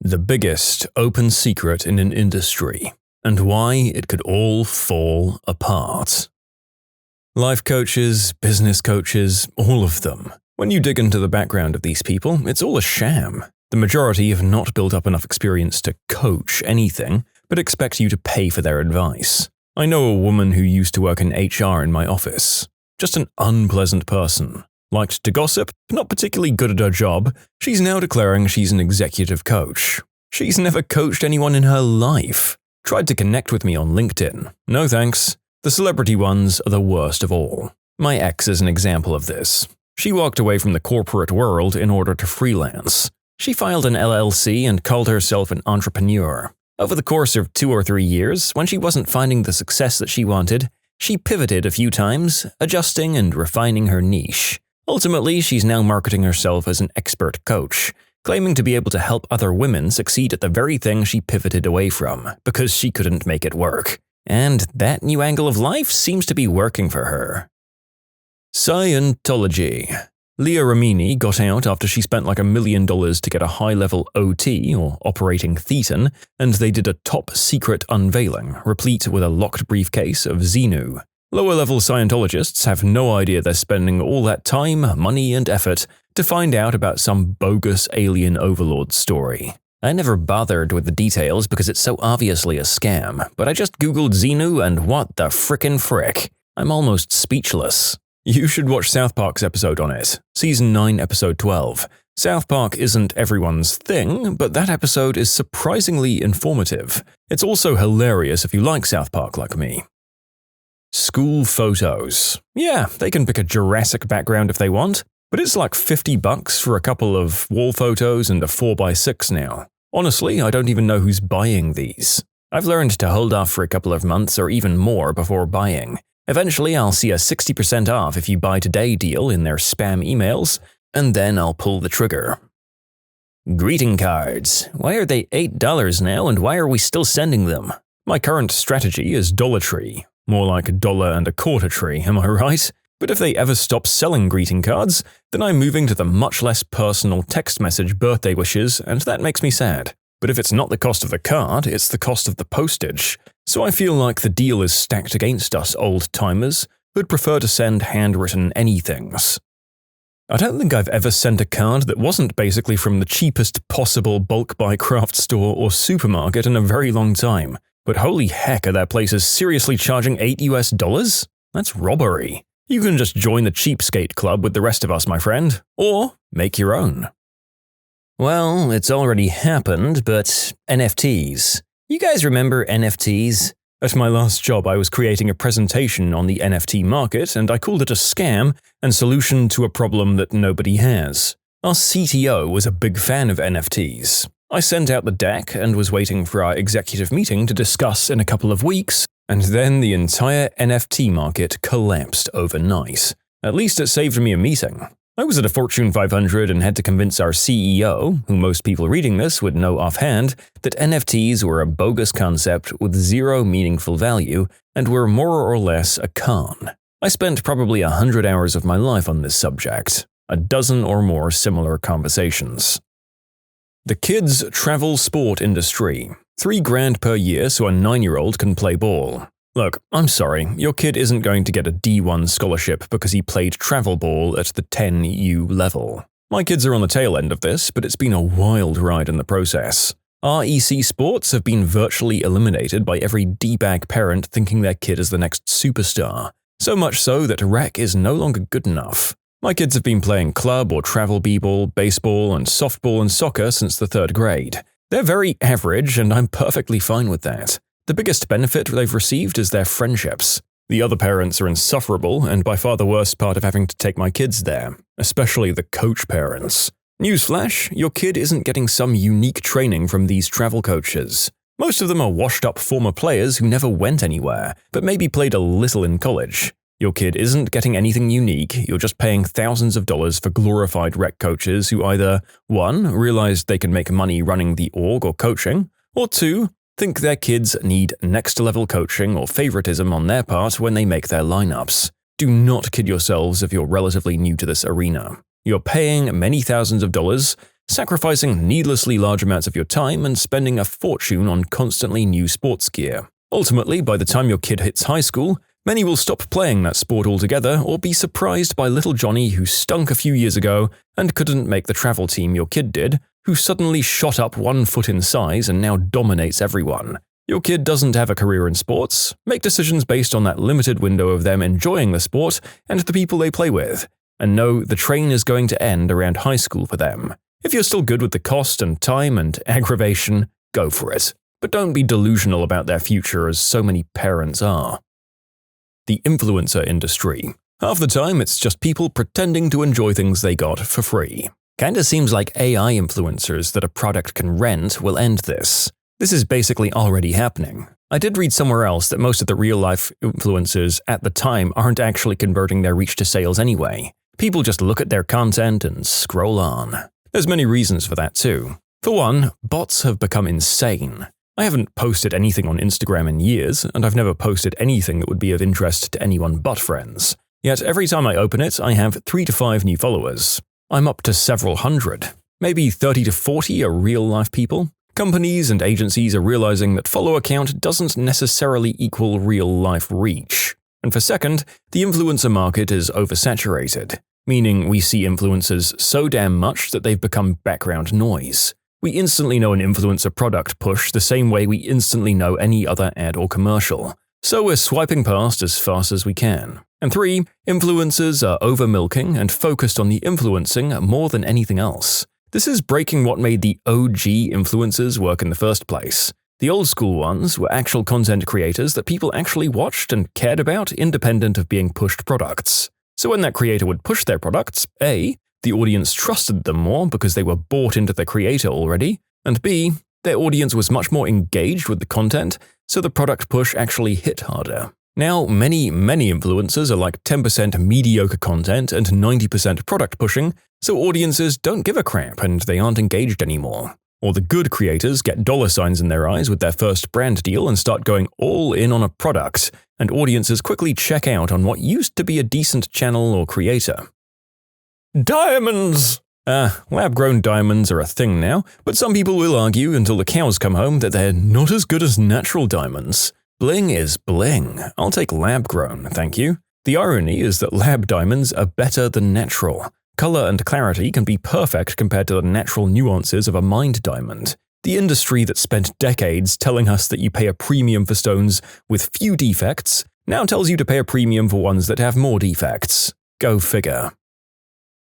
The biggest open secret in an industry, and why it could all fall apart. Life coaches, business coaches, all of them. When you dig into the background of these people, it's all a sham. The majority have not built up enough experience to coach anything, but expect you to pay for their advice. I know a woman who used to work in HR in my office. Just an unpleasant person. Liked to gossip, not particularly good at her job. She's now declaring she's an executive coach. She's never coached anyone in her life. Tried to connect with me on LinkedIn. No thanks. The celebrity ones are the worst of all. My ex is an example of this. She walked away from the corporate world in order to freelance. She filed an LLC and called herself an entrepreneur. Over the course of 2 or 3 years, when she wasn't finding the success that she wanted, she pivoted a few times, adjusting and refining her niche. Ultimately, she's now marketing herself as an expert coach, claiming to be able to help other women succeed at the very thing she pivoted away from, because she couldn't make it work. And that new angle of life seems to be working for her. Scientology. Leah Remini got out after she spent like $1 million to get a high-level OT, or operating thetan, and they did a top-secret unveiling, replete with a locked briefcase of Xenu. Lower-level Scientologists have no idea they're spending all that time, money, and effort to find out about some bogus alien overlord story. I never bothered with the details because it's so obviously a scam, but I just googled Xenu and what the frickin' frick. I'm almost speechless. You should watch South Park's episode on it, Season 9, Episode 12. South Park isn't everyone's thing, but that episode is surprisingly informative. It's also hilarious if you like South Park like me. School photos. Yeah, they can pick a Jurassic background if they want, but it's like $50 for a couple of wall photos and a 4x6 now. Honestly, I don't even know who's buying these. I've learned to hold off for a couple of months or even more before buying. Eventually, I'll see a 60% off if you buy today deal in their spam emails, and then I'll pull the trigger. Greeting cards. Why are they $8 now, and why are we still sending them? My current strategy is Dollar Tree. More like $1.25 tree, am I right? But if they ever stop selling greeting cards, then I'm moving to the much less personal text message birthday wishes, and that makes me sad. But if it's not the cost of the card, it's the cost of the postage. So I feel like the deal is stacked against us old-timers who'd prefer to send handwritten anythings. I don't think I've ever sent a card that wasn't basically from the cheapest possible bulk buy craft store or supermarket in a very long time. But holy heck, are their places seriously charging $8? That's robbery. You can just join the cheapskate club with the rest of us, my friend, or make your own. Well, it's already happened, but NFTs. You guys remember NFTs? At my last job, I was creating a presentation on the NFT market, and I called it a scam and solution to a problem that nobody has. Our CTO was a big fan of NFTs. I sent out the deck and was waiting for our executive meeting to discuss in a couple of weeks, and then the entire NFT market collapsed overnight. At least it saved me a meeting. I was at a Fortune 500 and had to convince our CEO, who most people reading this would know offhand, that NFTs were a bogus concept with zero meaningful value and were more or less a con. I spent probably 100 hours of my life on this subject, a dozen or more similar conversations. The kids' travel sport industry. $3,000 per year so a 9-year-old can play ball. Look, I'm sorry, your kid isn't going to get a D1 scholarship because he played travel ball at the 10U level. My kids are on the tail end of this, but it's been a wild ride in the process. REC sports have been virtually eliminated by every D-bag parent thinking their kid is the next superstar. So much so that rec is no longer good enough. My kids have been playing club or travel b-ball, baseball, and softball and soccer since the 3rd grade. They're very average, and I'm perfectly fine with that. The biggest benefit they've received is their friendships. The other parents are insufferable, and by far the worst part of having to take my kids there, especially the coach parents. Newsflash, your kid isn't getting some unique training from these travel coaches. Most of them are washed-up former players who never went anywhere, but maybe played a little in college. Your kid isn't getting anything unique, you're just paying thousands of dollars for glorified rec coaches who either 1. Realized they can make money running the org or coaching, or 2. Think their kids need next-level coaching or favoritism on their part when they make their lineups. Do not kid yourselves if you're relatively new to this arena. You're paying many thousands of dollars sacrificing needlessly large amounts of your time and spending a fortune on constantly new sports gear. Ultimately, by the time your kid hits high school, many will stop playing that sport altogether or be surprised by little Johnny who stunk a few years ago and couldn't make the travel team your kid did, who suddenly shot up 1 foot in size and now dominates everyone. Your kid doesn't have a career in sports. Make decisions based on that limited window of them enjoying the sport and the people they play with, and know the train is going to end around high school for them. If you're still good with the cost and time and aggravation, go for it. But don't be delusional about their future as so many parents are. The influencer industry. Half the time, it's just people pretending to enjoy things they got for free. Kinda seems like AI influencers that a product can rent will end this. This is basically already happening. I did read somewhere else that most of the real-life influencers at the time aren't actually converting their reach to sales anyway. People just look at their content and scroll on. There's many reasons for that too. For one, bots have become insane. I haven't posted anything on Instagram in years, and I've never posted anything that would be of interest to anyone but friends. Yet every time I open it, I have 3 to 5 new followers. I'm up to several hundred. Maybe 30 to 40 are real-life people. Companies and agencies are realizing that follower count doesn't necessarily equal real-life reach. And for second, the influencer market is oversaturated, meaning we see influencers so damn much that they've become background noise. We instantly know an influencer product push the same way we instantly know any other ad or commercial. So we're swiping past as fast as we can. And 3, influencers are over-milking and focused on the influencing more than anything else. This is breaking what made the OG influencers work in the first place. The old school ones were actual content creators that people actually watched and cared about independent of being pushed products. So when that creator would push their products, A, the audience trusted them more because they were bought into the creator already, and B, their audience was much more engaged with the content, so the product push actually hit harder. Now, many influencers are like 10% mediocre content and 90% product pushing, so audiences don't give a crap and they aren't engaged anymore. Or the good creators get dollar signs in their eyes with their first brand deal and start going all in on a product, and audiences quickly check out on what used to be a decent channel or creator. Diamonds! Lab-grown diamonds are a thing now, but some people will argue until the cows come home that they're not as good as natural diamonds. Bling is bling. I'll take lab-grown, thank you. The irony is that lab diamonds are better than natural. Color and clarity can be perfect compared to the natural nuances of a mined diamond. The industry that spent decades telling us that you pay a premium for stones with few defects now tells you to pay a premium for ones that have more defects. Go figure.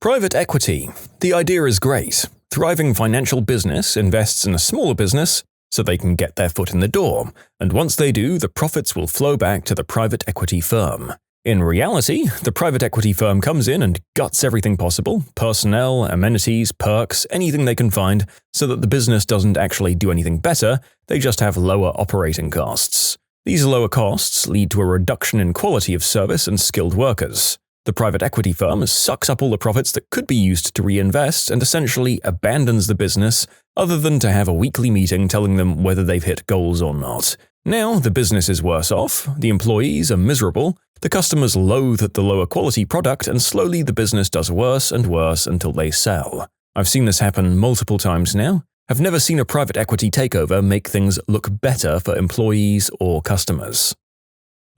Private equity. The idea is great. Thriving financial business invests in a smaller business so they can get their foot in the door, and once they do, the profits will flow back to the private equity firm. In reality, the private equity firm comes in and guts everything possible – personnel, amenities, perks, anything they can find – so that the business doesn't actually do anything better, they just have lower operating costs. These lower costs lead to a reduction in quality of service and skilled workers. The private equity firm sucks up all the profits that could be used to reinvest and essentially abandons the business, other than to have a weekly meeting telling them whether they've hit goals or not. Now the business is worse off, the employees are miserable, the customers loathe the lower quality product, and slowly the business does worse and worse until they sell. I've seen this happen multiple times now. I've never seen a private equity takeover make things look better for employees or customers.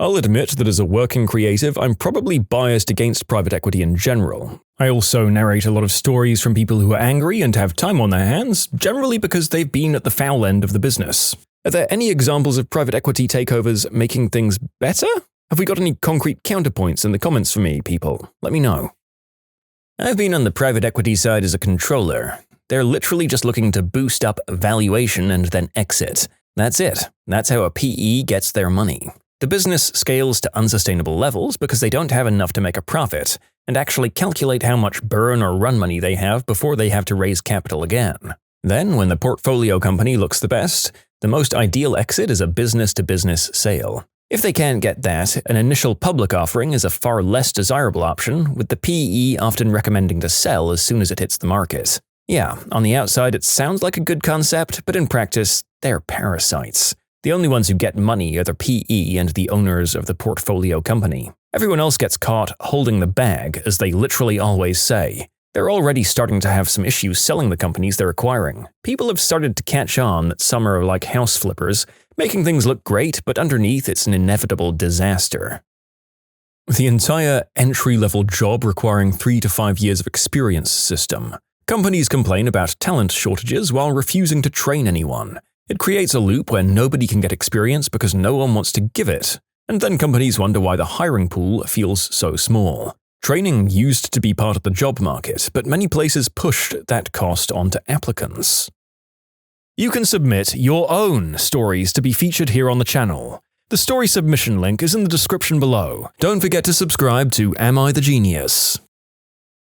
I'll admit that as a working creative, I'm probably biased against private equity in general. I also narrate a lot of stories from people who are angry and have time on their hands, generally because they've been at the foul end of the business. Are there any examples of private equity takeovers making things better? Have we got any concrete counterpoints in the comments for me, people? Let me know. I've been on the private equity side as a controller. They're literally just looking to boost up valuation and then exit. That's it. That's how a PE gets their money. The business scales to unsustainable levels because they don't have enough to make a profit, and actually calculate how much burn or run money they have before they have to raise capital again. Then, when the portfolio company looks the best, the most ideal exit is a business-to-business sale. If they can't get that, an initial public offering is a far less desirable option, with the PE often recommending to sell as soon as it hits the market. Yeah, on the outside it sounds like a good concept, but in practice, they're parasites. The only ones who get money are the PE and the owners of the portfolio company. Everyone else gets caught holding the bag, as they literally always say. They're already starting to have some issues selling the companies they're acquiring. People have started to catch on that some are like house flippers, making things look great, but underneath it's an inevitable disaster. The entire entry-level job requiring 3 to 5 years of experience system. Companies complain about talent shortages while refusing to train anyone. It creates a loop where nobody can get experience because no one wants to give it. And then companies wonder why the hiring pool feels so small. Training used to be part of the job market, but many places pushed that cost onto applicants. You can submit your own stories to be featured here on the channel. The story submission link is in the description below. Don't forget to subscribe to Am I the Genius?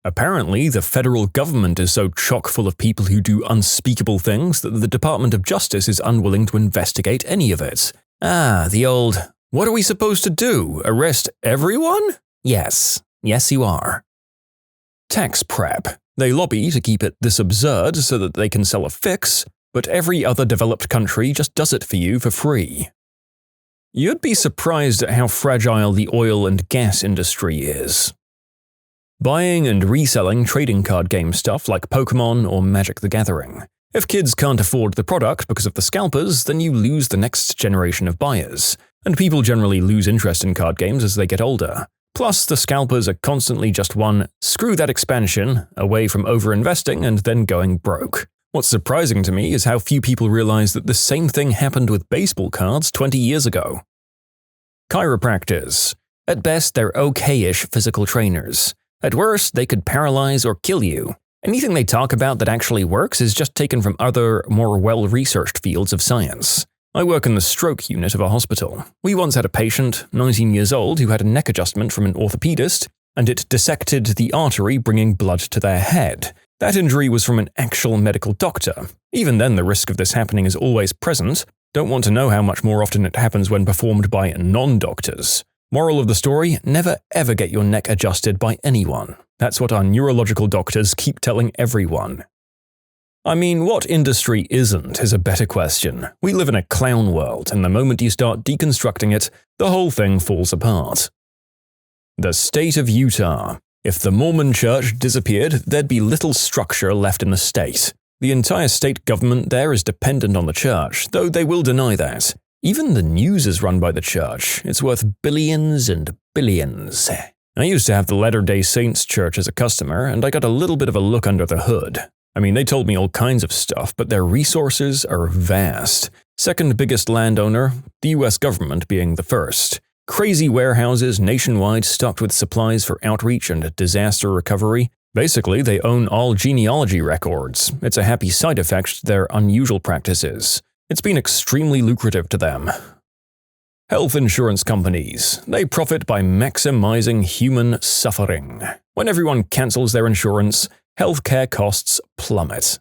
Apparently, the federal government is so chock full of people who do unspeakable things that the Department of Justice is unwilling to investigate any of it. The old, what are we supposed to do? Arrest everyone? Yes, you are. Tax prep. They lobby to keep it this absurd so that they can sell a fix, but every other developed country just does it for you for free. You'd be surprised at how fragile the oil and gas industry is. Buying and reselling trading card game stuff like Pokemon or Magic the Gathering. If kids can't afford the product because of the scalpers, then you lose the next generation of buyers, and people generally lose interest in card games as they get older. Plus, the scalpers are constantly just one screw that expansion away from overinvesting and then going broke. What's surprising to me is how few people realize that the same thing happened with baseball cards 20 years ago. Chiropractors. At best, they're okay-ish physical trainers. At worst, they could paralyze or kill you. Anything they talk about that actually works is just taken from other, more well-researched fields of science. I work in the stroke unit of a hospital. We once had a patient, 19 years old, who had a neck adjustment from an orthopedist, and it dissected the artery bringing blood to their head. That injury was from an actual medical doctor. Even then, the risk of this happening is always present. Don't want to know how much more often it happens when performed by non-doctors. Moral of the story, never ever get your neck adjusted by anyone. That's what our neurological doctors keep telling everyone. I mean, what industry isn't is a better question. We live in a clown world, and the moment you start deconstructing it, the whole thing falls apart. The state of Utah. If the Mormon church disappeared, there'd be little structure left in the state. The entire state government there is dependent on the church, though they will deny that. Even the news is run by the church. It's worth billions and billions. I used to have the Latter-day Saints church as a customer, and I got a little bit of a look under the hood. I mean, they told me all kinds of stuff, but their resources are vast. Second biggest landowner, the US government being the first. Crazy warehouses nationwide stocked with supplies for outreach and disaster recovery. Basically, they own all genealogy records. It's a happy side effect to their unusual practices. It's been extremely lucrative to them. Health insurance companies. They profit by maximizing human suffering. When everyone cancels their insurance, healthcare costs plummet.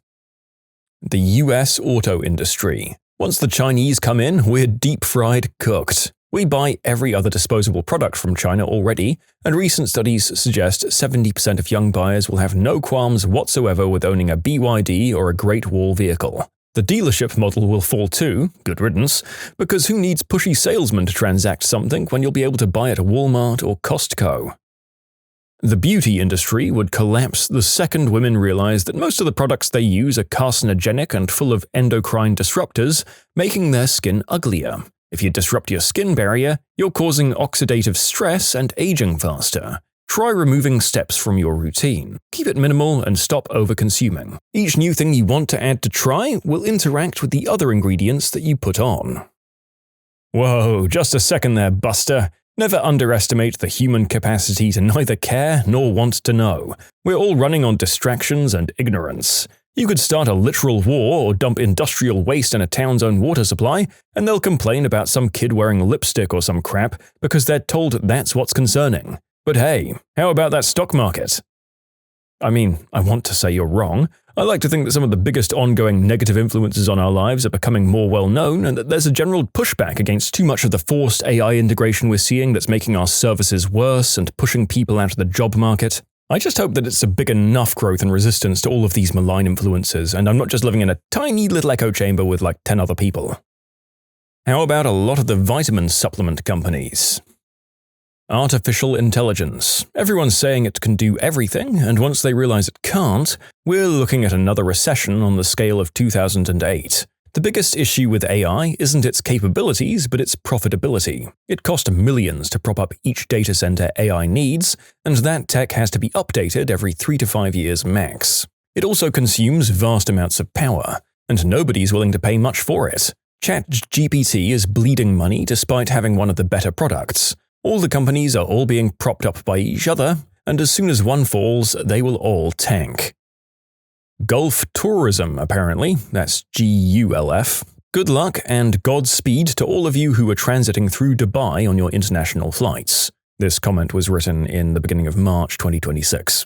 The US auto industry. Once the Chinese come in, we're deep-fried cooked. We buy every other disposable product from China already, and recent studies suggest 70% of young buyers will have no qualms whatsoever with owning a BYD or a Great Wall vehicle. The dealership model will fall too, good riddance, because who needs pushy salesmen to transact something when you'll be able to buy it at Walmart or Costco? The beauty industry would collapse the second women realize that most of the products they use are carcinogenic and full of endocrine disruptors, making their skin uglier. If you disrupt your skin barrier, you're causing oxidative stress and aging faster. Try removing steps from your routine. Keep it minimal and stop over-consuming. Each new thing you want to add to try will interact with the other ingredients that you put on. Whoa, just a second there, Buster. Never underestimate the human capacity to neither care nor want to know. We're all running on distractions and ignorance. You could start a literal war or dump industrial waste in a town's own water supply, and they'll complain about some kid wearing lipstick or some crap because they're told that's what's concerning. But hey, how about that stock market? I mean, I want to say you're wrong. I like to think that some of the biggest ongoing negative influences on our lives are becoming more well-known, and that there's a general pushback against too much of the forced AI integration we're seeing that's making our services worse and pushing people out of the job market. I just hope that it's a big enough growth and resistance to all of these malign influences, and I'm not just living in a tiny little echo chamber with like 10 other people. How about a lot of the vitamin supplement companies? Artificial intelligence. Everyone's saying it can do everything, and once they realize it can't, we're looking at another recession on the scale of 2008. The biggest issue with AI isn't its capabilities, but its profitability. It costs millions to prop up each data center AI needs, and that tech has to be updated every 3 to 5 years max. It also consumes vast amounts of power, and nobody's willing to pay much for it. ChatGPT is bleeding money despite having one of the better products. All the companies are all being propped up by each other, and as soon as one falls, they will all tank. Gulf tourism, apparently. That's GULF. Good luck and Godspeed to all of you who are transiting through Dubai on your international flights. This comment was written in the beginning of March 2026.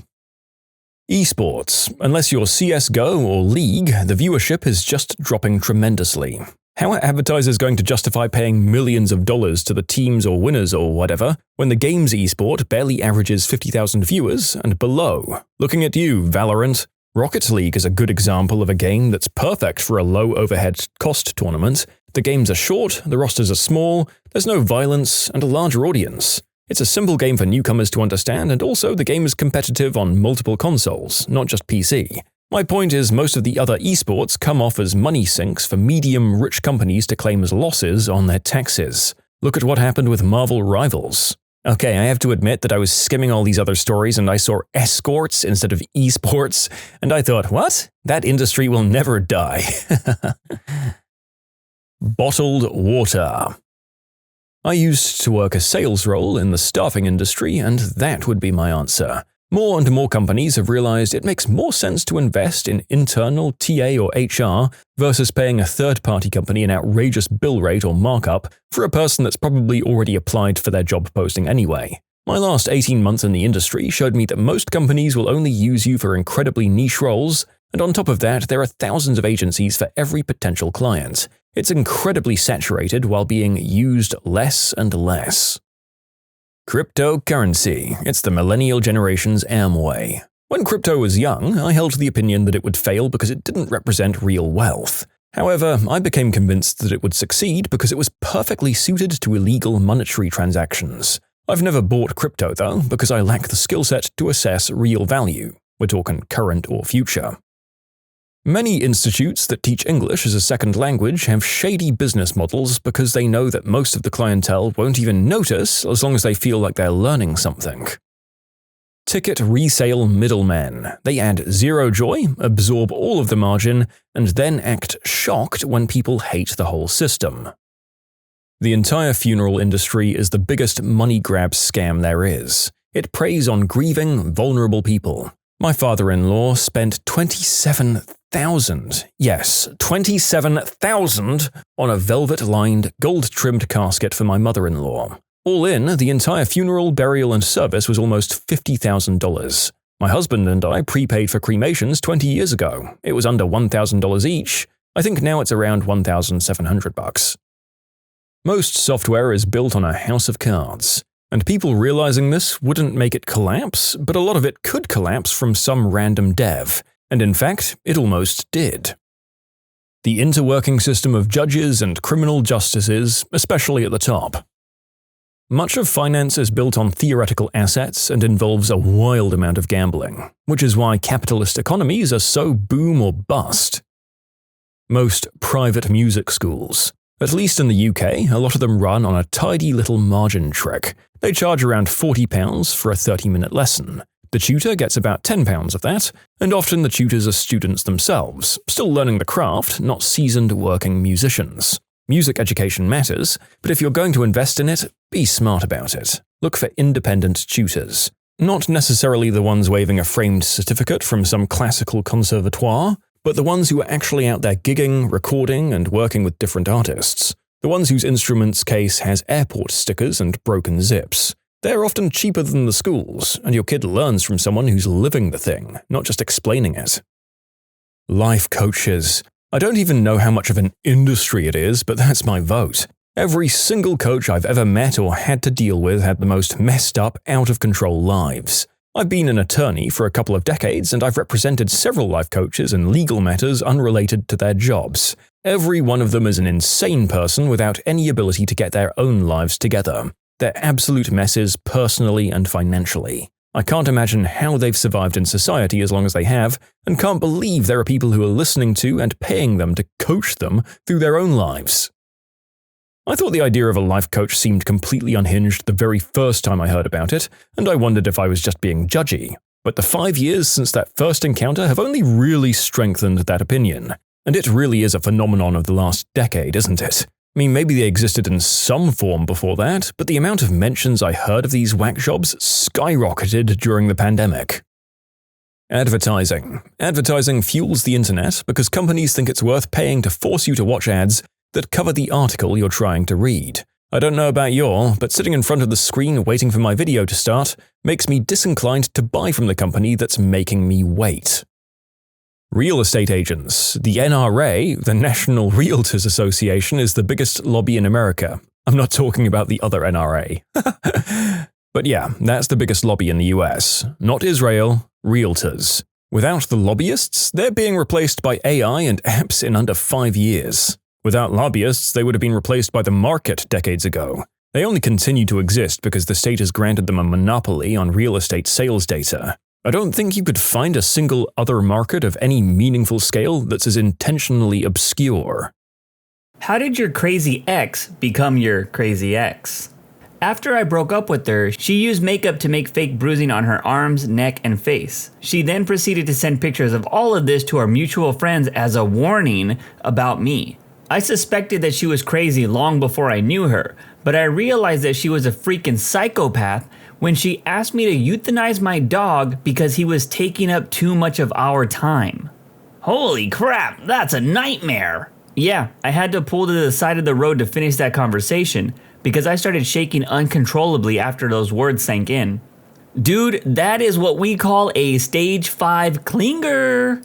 Esports. Unless you're CSGO or League, the viewership is just dropping tremendously. How are advertisers going to justify paying millions of dollars to the teams or winners or whatever when the game's esport barely averages 50,000 viewers and below? Looking at you, Valorant. Rocket League is a good example of a game that's perfect for a low overhead cost tournament. The games are short, the rosters are small, there's no violence, and a larger audience. It's a simple game for newcomers to understand, and also the game is competitive on multiple consoles, not just PC. My point is most of the other esports come off as money sinks for medium-rich companies to claim as losses on their taxes. Look at what happened with Marvel Rivals. Okay, I have to admit that I was skimming all these other stories and I saw escorts instead of esports, and I thought, what? That industry will never die. Bottled water. I used to work a sales role in the staffing industry, and that would be my answer. More and more companies have realized it makes more sense to invest in internal TA or HR versus paying a third-party company an outrageous bill rate or markup for a person that's probably already applied for their job posting anyway. My last 18 months in the industry showed me that most companies will only use you for incredibly niche roles, and on top of that, there are thousands of agencies for every potential client. It's incredibly saturated while being used less and less. Cryptocurrency. It's the millennial generation's Amway. When crypto was young, I held the opinion that it would fail because it didn't represent real wealth. However, I became convinced that it would succeed because it was perfectly suited to illegal monetary transactions. I've never bought crypto though, because I lack the skill set to assess real value. We're talking current or future. Many institutes that teach English as a second language have shady business models because they know that most of the clientele won't even notice as long as they feel like they're learning something. Ticket resale middlemen. They add zero joy, absorb all of the margin, and then act shocked when people hate the whole system. The entire funeral industry is the biggest money grab scam there is. It preys on grieving, vulnerable people. My father-in-law spent $27,000, yes, $27,000 on a velvet-lined, gold-trimmed casket for my mother-in-law. All in, the entire funeral, burial, and service was almost $50,000. My husband and I prepaid for cremations 20 years ago. It was under $1,000 each. I think now it's around $1,700. Most software is built on a house of cards. And people realizing this wouldn't make it collapse, but a lot of it could collapse from some random dev, and in fact, it almost did. The interworking system of judges and criminal justices, especially at the top. Much of finance is built on theoretical assets and involves a wild amount of gambling, which is why capitalist economies are so boom or bust. Most private music schools. At least in the UK, a lot of them run on a tidy little margin trick. They charge around £40 for a 30-minute lesson. The tutor gets about £10 of that, and often the tutors are students themselves, still learning the craft, not seasoned working musicians. Music education matters, but if you're going to invest in it, be smart about it. Look for independent tutors. Not necessarily the ones waving a framed certificate from some classical conservatoire, but the ones who are actually out there gigging, recording, and working with different artists. The ones whose instrument's case has airport stickers and broken zips. They're often cheaper than the schools, and your kid learns from someone who's living the thing, not just explaining it. Life coaches. I don't even know how much of an industry it is, but that's my vote. Every single coach I've ever met or had to deal with had the most messed up, out-of-control lives. I've been an attorney for a couple of decades, and I've represented several life coaches in legal matters unrelated to their jobs. Every one of them is an insane person without any ability to get their own lives together. They're absolute messes personally and financially. I can't imagine how they've survived in society as long as they have, and can't believe there are people who are listening to and paying them to coach them through their own lives. I thought the idea of a life coach seemed completely unhinged the very first time I heard about it, and I wondered if I was just being judgy. But the 5 years since that first encounter have only really strengthened that opinion. And it really is a phenomenon of the last decade, isn't it? I mean, maybe they existed in some form before that, but the amount of mentions I heard of these whack jobs skyrocketed during the pandemic. Advertising. Advertising fuels the internet because companies think it's worth paying to force you to watch ads that cover the article you're trying to read. I don't know about y'all, but sitting in front of the screen waiting for my video to start makes me disinclined to buy from the company that's making me wait. Real estate agents. The NRA, the National Realtors Association, is the biggest lobby in America. I'm not talking about the other NRA. But yeah, that's the biggest lobby in the US. Not Israel, realtors. Without the lobbyists, they're being replaced by AI and apps in under 5 years. Without lobbyists, they would have been replaced by the market decades ago. They only continue to exist because the state has granted them a monopoly on real estate sales data. I don't think you could find a single other market of any meaningful scale that's as intentionally obscure. How did your crazy ex become your crazy ex? After I broke up with her, she used makeup to make fake bruising on her arms, neck, and face. She then proceeded to send pictures of all of this to our mutual friends as a warning about me. I suspected that she was crazy long before I knew her, but I realized that she was a freaking psychopath when she asked me to euthanize my dog because he was taking up too much of our time. Holy crap, that's a nightmare! Yeah, I had to pull to the side of the road to finish that conversation because I started shaking uncontrollably after those words sank in. Dude, that is what we call a stage 5 clinger.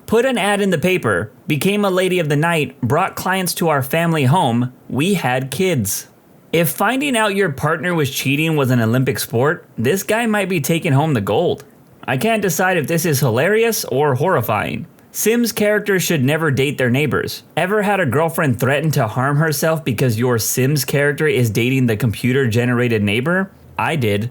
Put an ad in the paper, became a lady of the night, brought clients to our family home, we had kids. If finding out your partner was cheating was an Olympic sport, this guy might be taking home the gold. I can't decide if this is hilarious or horrifying. Sims characters should never date their neighbors. Ever had a girlfriend threaten to harm herself because your Sims character is dating the computer-generated neighbor? I did.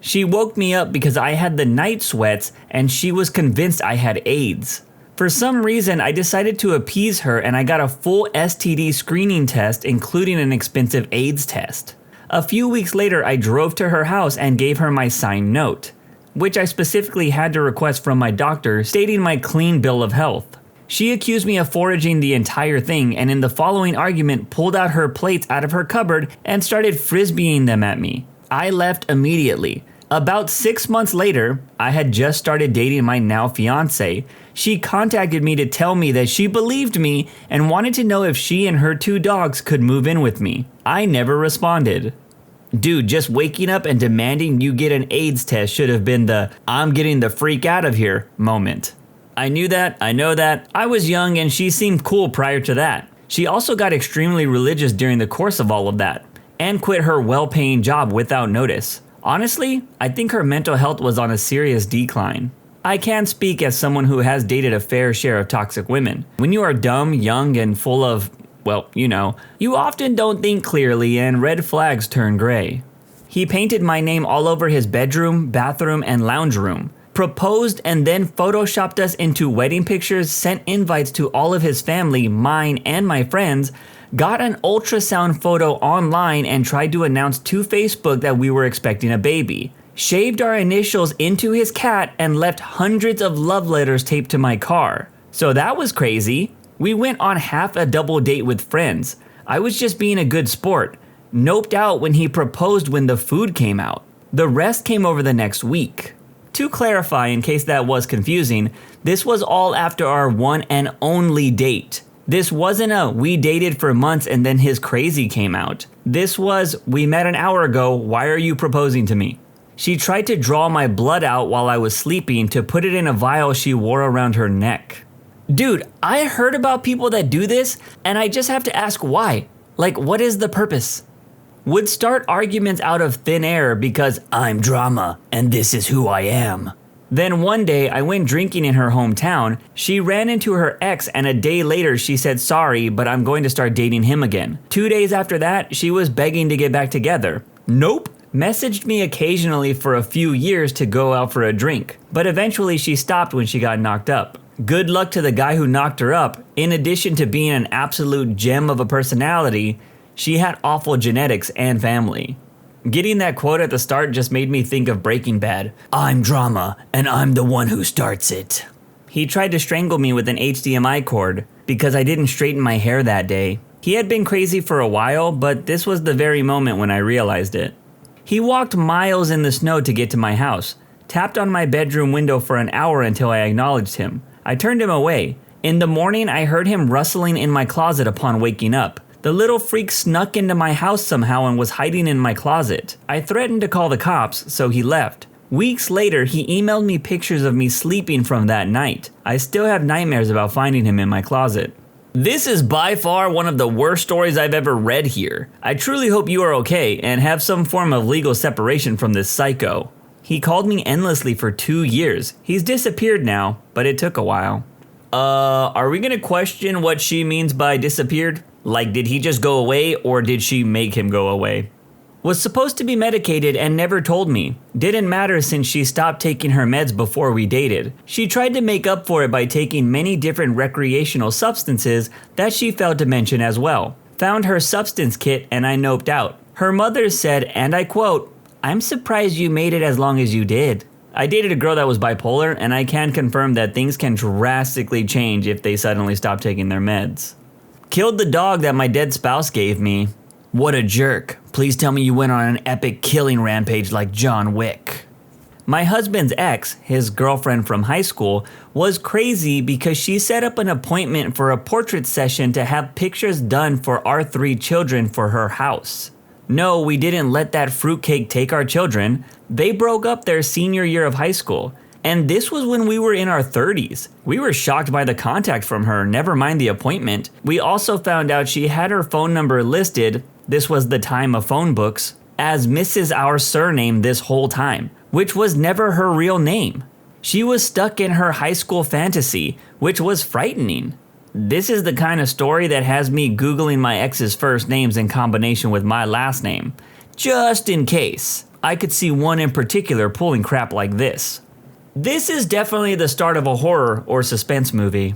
She woke me up because I had the night sweats and she was convinced I had AIDS. For some reason, I decided to appease her and I got a full STD screening test, including an expensive AIDS test. A few weeks later, I drove to her house and gave her my signed note, which I specifically had to request from my doctor stating my clean bill of health. She accused me of foraging the entire thing and in the following argument pulled out her plates out of her cupboard and started frisbeeing them at me. I left immediately. About 6 months later, I had just started dating my now fiance. She contacted me to tell me that she believed me and wanted to know if she and her 2 dogs could move in with me. I never responded. Dude, just waking up and demanding you get an AIDS test should have been the "I'm getting the freak out of here" moment. I knew that, I know that. I was young and she seemed cool prior to that. She also got extremely religious during the course of all of that and quit her well-paying job without notice. Honestly, I think her mental health was on a serious decline. I can speak as someone who has dated a fair share of toxic women. When you are dumb, young, and full of, well, you often don't think clearly and red flags turn gray. He painted my name all over his bedroom, bathroom, and lounge room, proposed and then photoshopped us into wedding pictures, sent invites to all of his family, mine, and my friends, got an ultrasound photo online and tried to announce to Facebook that we were expecting a baby, shaved our initials into his cat, and left hundreds of love letters taped to my car. So that was crazy. We went on half a double date with friends. I was just being a good sport. Noped out when he proposed when the food came out. The rest came over the next week. To clarify, in case that was confusing, this was all after our one and only date. This wasn't a "we dated for months and then his crazy came out." This was "we met an hour ago, why are you proposing to me?" She tried to draw my blood out while I was sleeping to put it in a vial she wore around her neck. Dude, I heard about people that do this and I just have to ask why. Like, what is the purpose? Would start arguments out of thin air because I'm drama and this is who I am. Then one day I went drinking in her hometown. She ran into her ex and a day later she said sorry, but I'm going to start dating him again. 2 days after that, she was begging to get back together. Nope. Messaged me occasionally for a few years to go out for a drink, but eventually she stopped when she got knocked up. Good luck to the guy who knocked her up. In addition to being an absolute gem of a personality, she had awful genetics and family. Getting that quote at the start just made me think of Breaking Bad. I'm drama, and I'm the one who starts it. He tried to strangle me with an HDMI cord because I didn't straighten my hair that day. He had been crazy for a while, but this was the very moment when I realized it. He walked miles in the snow to get to my house, tapped on my bedroom window for an hour until I acknowledged him. I turned him away. In the morning, I heard him rustling in my closet upon waking up. The little freak snuck into my house somehow and was hiding in my closet. I threatened to call the cops, so he left. Weeks later, he emailed me pictures of me sleeping from that night. I still have nightmares about finding him in my closet. This is by far one of the worst stories I've ever read here. I truly hope you are okay and have some form of legal separation from this psycho. He called me endlessly for 2 years. He's disappeared now, but it took a while. Are we gonna question what she means by disappeared? Like, did he just go away or did she make him go away? Was supposed to be medicated and never told me. Didn't matter since she stopped taking her meds before we dated. She tried to make up for it by taking many different recreational substances that she failed to mention as well. Found her substance kit and I noped out. Her mother said, and I quote, "I'm surprised you made it as long as you did." I dated a girl that was bipolar and I can confirm that things can drastically change if they suddenly stop taking their meds. Killed the dog that my dead spouse gave me. What a jerk. Please tell me you went on an epic killing rampage like John Wick. My husband's ex, his girlfriend from high school, was crazy because she set up an appointment for a portrait session to have pictures done for our 3 children for her house. No, we didn't let that fruitcake take our children. They broke up their senior year of high school. And this was when we were in our 30s. We were shocked by the contact from her, never mind the appointment. We also found out she had her phone number listed, this was the time of phone books, as Mrs. Our surname this whole time, which was never her real name. She was stuck in her high school fantasy, which was frightening. This is the kind of story that has me Googling my ex's first names in combination with my last name, just in case. I could see one in particular pulling crap like this. This is definitely the start of a horror or suspense movie.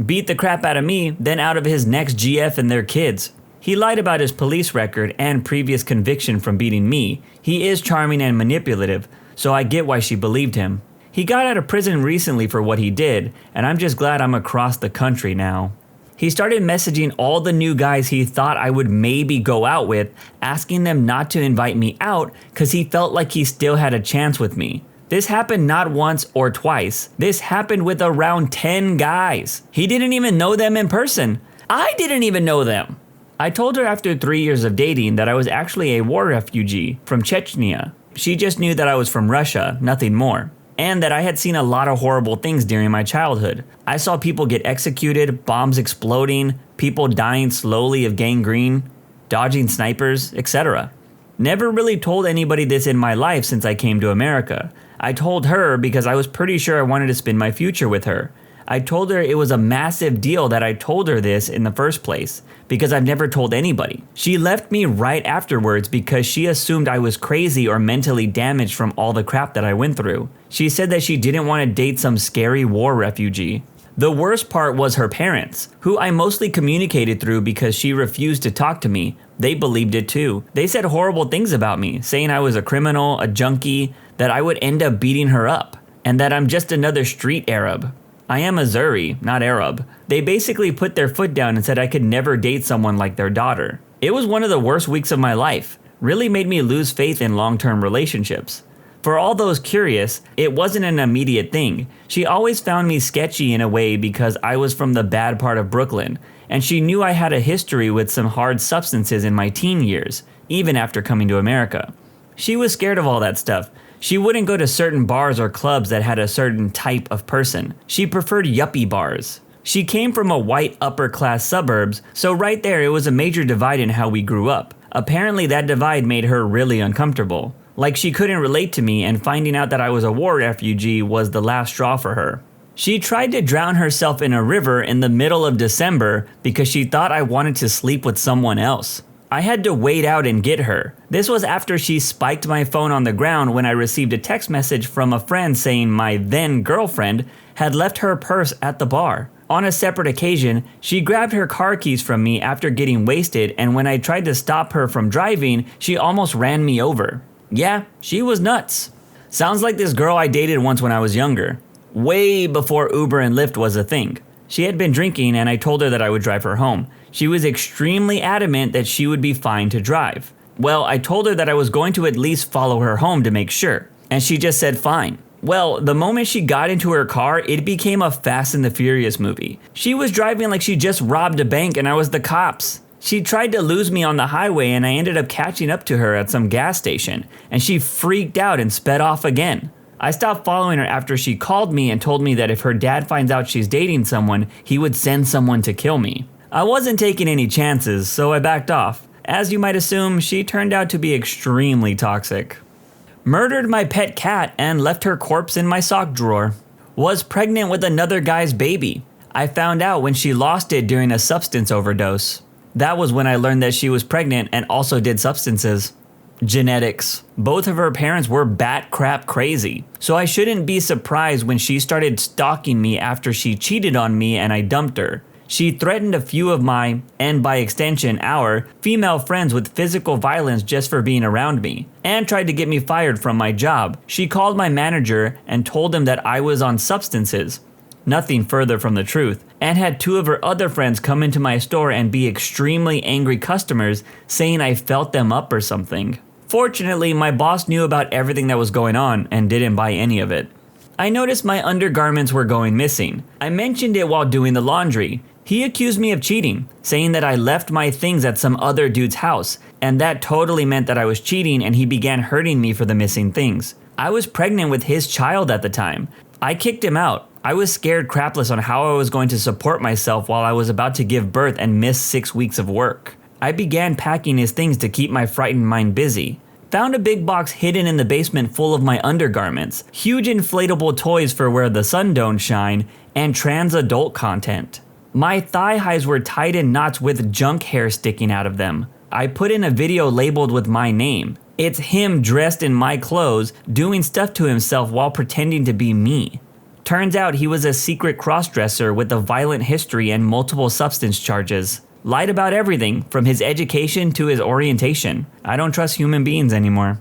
Beat the crap out of me, then out of his next GF and their kids. He lied about his police record and previous conviction from beating me. He is charming and manipulative, so I get why she believed him. He got out of prison recently for what he did, and I'm just glad I'm across the country now. He started messaging all the new guys he thought I would maybe go out with, asking them not to invite me out because he felt like he still had a chance with me. This happened not once or twice. This happened with around 10 guys. He didn't even know them in person. I didn't even know them. I told her after 3 years of dating that I was actually a war refugee from Chechnya. She just knew that I was from Russia, nothing more. And that I had seen a lot of horrible things during my childhood. I saw people get executed, bombs exploding, people dying slowly of gangrene, dodging snipers, etc. Never really told anybody this in my life since I came to America. I told her because I was pretty sure I wanted to spend my future with her. I told her it was a massive deal that I told her this in the first place, because I've never told anybody. She left me right afterwards because she assumed I was crazy or mentally damaged from all the crap that I went through. She said that she didn't want to date some scary war refugee. The worst part was her parents, who I mostly communicated through because she refused to talk to me. They believed it too. They said horrible things about me, saying I was a criminal, a junkie, that I would end up beating her up, and that I'm just another street Arab. I am Azeri, not Arab. They basically put their foot down and said I could never date someone like their daughter. It was one of the worst weeks of my life. Really made me lose faith in long-term relationships. For all those curious, it wasn't an immediate thing. She always found me sketchy in a way because I was from the bad part of Brooklyn, and she knew I had a history with some hard substances in my teen years, even after coming to America. She was scared of all that stuff. She wouldn't go to certain bars or clubs that had a certain type of person. She preferred yuppie bars. She came from a white upper-class suburbs, so right there it was a major divide in how we grew up. Apparently that divide made her really uncomfortable. Like she couldn't relate to me, and finding out that I was a war refugee was the last straw for her. She tried to drown herself in a river in the middle of December because she thought I wanted to sleep with someone else. I had to wait out and get her. This was after she spiked my phone on the ground when I received a text message from a friend saying my then girlfriend had left her purse at the bar. On a separate occasion, she grabbed her car keys from me after getting wasted, and when I tried to stop her from driving, she almost ran me over. Yeah, she was nuts. Sounds like this girl I dated once when I was younger. Way before Uber and Lyft was a thing. She had been drinking and I told her that I would drive her home. She was extremely adamant that she would be fine to drive. Well, I told her that I was going to at least follow her home to make sure, and she just said fine. Well, the moment she got into her car, it became a Fast and the Furious movie. She was driving like she just robbed a bank and I was the cops. She tried to lose me on the highway and I ended up catching up to her at some gas station, and she freaked out and sped off again. I stopped following her after she called me and told me that if her dad finds out she's dating someone, he would send someone to kill me. I wasn't taking any chances, so I backed off. As you might assume, she turned out to be extremely toxic. Murdered my pet cat and left her corpse in my sock drawer. Was pregnant with another guy's baby. I found out when she lost it during a substance overdose. That was when I learned that she was pregnant and also did substances. Genetics. Both of her parents were bat crap crazy, so I shouldn't be surprised when she started stalking me after she cheated on me and I dumped her. She threatened a few of my, and by extension our, female friends with physical violence just for being around me, and tried to get me fired from my job. She called my manager and told him that I was on substances. Nothing further from the truth, and had two of her other friends come into my store and be extremely angry customers saying I felt them up or something. Fortunately, my boss knew about everything that was going on and didn't buy any of it. I noticed my undergarments were going missing. I mentioned it while doing the laundry. He accused me of cheating, saying that I left my things at some other dude's house, and that totally meant that I was cheating, and he began hurting me for the missing things. I was pregnant with his child at the time. I kicked him out. I was scared crapless on how I was going to support myself while I was about to give birth and miss 6 weeks of work. I began packing his things to keep my frightened mind busy. Found a big box hidden in the basement full of my undergarments, huge inflatable toys for where the sun don't shine, and trans adult content. My thigh highs were tied in knots with junk hair sticking out of them. I put in a video labeled with my name. It's him dressed in my clothes, doing stuff to himself while pretending to be me. Turns out he was a secret crossdresser with a violent history and multiple substance charges. Lied about everything, from his education to his orientation. I don't trust human beings anymore.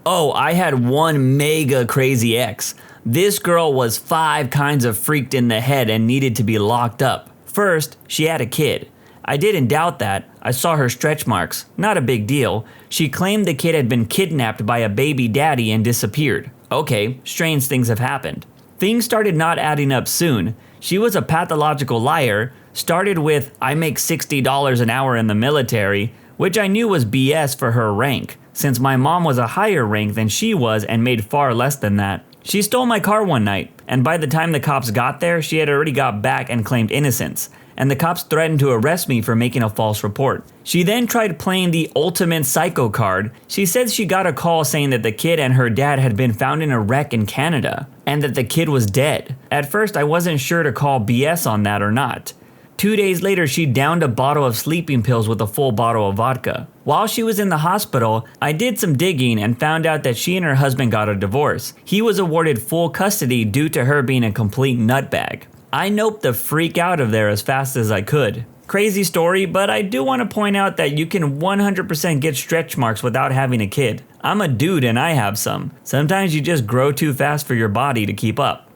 Oh, I had one mega crazy ex. This girl was 5 kinds of freaked in the head and needed to be locked up. First, she had a kid. I didn't doubt that. I saw her stretch marks. Not a big deal. She claimed the kid had been kidnapped by a baby daddy and disappeared. Okay, strange things have happened. Things started not adding up soon. She was a pathological liar. Started with, I make $60 an hour in the military, which I knew was BS for her rank, since my mom was a higher rank than she was and made far less than that. She stole my car one night, and by the time the cops got there, she had already got back and claimed innocence, and the cops threatened to arrest me for making a false report. She then tried playing the ultimate psycho card. She said she got a call saying that the kid and her dad had been found in a wreck in Canada, and that the kid was dead. At first, I wasn't sure to call BS on that or not. 2 days later, she downed a bottle of sleeping pills with a full bottle of vodka. While she was in the hospital, I did some digging and found out that she and her husband got a divorce. He was awarded full custody due to her being a complete nutbag. I noped the freak out of there as fast as I could. Crazy story, but I do want to point out that you can 100% get stretch marks without having a kid. I'm a dude and I have some. Sometimes you just grow too fast for your body to keep up.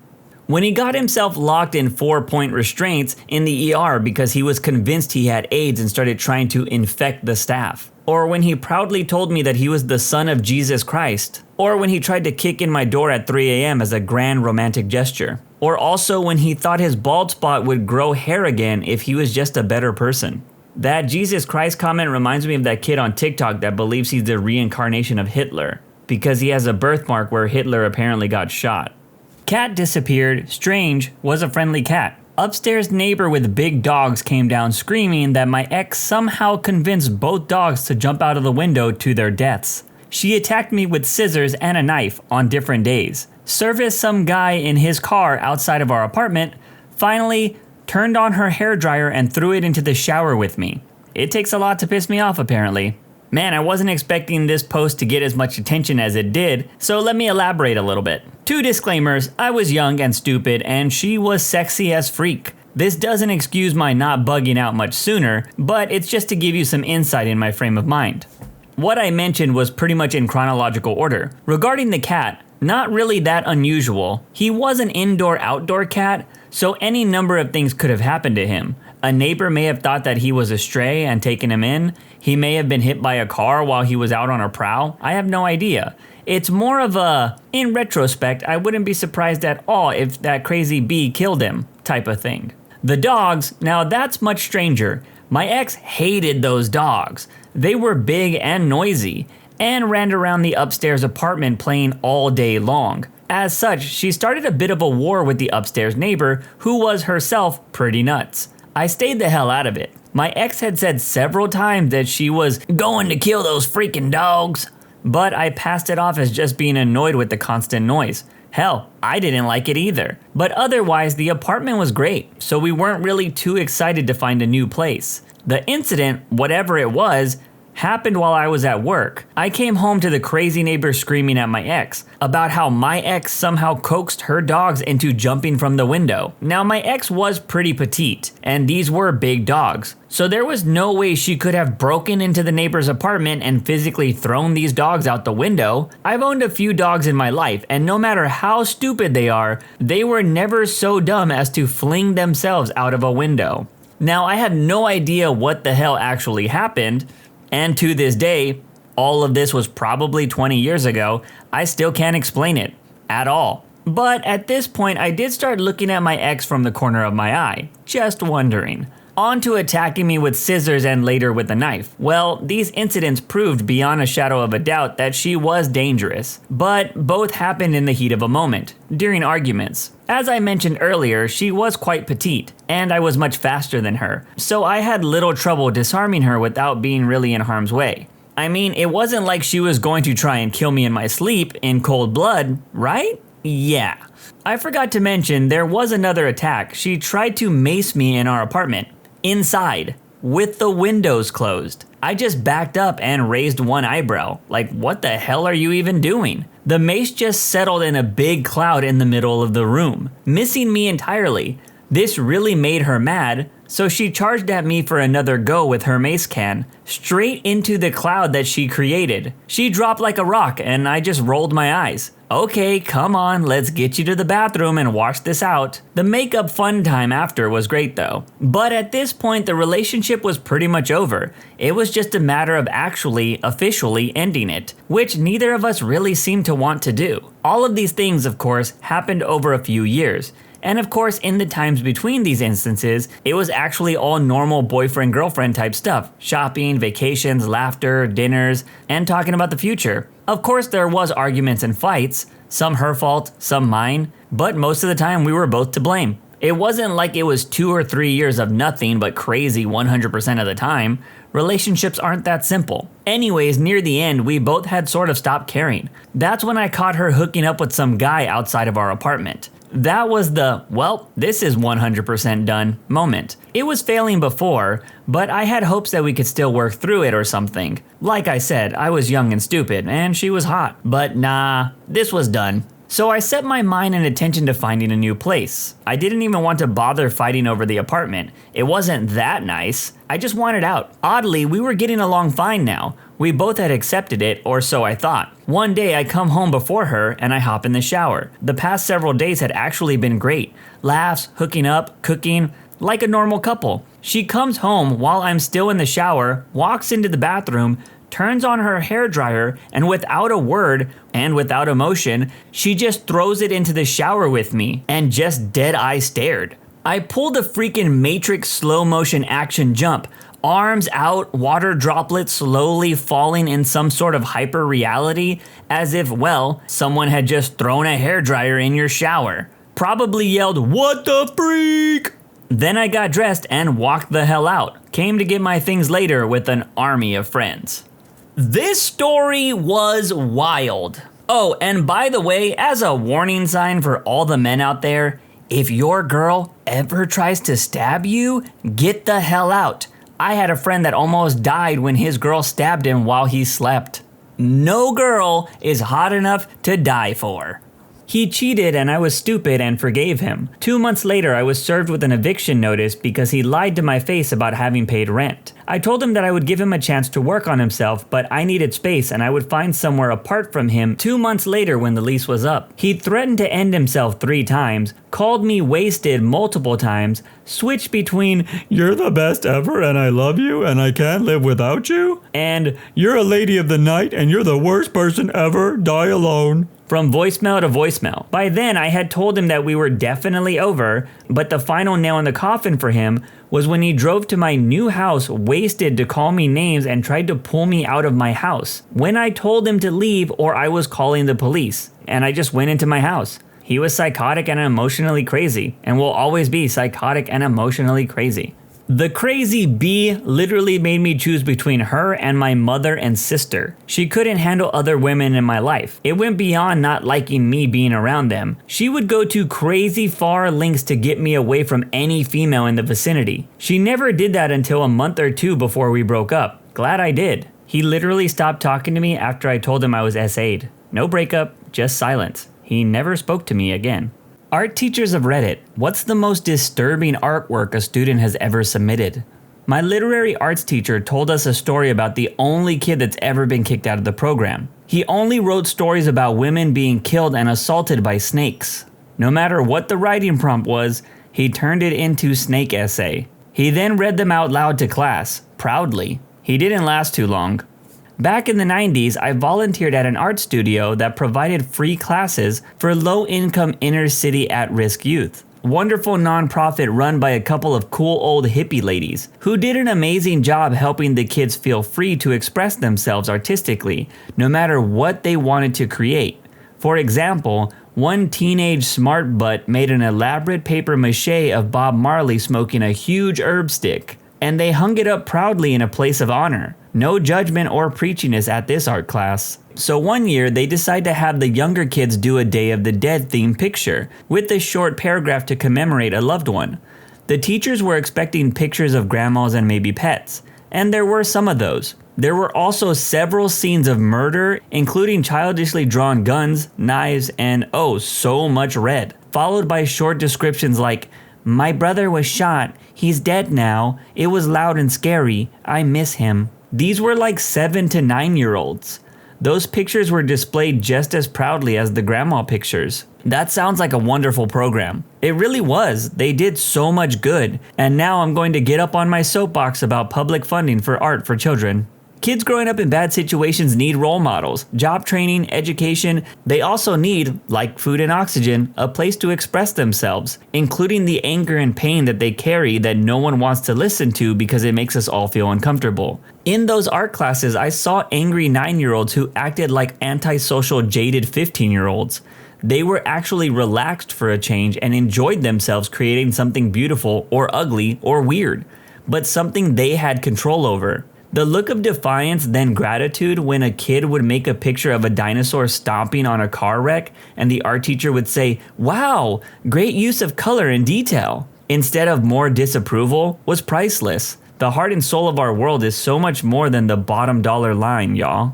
When he got himself locked in 4-point restraints in the ER because he was convinced he had AIDS and started trying to infect the staff. Or when he proudly told me that he was the son of Jesus Christ. Or when he tried to kick in my door at 3 a.m. as a grand romantic gesture. Or also when he thought his bald spot would grow hair again if he was just a better person. That Jesus Christ comment reminds me of that kid on TikTok that believes he's the reincarnation of Hitler, because he has a birthmark where Hitler apparently got shot. Cat disappeared. Strange, was a friendly cat. Upstairs neighbor with big dogs came down screaming that my ex somehow convinced both dogs to jump out of the window to their deaths. She attacked me with scissors and a knife on different days. Serviced some guy in his car outside of our apartment. Finally, turned on her hairdryer and threw it into the shower with me. It takes a lot to piss me off apparently. Man, I wasn't expecting this post to get as much attention as it did, so let me elaborate a little bit. 2 disclaimers: I was young and stupid, and she was sexy as freak. This doesn't excuse my not bugging out much sooner, but it's just to give you some insight in my frame of mind. What I mentioned was pretty much in chronological order. Regarding the cat, not really that unusual. He was an indoor-outdoor cat, so any number of things could have happened to him. A neighbor may have thought that he was a stray and taken him in. He may have been hit by a car while he was out on a prowl. I have no idea. It's more of a, in retrospect, I wouldn't be surprised at all if that crazy bee killed him type of thing. The dogs, now that's much stranger. My ex hated those dogs. They were big and noisy, and ran around the upstairs apartment playing all day long. As such, she started a bit of a war with the upstairs neighbor, who was herself pretty nuts. I stayed the hell out of it. My ex had said several times that she was going to kill those freaking dogs, but I passed it off as just being annoyed with the constant noise. Hell, I didn't like it either. But otherwise, the apartment was great, so we weren't really too excited to find a new place. The incident, whatever it was, happened while I was at work. I came home to the crazy neighbor screaming at my ex about how my ex somehow coaxed her dogs into jumping from the window. Now, my ex was pretty petite, and these were big dogs, so there was no way she could have broken into the neighbor's apartment and physically thrown these dogs out the window. I've owned a few dogs in my life, and no matter how stupid they are, they were never so dumb as to fling themselves out of a window. Now, I had no idea what the hell actually happened, and to this day, all of this was probably 20 years ago, I still can't explain it at all. But at this point, I did start looking at my ex from the corner of my eye, just wondering. On to attacking me with scissors and later with a knife. Well, these incidents proved beyond a shadow of a doubt that she was dangerous, but both happened in the heat of a moment, during arguments. As I mentioned earlier, she was quite petite, and I was much faster than her, so I had little trouble disarming her without being really in harm's way. I mean, it wasn't like she was going to try and kill me in my sleep in cold blood, right? Yeah. I forgot to mention there was another attack. She tried to mace me in our apartment. Inside, with the windows closed. I just backed up and raised one eyebrow. Like, what the hell are you even doing? The mace just settled in a big cloud in the middle of the room, missing me entirely. This really made her mad, so she charged at me for another go with her mace can, straight into the cloud that she created. She dropped like a rock, and I just rolled my eyes. Okay, come on, let's get you to the bathroom and wash this out. The makeup fun time after was great though. But at this point, the relationship was pretty much over. It was just a matter of actually, officially ending it, which neither of us really seemed to want to do. All of these things, of course, happened over a few years. And of course, in the times between these instances, it was actually all normal boyfriend-girlfriend type stuff. Shopping, vacations, laughter, dinners, and talking about the future. Of course, there was arguments and fights, some her fault, some mine, but most of the time we were both to blame. It wasn't like it was 2 or 3 years of nothing but crazy 100% of the time. Relationships aren't that simple. Anyways, near the end, we both had sort of stopped caring. That's when I caught her hooking up with some guy outside of our apartment. That was the, well, this is 100% done moment. It was failing before, but I had hopes that we could still work through it or something. Like I said, I was young and stupid, and she was hot. But nah, this was done. So I set my mind and attention to finding a new place. I didn't even want to bother fighting over the apartment. It wasn't that nice. I just wanted out. Oddly, we were getting along fine now. We both had accepted it, or so I thought. One day I come home before her and I hop in the shower. The past several days had actually been great. Laughs, hooking up, cooking, like a normal couple. She comes home while I'm still in the shower, walks into the bathroom, turns on her hairdryer, and without a word and without emotion, she just throws it into the shower with me and just dead-eye stared. I pulled a freaking Matrix slow motion action jump, arms out, water droplets slowly falling in some sort of hyper reality, as if, well, someone had just thrown a hairdryer in your shower. Probably yelled, "What the freak?" Then I got dressed and walked the hell out. Came to get my things later with an army of friends. This story was wild. Oh, and by the way, as a warning sign for all the men out there, if your girl ever tries to stab you, get the hell out. I had a friend that almost died when his girl stabbed him while he slept. No girl is hot enough to die for. He cheated and I was stupid and forgave him. 2 months later, I was served with an eviction notice because he lied to my face about having paid rent. I told him that I would give him a chance to work on himself, but I needed space and I would find somewhere apart from him 2 months later when the lease was up. He threatened to end himself 3 times, called me wasted multiple times, switched between "you're the best ever and I love you and I can't live without you" and "you're a lady of the night and you're the worst person ever, die alone." From voicemail to voicemail. By then, I had told him that we were definitely over, but the final nail in the coffin for him was when he drove to my new house wasted to call me names and tried to pull me out of my house. When I told him to leave or I was calling the police, and I just went into my house. He was psychotic and emotionally crazy, and will always be psychotic and emotionally crazy. The crazy bee literally made me choose between her and my mother and sister. She couldn't handle other women in my life. It went beyond not liking me being around them. She would go to crazy far lengths to get me away from any female in the vicinity. She never did that until a month or 2 before we broke up. Glad I did. He literally stopped talking to me after I told him I was SA'd. No breakup, just silence. He never spoke to me again. Art teachers of Reddit, what's the most disturbing artwork a student has ever submitted? My literary arts teacher told us a story about the only kid that's ever been kicked out of the program. He only wrote stories about women being killed and assaulted by snakes. No matter what the writing prompt was, he turned it into snake essay. He then read them out loud to class, proudly. He didn't last too long. Back in the 90s, I volunteered at an art studio that provided free classes for low-income inner-city at-risk youth. Wonderful nonprofit run by a couple of cool old hippie ladies who did an amazing job helping the kids feel free to express themselves artistically, no matter what they wanted to create. For example, one teenage smart butt made an elaborate paper mache of Bob Marley smoking a huge herb stick, and they hung it up proudly in a place of honor. No judgment or preachiness at this art class. So one year, they decided to have the younger kids do a Day of the Dead themed picture, with a short paragraph to commemorate a loved one. The teachers were expecting pictures of grandmas and maybe pets, and there were some of those. There were also several scenes of murder, including childishly drawn guns, knives, and oh, so much red, followed by short descriptions like, "My brother was shot, he's dead now, it was loud and scary, I miss him." These were like 7 to 9-year-olds. Those pictures were displayed just as proudly as the grandma pictures. That sounds like a wonderful program. It really was. They did so much good. And now I'm going to get up on my soapbox about public funding for art for children. Kids growing up in bad situations need role models, job training, education. They also need, like food and oxygen, a place to express themselves, including the anger and pain that they carry that no one wants to listen to because it makes us all feel uncomfortable. In those art classes, I saw angry 9-year-olds who acted like antisocial, jaded 15-year-olds. They were actually relaxed for a change and enjoyed themselves creating something beautiful or ugly or weird, but something they had control over. The look of defiance, then gratitude when a kid would make a picture of a dinosaur stomping on a car wreck and the art teacher would say, "Wow, great use of color and detail," instead of more disapproval, was priceless. The heart and soul of our world is so much more than the bottom dollar line, y'all.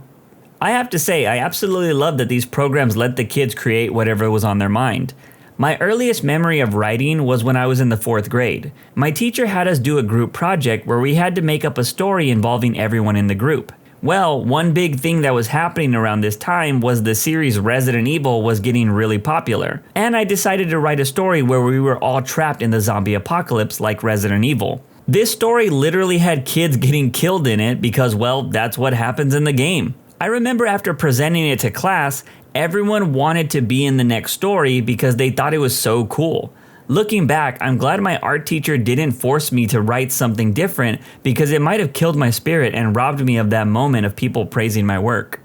I have to say, I absolutely love that these programs let the kids create whatever was on their mind. My earliest memory of writing was when I was in the 4th grade. My teacher had us do a group project where we had to make up a story involving everyone in the group. Well, one big thing that was happening around this time was the series Resident Evil was getting really popular, and I decided to write a story where we were all trapped in the zombie apocalypse like Resident Evil. This story literally had kids getting killed in it because, well, that's what happens in the game. I remember after presenting it to class, everyone wanted to be in the next story because they thought it was so cool. Looking back, I'm glad my art teacher didn't force me to write something different because it might have killed my spirit and robbed me of that moment of people praising my work.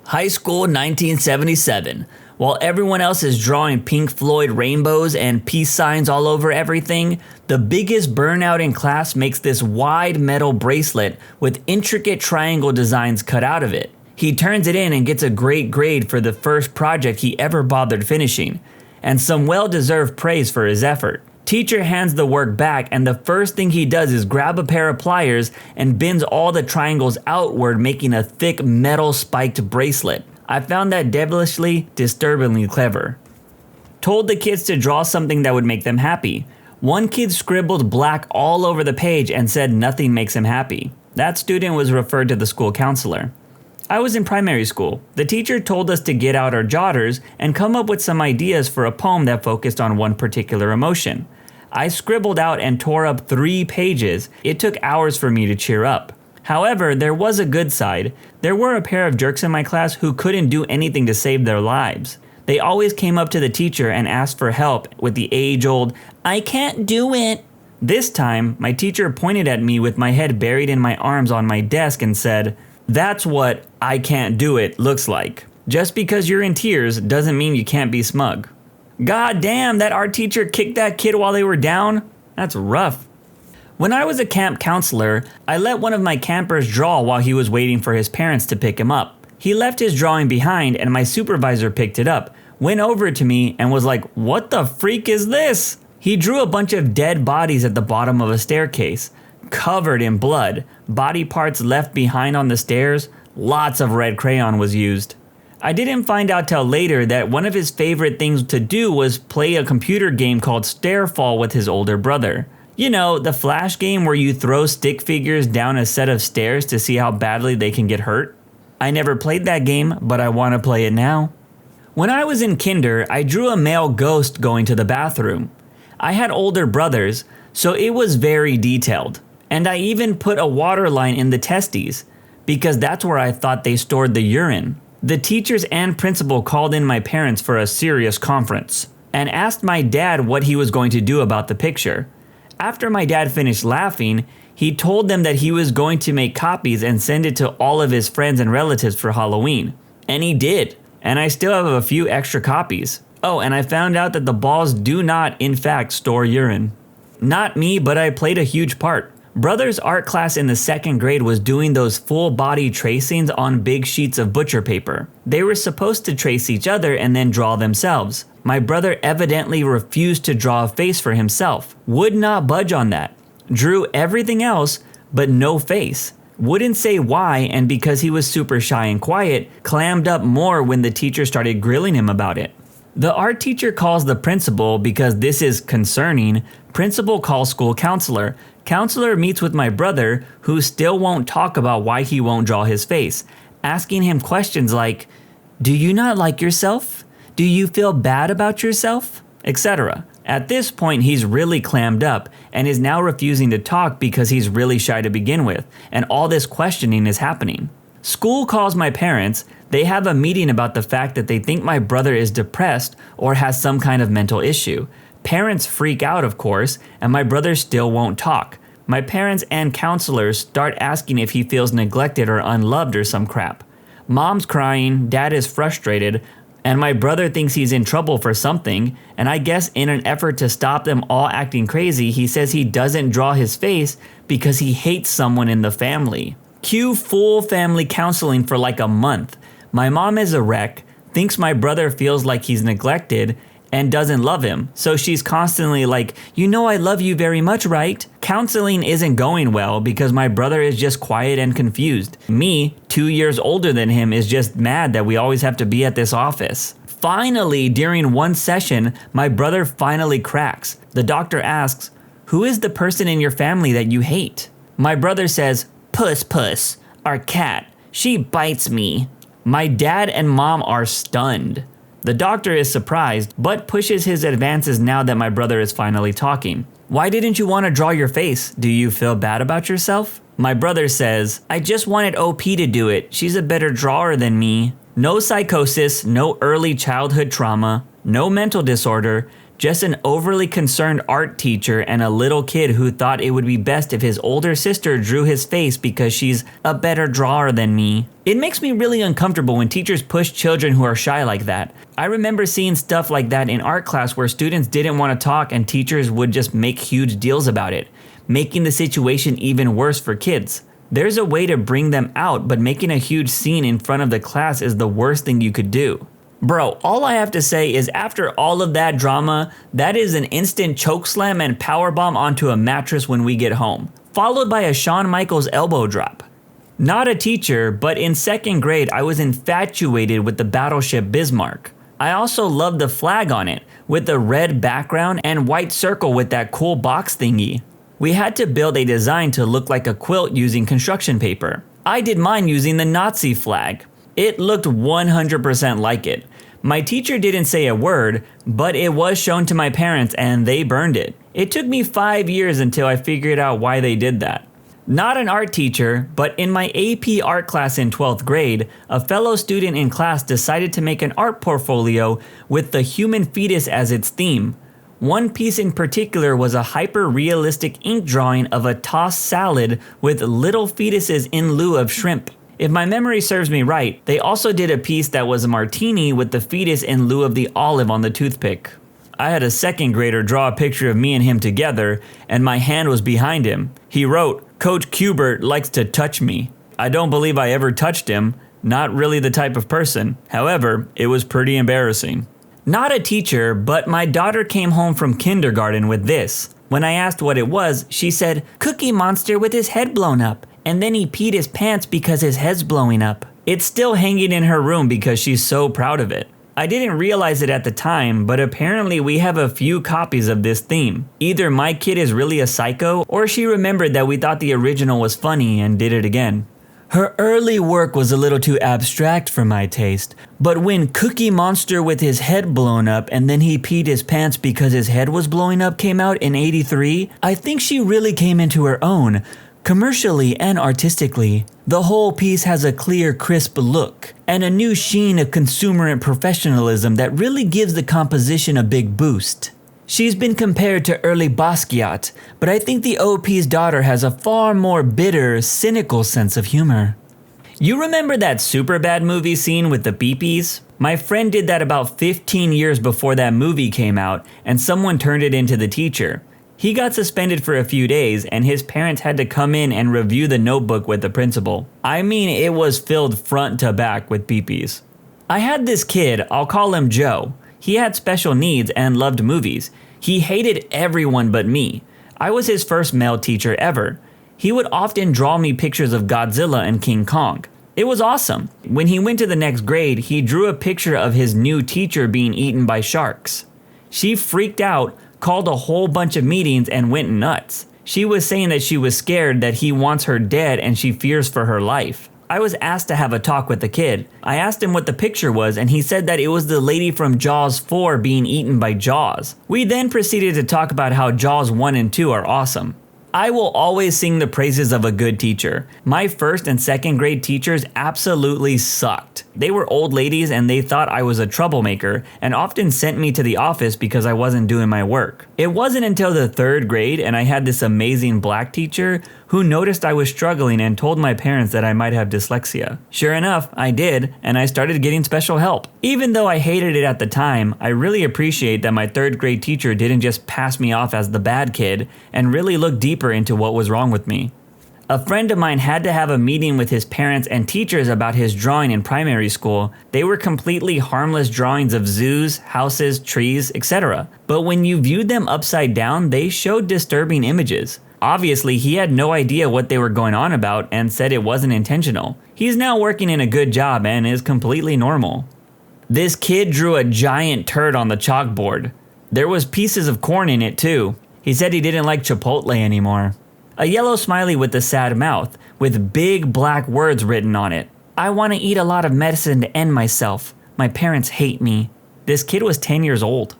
High school 1977. While everyone else is drawing Pink Floyd rainbows and peace signs all over everything, the biggest burnout in class makes this wide metal bracelet with intricate triangle designs cut out of it. He turns it in and gets a great grade for the first project he ever bothered finishing, and some well-deserved praise for his effort. Teacher hands the work back, and the first thing he does is grab a pair of pliers and bends all the triangles outward, making a thick metal spiked bracelet. I found that devilishly, disturbingly clever. Told the kids to draw something that would make them happy. One kid scribbled black all over the page and said nothing makes him happy. That student was referred to the school counselor. I was in primary school. The teacher told us to get out our jotters and come up with some ideas for a poem that focused on one particular emotion. I scribbled out and tore up 3 pages. It took hours for me to cheer up. However, there was a good side. There were a pair of jerks in my class who couldn't do anything to save their lives. They always came up to the teacher and asked for help with the age-old, "I can't do it." This time, my teacher pointed at me with my head buried in my arms on my desk and said, "That's what I can't do it looks like. Just because you're in tears doesn't mean you can't be smug." God damn, that art teacher kicked that kid while they were down? That's rough. When I was a camp counselor, I let one of my campers draw while he was waiting for his parents to pick him up. He left his drawing behind and my supervisor picked it up, went over to me and was like, "What the freak is this?" He drew a bunch of dead bodies at the bottom of a staircase, covered in blood, body parts left behind on the stairs, lots of red crayon was used. I didn't find out till later that one of his favorite things to do was play a computer game called Stairfall with his older brother. You know, the flash game where you throw stick figures down a set of stairs to see how badly they can get hurt. I never played that game, but I want to play it now. When I was in kinder, I drew a male ghost going to the bathroom. I had older brothers, so it was very detailed. And I even put a water line in the testes, because that's where I thought they stored the urine. The teachers and principal called in my parents for a serious conference, and asked my dad what he was going to do about the picture. After my dad finished laughing, he told them that he was going to make copies and send it to all of his friends and relatives for Halloween. And he did. And I still have a few extra copies. Oh, and I found out that the balls do not, in fact, store urine. Not me, but I played a huge part. Brother's art class in the 2nd grade was doing those full body tracings on big sheets of butcher paper. They were supposed to trace each other and then draw themselves. My brother evidently refused to draw a face for himself. Would not budge on that. Drew everything else, but no face. Wouldn't say why, and because he was super shy and quiet, clammed up more when the teacher started grilling him about it. The art teacher calls the principal because this is concerning. Principal calls school counselor. Counselor meets with my brother, who still won't talk about why he won't draw his face, asking him questions like, "Do you not like yourself? Do you feel bad about yourself?" etc. At this point, he's really clammed up and is now refusing to talk because he's really shy to begin with, and all this questioning is happening. School calls my parents. They have a meeting about the fact that they think my brother is depressed or has some kind of mental issue. Parents freak out, of course, and my brother still won't talk. My parents and counselors start asking if he feels neglected or unloved or some crap. Mom's crying, dad is frustrated, and my brother thinks he's in trouble for something, and I guess in an effort to stop them all acting crazy, he says he doesn't draw his face because he hates someone in the family. Cue full family counseling for like a month. My mom is a wreck, thinks my brother feels like he's neglected, and doesn't love him. So she's constantly like, "You know I love you very much, right?" Counseling isn't going well because my brother is just quiet and confused. Me, 2 years older than him, is just mad that we always have to be at this office. Finally, during one session, my brother finally cracks. The doctor asks, "Who is the person in your family that you hate?" My brother says, Puss, our cat. She bites me." My dad and mom are stunned. The doctor is surprised, but pushes his advances now that my brother is finally talking. "Why didn't you want to draw your face? Do you feel bad about yourself?" My brother says, "I just wanted OP to do it. She's a better drawer than me." No psychosis, no early childhood trauma, no mental disorder, just an overly concerned art teacher and a little kid who thought it would be best if his older sister drew his face because she's a better drawer than me. It makes me really uncomfortable when teachers push children who are shy like that. I remember seeing stuff like that in art class where students didn't want to talk and teachers would just make huge deals about it, making the situation even worse for kids. There's a way to bring them out, but making a huge scene in front of the class is the worst thing you could do. Bro, all I have to say is after all of that drama, that is an instant chokeslam and powerbomb onto a mattress when we get home, followed by a Shawn Michaels elbow drop. Not a teacher, but in 2nd grade I was infatuated with the battleship Bismarck. I also loved the flag on it, with the red background and white circle with that cool box thingy. We had to build a design to look like a quilt using construction paper. I did mine using the Nazi flag. It looked 100% like it. My teacher didn't say a word, but it was shown to my parents and they burned it. It took me 5 years until I figured out why they did that. Not an art teacher, but in my AP art class in 12th grade, a fellow student in class decided to make an art portfolio with the human fetus as its theme. One piece in particular was a hyper-realistic ink drawing of a tossed salad with little fetuses in lieu of shrimp. If my memory serves me right, they also did a piece that was a martini with the fetus in lieu of the olive on the toothpick. I had a 2nd grader draw a picture of me and him together, and my hand was behind him. He wrote, "Coach Kubert likes to touch me." I don't believe I ever touched him, not really the type of person. However, it was pretty embarrassing. Not a teacher, but my daughter came home from kindergarten with this. When I asked what it was, she said, "Cookie Monster with his head blown up. And then he peed his pants because his head's blowing up." It's still hanging in her room because she's so proud of it. I didn't realize it at the time, but apparently we have a few copies of this theme. Either my kid is really a psycho, or she remembered that we thought the original was funny and did it again. Her early work was a little too abstract for my taste, but when Cookie Monster with his head blown up and then he peed his pants because his head was blowing up came out in '83, I think she really came into her own, commercially and artistically. The whole piece has a clear, crisp look, and a new sheen of consumer and professionalism that really gives the composition a big boost. She's been compared to early Basquiat, but I think the OP's daughter has a far more bitter, cynical sense of humor. You remember that Superbad movie scene with the beepies? My friend did that about 15 years before that movie came out, and someone turned it into the teacher. He got suspended for a few days, and his parents had to come in and review the notebook with the principal. I mean, it was filled front to back with peepees. I had this kid, I'll call him Joe. He had special needs and loved movies. He hated everyone but me. I was his first male teacher ever. He would often draw me pictures of Godzilla and King Kong. It was awesome. When he went to the next grade, he drew a picture of his new teacher being eaten by sharks. She freaked out, called a whole bunch of meetings, and went nuts. She was saying that she was scared that he wants her dead and she fears for her life. I was asked to have a talk with the kid. I asked him what the picture was, and he said that it was the lady from Jaws 4 being eaten by Jaws. We then proceeded to talk about how Jaws 1 and 2 are awesome. I will always sing the praises of a good teacher. My 1st and 2nd grade teachers absolutely sucked. They were old ladies and they thought I was a troublemaker and often sent me to the office because I wasn't doing my work. It wasn't until the 3rd grade and I had this amazing black teacher who noticed I was struggling and told my parents that I might have dyslexia. Sure enough, I did, and I started getting special help. Even though I hated it at the time, I really appreciate that my 3rd grade teacher didn't just pass me off as the bad kid and really look deeper into what was wrong with me. A friend of mine had to have a meeting with his parents and teachers about his drawing in primary school. They were completely harmless drawings of zoos, houses, trees, etc. But when you viewed them upside down, they showed disturbing images. Obviously, he had no idea what they were going on about and said it wasn't intentional. He's now working in a good job and is completely normal. This kid drew a giant turd on the chalkboard. There was pieces of corn in it too. He said he didn't like Chipotle anymore. A yellow smiley with a sad mouth, with big black words written on it. "I want to eat a lot of medicine to end myself. My parents hate me." This kid was 10 years old.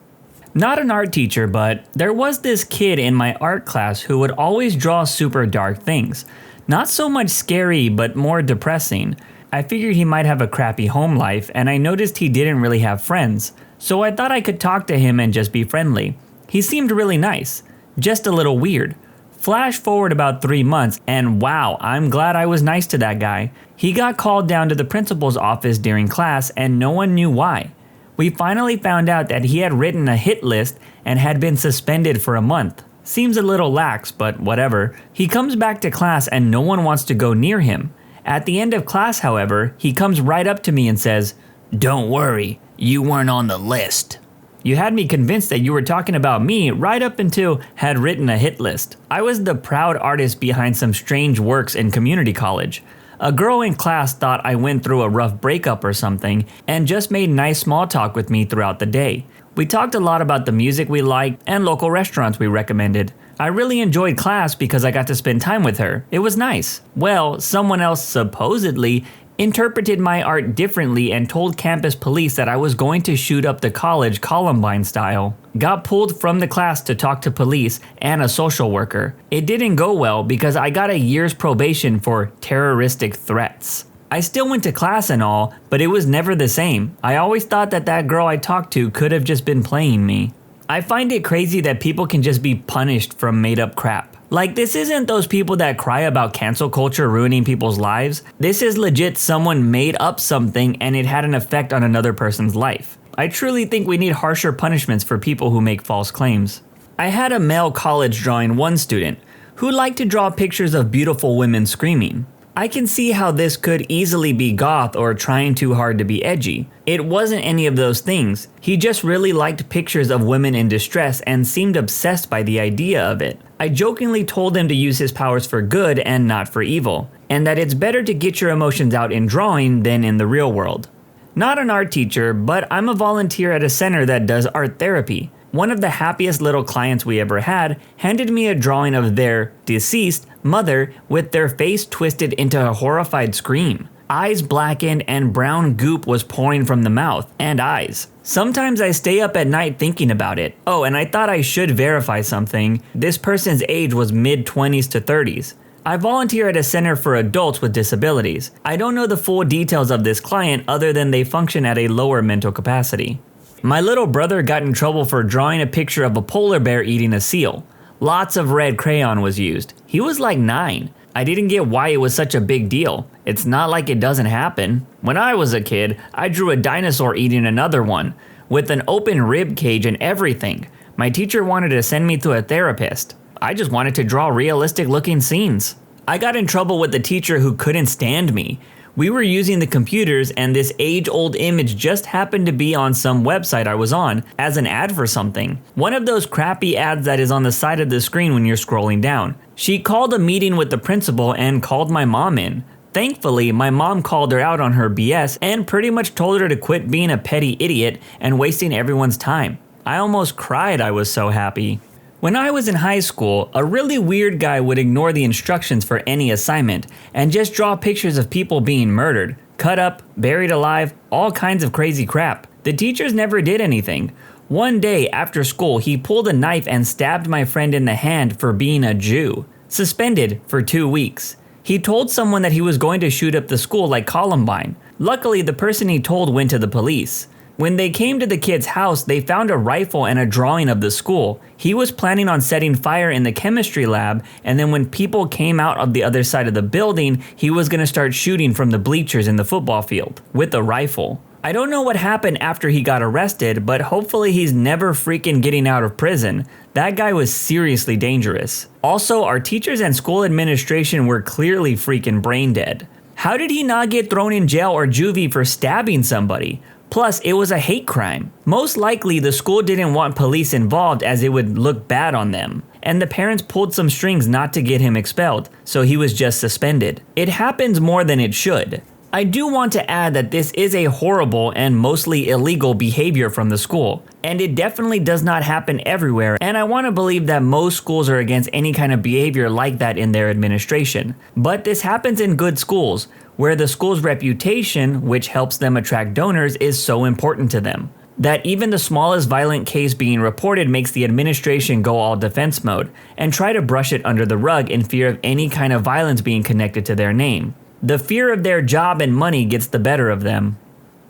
Not an art teacher, but there was this kid in my art class who would always draw super dark things. Not so much scary, but more depressing. I figured he might have a crappy home life, and I noticed he didn't really have friends. So I thought I could talk to him and just be friendly. He seemed really nice, just a little weird. Flash forward about 3 months, and wow, I'm glad I was nice to that guy. He got called down to the principal's office during class, and no one knew why. We finally found out that he had written a hit list and had been suspended for a month. Seems a little lax, but whatever. He comes back to class and no one wants to go near him. At the end of class, however, he comes right up to me and says, "Don't worry, You weren't on the list. You had me convinced that you were talking about me right up until had written a hit list. I was the proud artist behind some strange works in community college. A girl in class thought I went through a rough breakup or something and just made nice small talk with me throughout the day. We talked a lot about the music we liked and local restaurants we recommended. I really enjoyed class because I got to spend time with her. It was nice. Well, someone else supposedly interpreted my art differently and told campus police that I was going to shoot up the college Columbine style. Got pulled from the class to talk to police and a social worker. It didn't go well because I got a year's probation for terroristic threats. I still went to class and all, but it was never the same. I always thought that girl I talked to could have just been playing me. I find it crazy that people can just be punished from made up crap. Like, this isn't those people that cry about cancel culture ruining people's lives. This is legit someone made up something and it had an effect on another person's life. I truly think we need harsher punishments for people who make false claims. I had a male college drawing one student who liked to draw pictures of beautiful women screaming. I can see how this could easily be goth or trying too hard to be edgy. It wasn't any of those things. He just really liked pictures of women in distress and seemed obsessed by the idea of it. I jokingly told him to use his powers for good and not for evil, and that it's better to get your emotions out in drawing than in the real world. Not an art teacher, but I'm a volunteer at a center that does art therapy. One of the happiest little clients we ever had handed me a drawing of their deceased mother with their face twisted into a horrified scream. Eyes blackened and brown goop was pouring from the mouth and eyes. Sometimes I stay up at night thinking about it. Oh, and I thought I should verify something. This person's age was mid-20s to 30s. I volunteer at a center for adults with disabilities. I don't know the full details of this client other than they function at a lower mental capacity. My little brother got in trouble for drawing a picture of a polar bear eating a seal. Lots of red crayon was used. He was like 9. I didn't get why it was such a big deal. It's not like it doesn't happen. When I was a kid, I drew a dinosaur eating another one, with an open rib cage and everything. My teacher wanted to send me to a therapist. I just wanted to draw realistic looking scenes. I got in trouble with the teacher who couldn't stand me. We were using the computers and this age-old image just happened to be on some website I was on as an ad for something. One of those crappy ads that is on the side of the screen when you're scrolling down. She called a meeting with the principal and called my mom in. Thankfully, my mom called her out on her BS and pretty much told her to quit being a petty idiot and wasting everyone's time. I almost cried, I was so happy. When I was in high school, a really weird guy would ignore the instructions for any assignment and just draw pictures of people being murdered, cut up, buried alive, all kinds of crazy crap. The teachers never did anything. One day after school, he pulled a knife and stabbed my friend in the hand for being a Jew. Suspended for 2 weeks. He told someone that he was going to shoot up the school like Columbine. Luckily, the person he told went to the police. When they came to the kid's house, they found a rifle and a drawing of the school. He was planning on setting fire in the chemistry lab, and then when people came out of the other side of the building, he was going to start shooting from the bleachers in the football field with a rifle. I don't know what happened after he got arrested, but hopefully he's never freaking getting out of prison. That guy was seriously dangerous. Also, our teachers and school administration were clearly freaking brain dead. How did he not get thrown in jail or juvie for stabbing somebody? Plus, it was a hate crime. Most likely, the school didn't want police involved as it would look bad on them. And the parents pulled some strings not to get him expelled, so he was just suspended. It happens more than it should. I do want to add that this is a horrible and mostly illegal behavior from the school, and it definitely does not happen everywhere, and I want to believe that most schools are against any kind of behavior like that in their administration. But this happens in good schools, where the school's reputation, which helps them attract donors, is so important to them, that even the smallest violent case being reported makes the administration go all defense mode, and try to brush it under the rug in fear of any kind of violence being connected to their name. The fear of their job and money gets the better of them.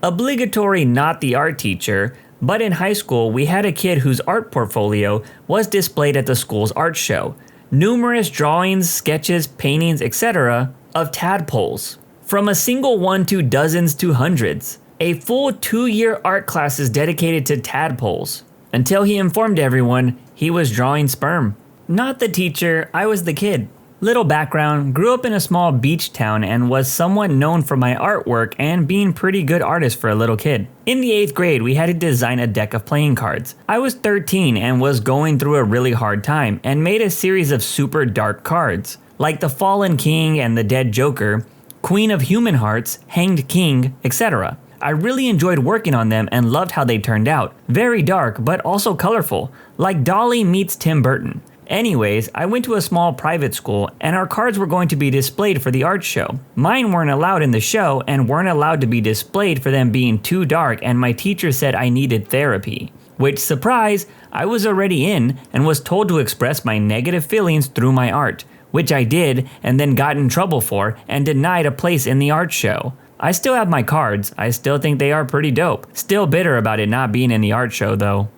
Obligatory not the art teacher, but in high school we had a kid whose art portfolio was displayed at the school's art show. Numerous drawings, sketches, paintings, etc. of tadpoles. From a single one to dozens to hundreds. A full 2-year art class is dedicated to tadpoles. Until he informed everyone he was drawing sperm. Not the teacher, I was the kid. Little background, grew up in a small beach town and was somewhat known for my artwork and being pretty good artist for a little kid. In the 8th grade, we had to design a deck of playing cards. I was 13 and was going through a really hard time and made a series of super dark cards, like the Fallen King and the Dead Joker, Queen of Human Hearts, Hanged King, etc. I really enjoyed working on them and loved how they turned out. Very dark, but also colorful, like Dolly meets Tim Burton. Anyways, I went to a small private school and our cards were going to be displayed for the art show. Mine weren't allowed in the show and weren't allowed to be displayed for them being too dark, and my teacher said I needed therapy. Which, surprise, I was already in and was told to express my negative feelings through my art, which I did and then got in trouble for and denied a place in the art show. I still have my cards, I still think they are pretty dope. Still bitter about it not being in the art show though.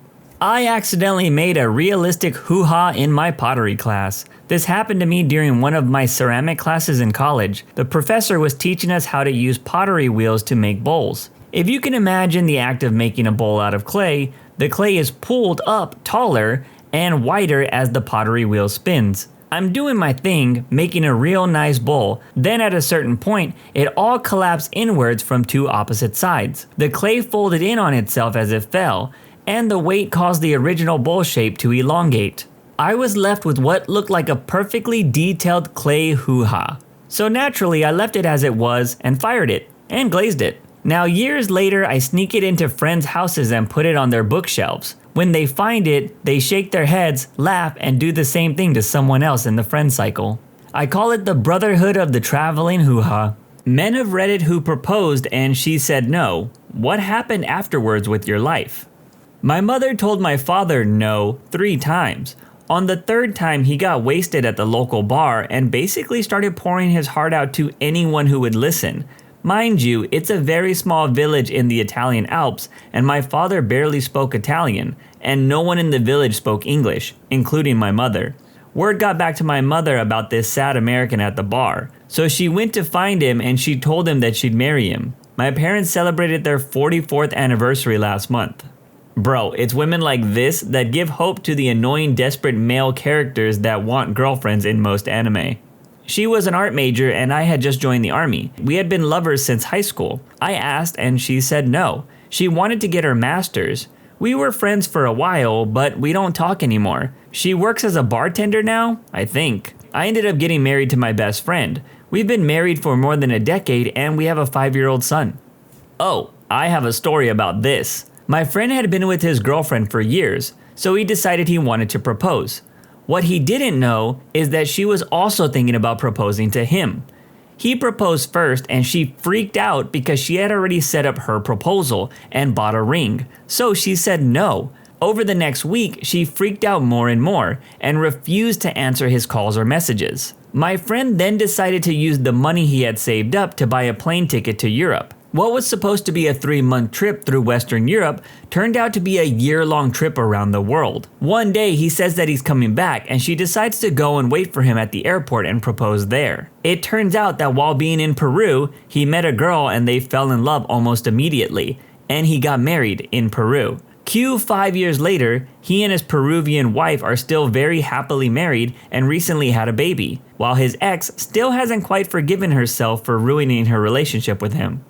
I accidentally made a realistic hoo-ha in my pottery class. This happened to me during one of my ceramic classes in college. The professor was teaching us how to use pottery wheels to make bowls. If you can imagine the act of making a bowl out of clay, the clay is pulled up taller and wider as the pottery wheel spins. I'm doing my thing, making a real nice bowl. Then at a certain point, it all collapsed inwards from two opposite sides. The clay folded in on itself as it fell, and the weight caused the original bowl shape to elongate. I was left with what looked like a perfectly detailed clay hoo-ha. So naturally I left it as it was and fired it, and glazed it. Now years later I sneak it into friends' houses and put it on their bookshelves. When they find it, they shake their heads, laugh, and do the same thing to someone else in the friend cycle. I call it the Brotherhood of the Traveling Hoo-Ha. Men have read it who proposed and she said no. What happened afterwards with your life? My mother told my father no 3 times. On the 3rd time, he got wasted at the local bar and basically started pouring his heart out to anyone who would listen. Mind you, it's a very small village in the Italian Alps, and my father barely spoke Italian, and no one in the village spoke English, including my mother. Word got back to my mother about this sad American at the bar, so she went to find him and she told him that she'd marry him. My parents celebrated their 44th anniversary last month. Bro, it's women like this that give hope to the annoying, desperate male characters that want girlfriends in most anime. She was an art major and I had just joined the army. We had been lovers since high school. I asked and she said no. She wanted to get her master's. We were friends for a while, but we don't talk anymore. She works as a bartender now, I think. I ended up getting married to my best friend. We've been married for more than a decade and we have a 5-year-old son. Oh, I have a story about this. My friend had been with his girlfriend for years, so he decided he wanted to propose. What he didn't know is that she was also thinking about proposing to him. He proposed first and she freaked out because she had already set up her proposal and bought a ring, so she said no. Over the next week, she freaked out more and more and refused to answer his calls or messages. My friend then decided to use the money he had saved up to buy a plane ticket to Europe. What was supposed to be a 3-month trip through Western Europe turned out to be a year-long trip around the world. One day he says that he's coming back and she decides to go and wait for him at the airport and propose there. It turns out that while being in Peru, he met a girl and they fell in love almost immediately, and he got married in Peru. Cue 5 years later, he and his Peruvian wife are still very happily married and recently had a baby, while his ex still hasn't quite forgiven herself for ruining her relationship with him.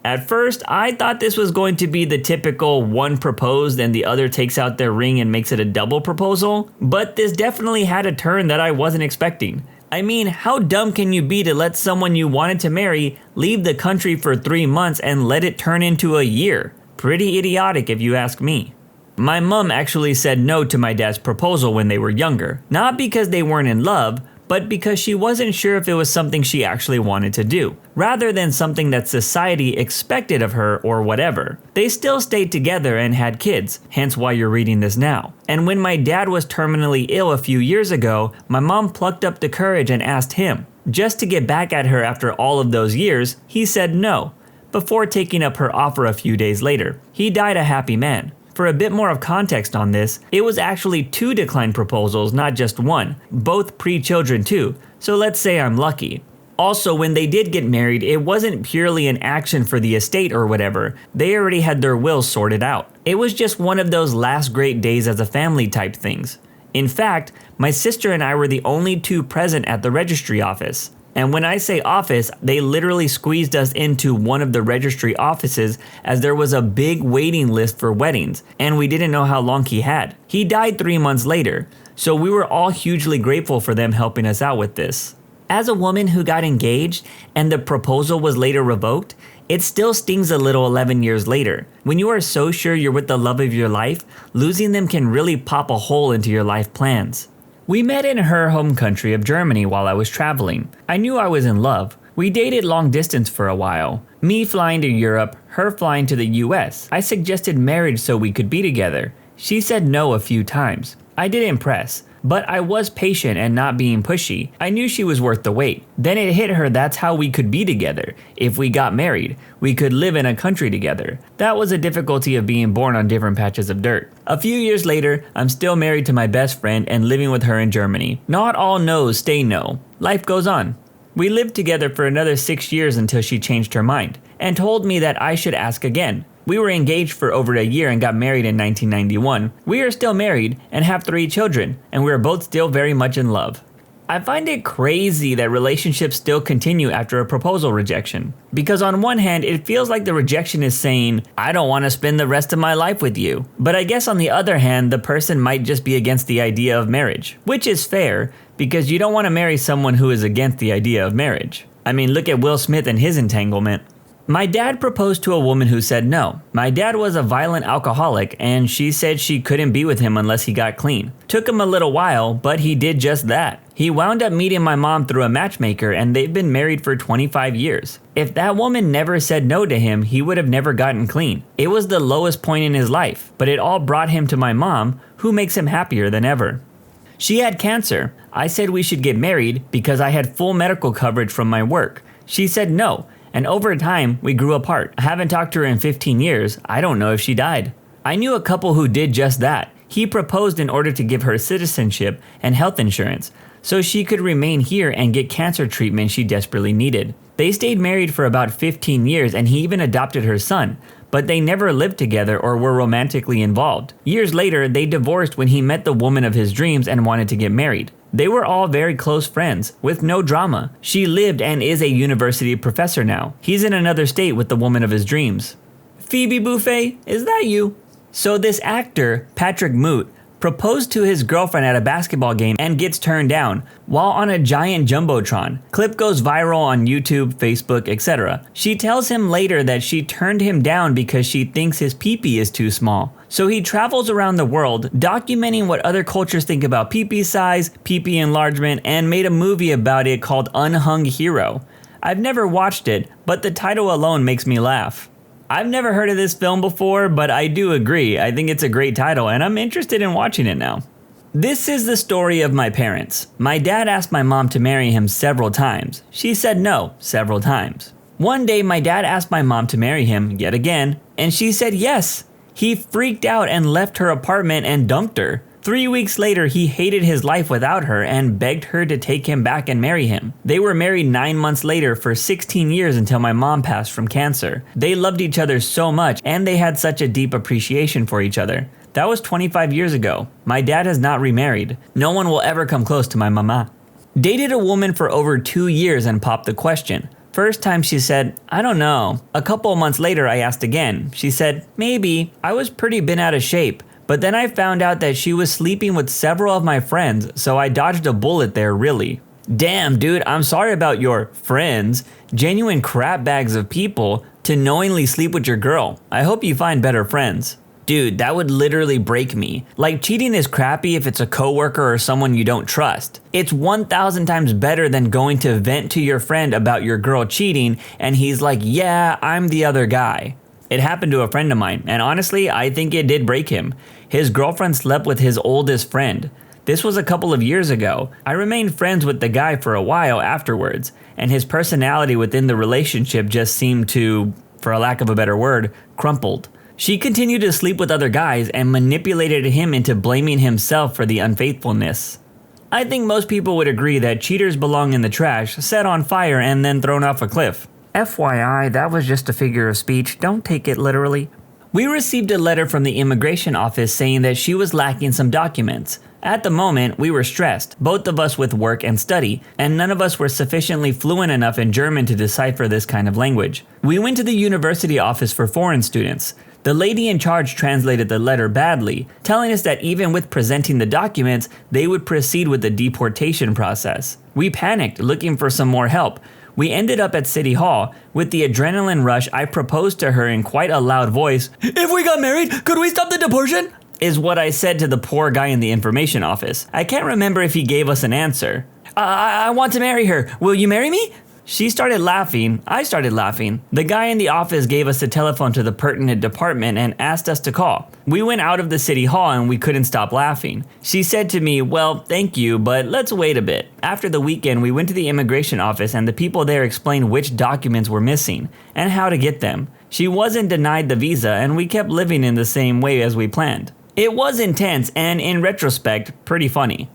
At first, I thought this was going to be the typical one proposed and the other takes out their ring and makes it a double proposal, but this definitely had a turn that I wasn't expecting. I mean, how dumb can you be to let someone you wanted to marry leave the country for 3 months and let it turn into a year? Pretty idiotic if you ask me. My mom actually said no to my dad's proposal when they were younger, not because they weren't in love, but because she wasn't sure if it was something she actually wanted to do, rather than something that society expected of her or whatever. They still stayed together and had kids, hence why you're reading this now. And when my dad was terminally ill a few years ago, my mom plucked up the courage and asked him. Just to get back at her after all of those years, he said no, before taking up her offer a few days later. He died a happy man. For a bit more of context on this, it was actually 2 declined proposals, not just 1, both pre-children too, so let's say I'm lucky. Also, when they did get married, it wasn't purely an action for the estate or whatever, they already had their wills sorted out. It was just one of those last great days as a family type things. In fact, my sister and I were the only two present at the registry office. And when I say office, they literally squeezed us into one of the registry offices as there was a big waiting list for weddings, and we didn't know how long he had. He died 3 months later, so we were all hugely grateful for them helping us out with this. As a woman who got engaged and the proposal was later revoked, it still stings a little 11 years later. When you are so sure you're with the love of your life, losing them can really pop a hole into your life plans. We met in her home country of Germany while I was traveling. I knew I was in love. We dated long distance for a while. Me flying to Europe, her flying to the US. I suggested marriage so we could be together. She said no a few times. I didn't press, but I was patient and not being pushy. I knew she was worth the wait. Then it hit her that's how we could be together. If we got married, we could live in a country together. That was a difficulty of being born on different patches of dirt. A few years later, I'm still married to my best friend and living with her in Germany. Not all no's stay no. Life goes on. We lived together for another 6 years until she changed her mind and told me that I should ask again. We were engaged for over a year and got married in 1991. We are still married and have 3 children, and we are both still very much in love. I find it crazy that relationships still continue after a proposal rejection. Because on one hand, it feels like the rejection is saying, I don't want to spend the rest of my life with you. But I guess on the other hand, the person might just be against the idea of marriage. Which is fair, because you don't want to marry someone who is against the idea of marriage. I mean, look at Will Smith and his entanglement. My dad proposed to a woman who said no. My dad was a violent alcoholic, and she said she couldn't be with him unless he got clean. Took him a little while, but he did just that. He wound up meeting my mom through a matchmaker, and they've been married for 25 years. If that woman never said no to him, he would have never gotten clean. It was the lowest point in his life, but it all brought him to my mom, who makes him happier than ever. She had cancer. I said we should get married because I had full medical coverage from my work. She said no. And over time, we grew apart. I haven't talked to her in 15 years. I don't know if she died. I knew a couple who did just that. He proposed in order to give her citizenship and health insurance, so she could remain here and get cancer treatment she desperately needed. They stayed married for about 15 years and he even adopted her son, but they never lived together or were romantically involved. Years later, they divorced when he met the woman of his dreams and wanted to get married. They were all very close friends, with no drama. She lived and is a university professor now. He's in another state with the woman of his dreams. Phoebe Buffay, is that you? So this actor, Patrick Moot, proposed to his girlfriend at a basketball game and gets turned down while on a giant jumbotron. Clip goes viral on YouTube, Facebook, etc. She tells him later that she turned him down because she thinks his pee-pee is too small. So he travels around the world documenting what other cultures think about pee-pee size, pee-pee enlargement, and made a movie about it called Unhung Hero. I've never watched it, but the title alone makes me laugh. I've never heard of this film before, but I do agree. I think it's a great title, and I'm interested in watching it now. This is the story of my parents. My dad asked my mom to marry him several times. She said no several times. One day, my dad asked my mom to marry him yet again, and she said yes. He freaked out and left her apartment and dumped her. 3 weeks later, he hated his life without her and begged her to take him back and marry him. They were married 9 months later for 16 years until my mom passed from cancer. They loved each other so much and they had such a deep appreciation for each other. That was 25 years ago. My dad has not remarried. No one will ever come close to my mama. Dated a woman for over 2 years and popped the question. First time she said, I don't know. A couple of months later I asked again. She said, maybe. I was pretty bent out of shape. But then I found out that she was sleeping with several of my friends, so I dodged a bullet there, really. Damn, dude, I'm sorry about your friends, genuine crap bags of people, to knowingly sleep with your girl. I hope you find better friends. Dude, that would literally break me. Like, cheating is crappy if it's a coworker or someone you don't trust. It's 1,000 times better than going to vent to your friend about your girl cheating, and he's like, yeah, I'm the other guy. It happened to a friend of mine, and honestly, I think it did break him. His girlfriend slept with his oldest friend. This was a couple of years ago. I remained friends with the guy for a while afterwards, and his personality within the relationship just seemed to, for a lack of a better word, crumpled. She continued to sleep with other guys and manipulated him into blaming himself for the unfaithfulness. I think most people would agree that cheaters belong in the trash, set on fire, and then thrown off a cliff. FYI, that was just a figure of speech, don't take it literally. We received a letter from the immigration office saying that she was lacking some documents. At the moment, we were stressed, both of us with work and study, and none of us were sufficiently fluent enough in German to decipher this kind of language. We went to the university office for foreign students. The lady in charge translated the letter badly, telling us that even with presenting the documents, they would proceed with the deportation process. We panicked, looking for some more help. We ended up at City Hall. With the adrenaline rush, I proposed to her in quite a loud voice. "If we got married, could we stop the deportation?" is what I said to the poor guy in the information office. I can't remember if he gave us an answer. I want to marry her. Will you marry me?" She started laughing. I started laughing. The guy in the office gave us the telephone to the pertinent department and asked us to call. We went out of the city hall and we couldn't stop laughing. She said to me, "Well, thank you, but let's wait a bit." After the weekend, we went to the immigration office and the people there explained which documents were missing and how to get them. She wasn't denied the visa and we kept living in the same way as we planned. It was intense and, in retrospect, pretty funny.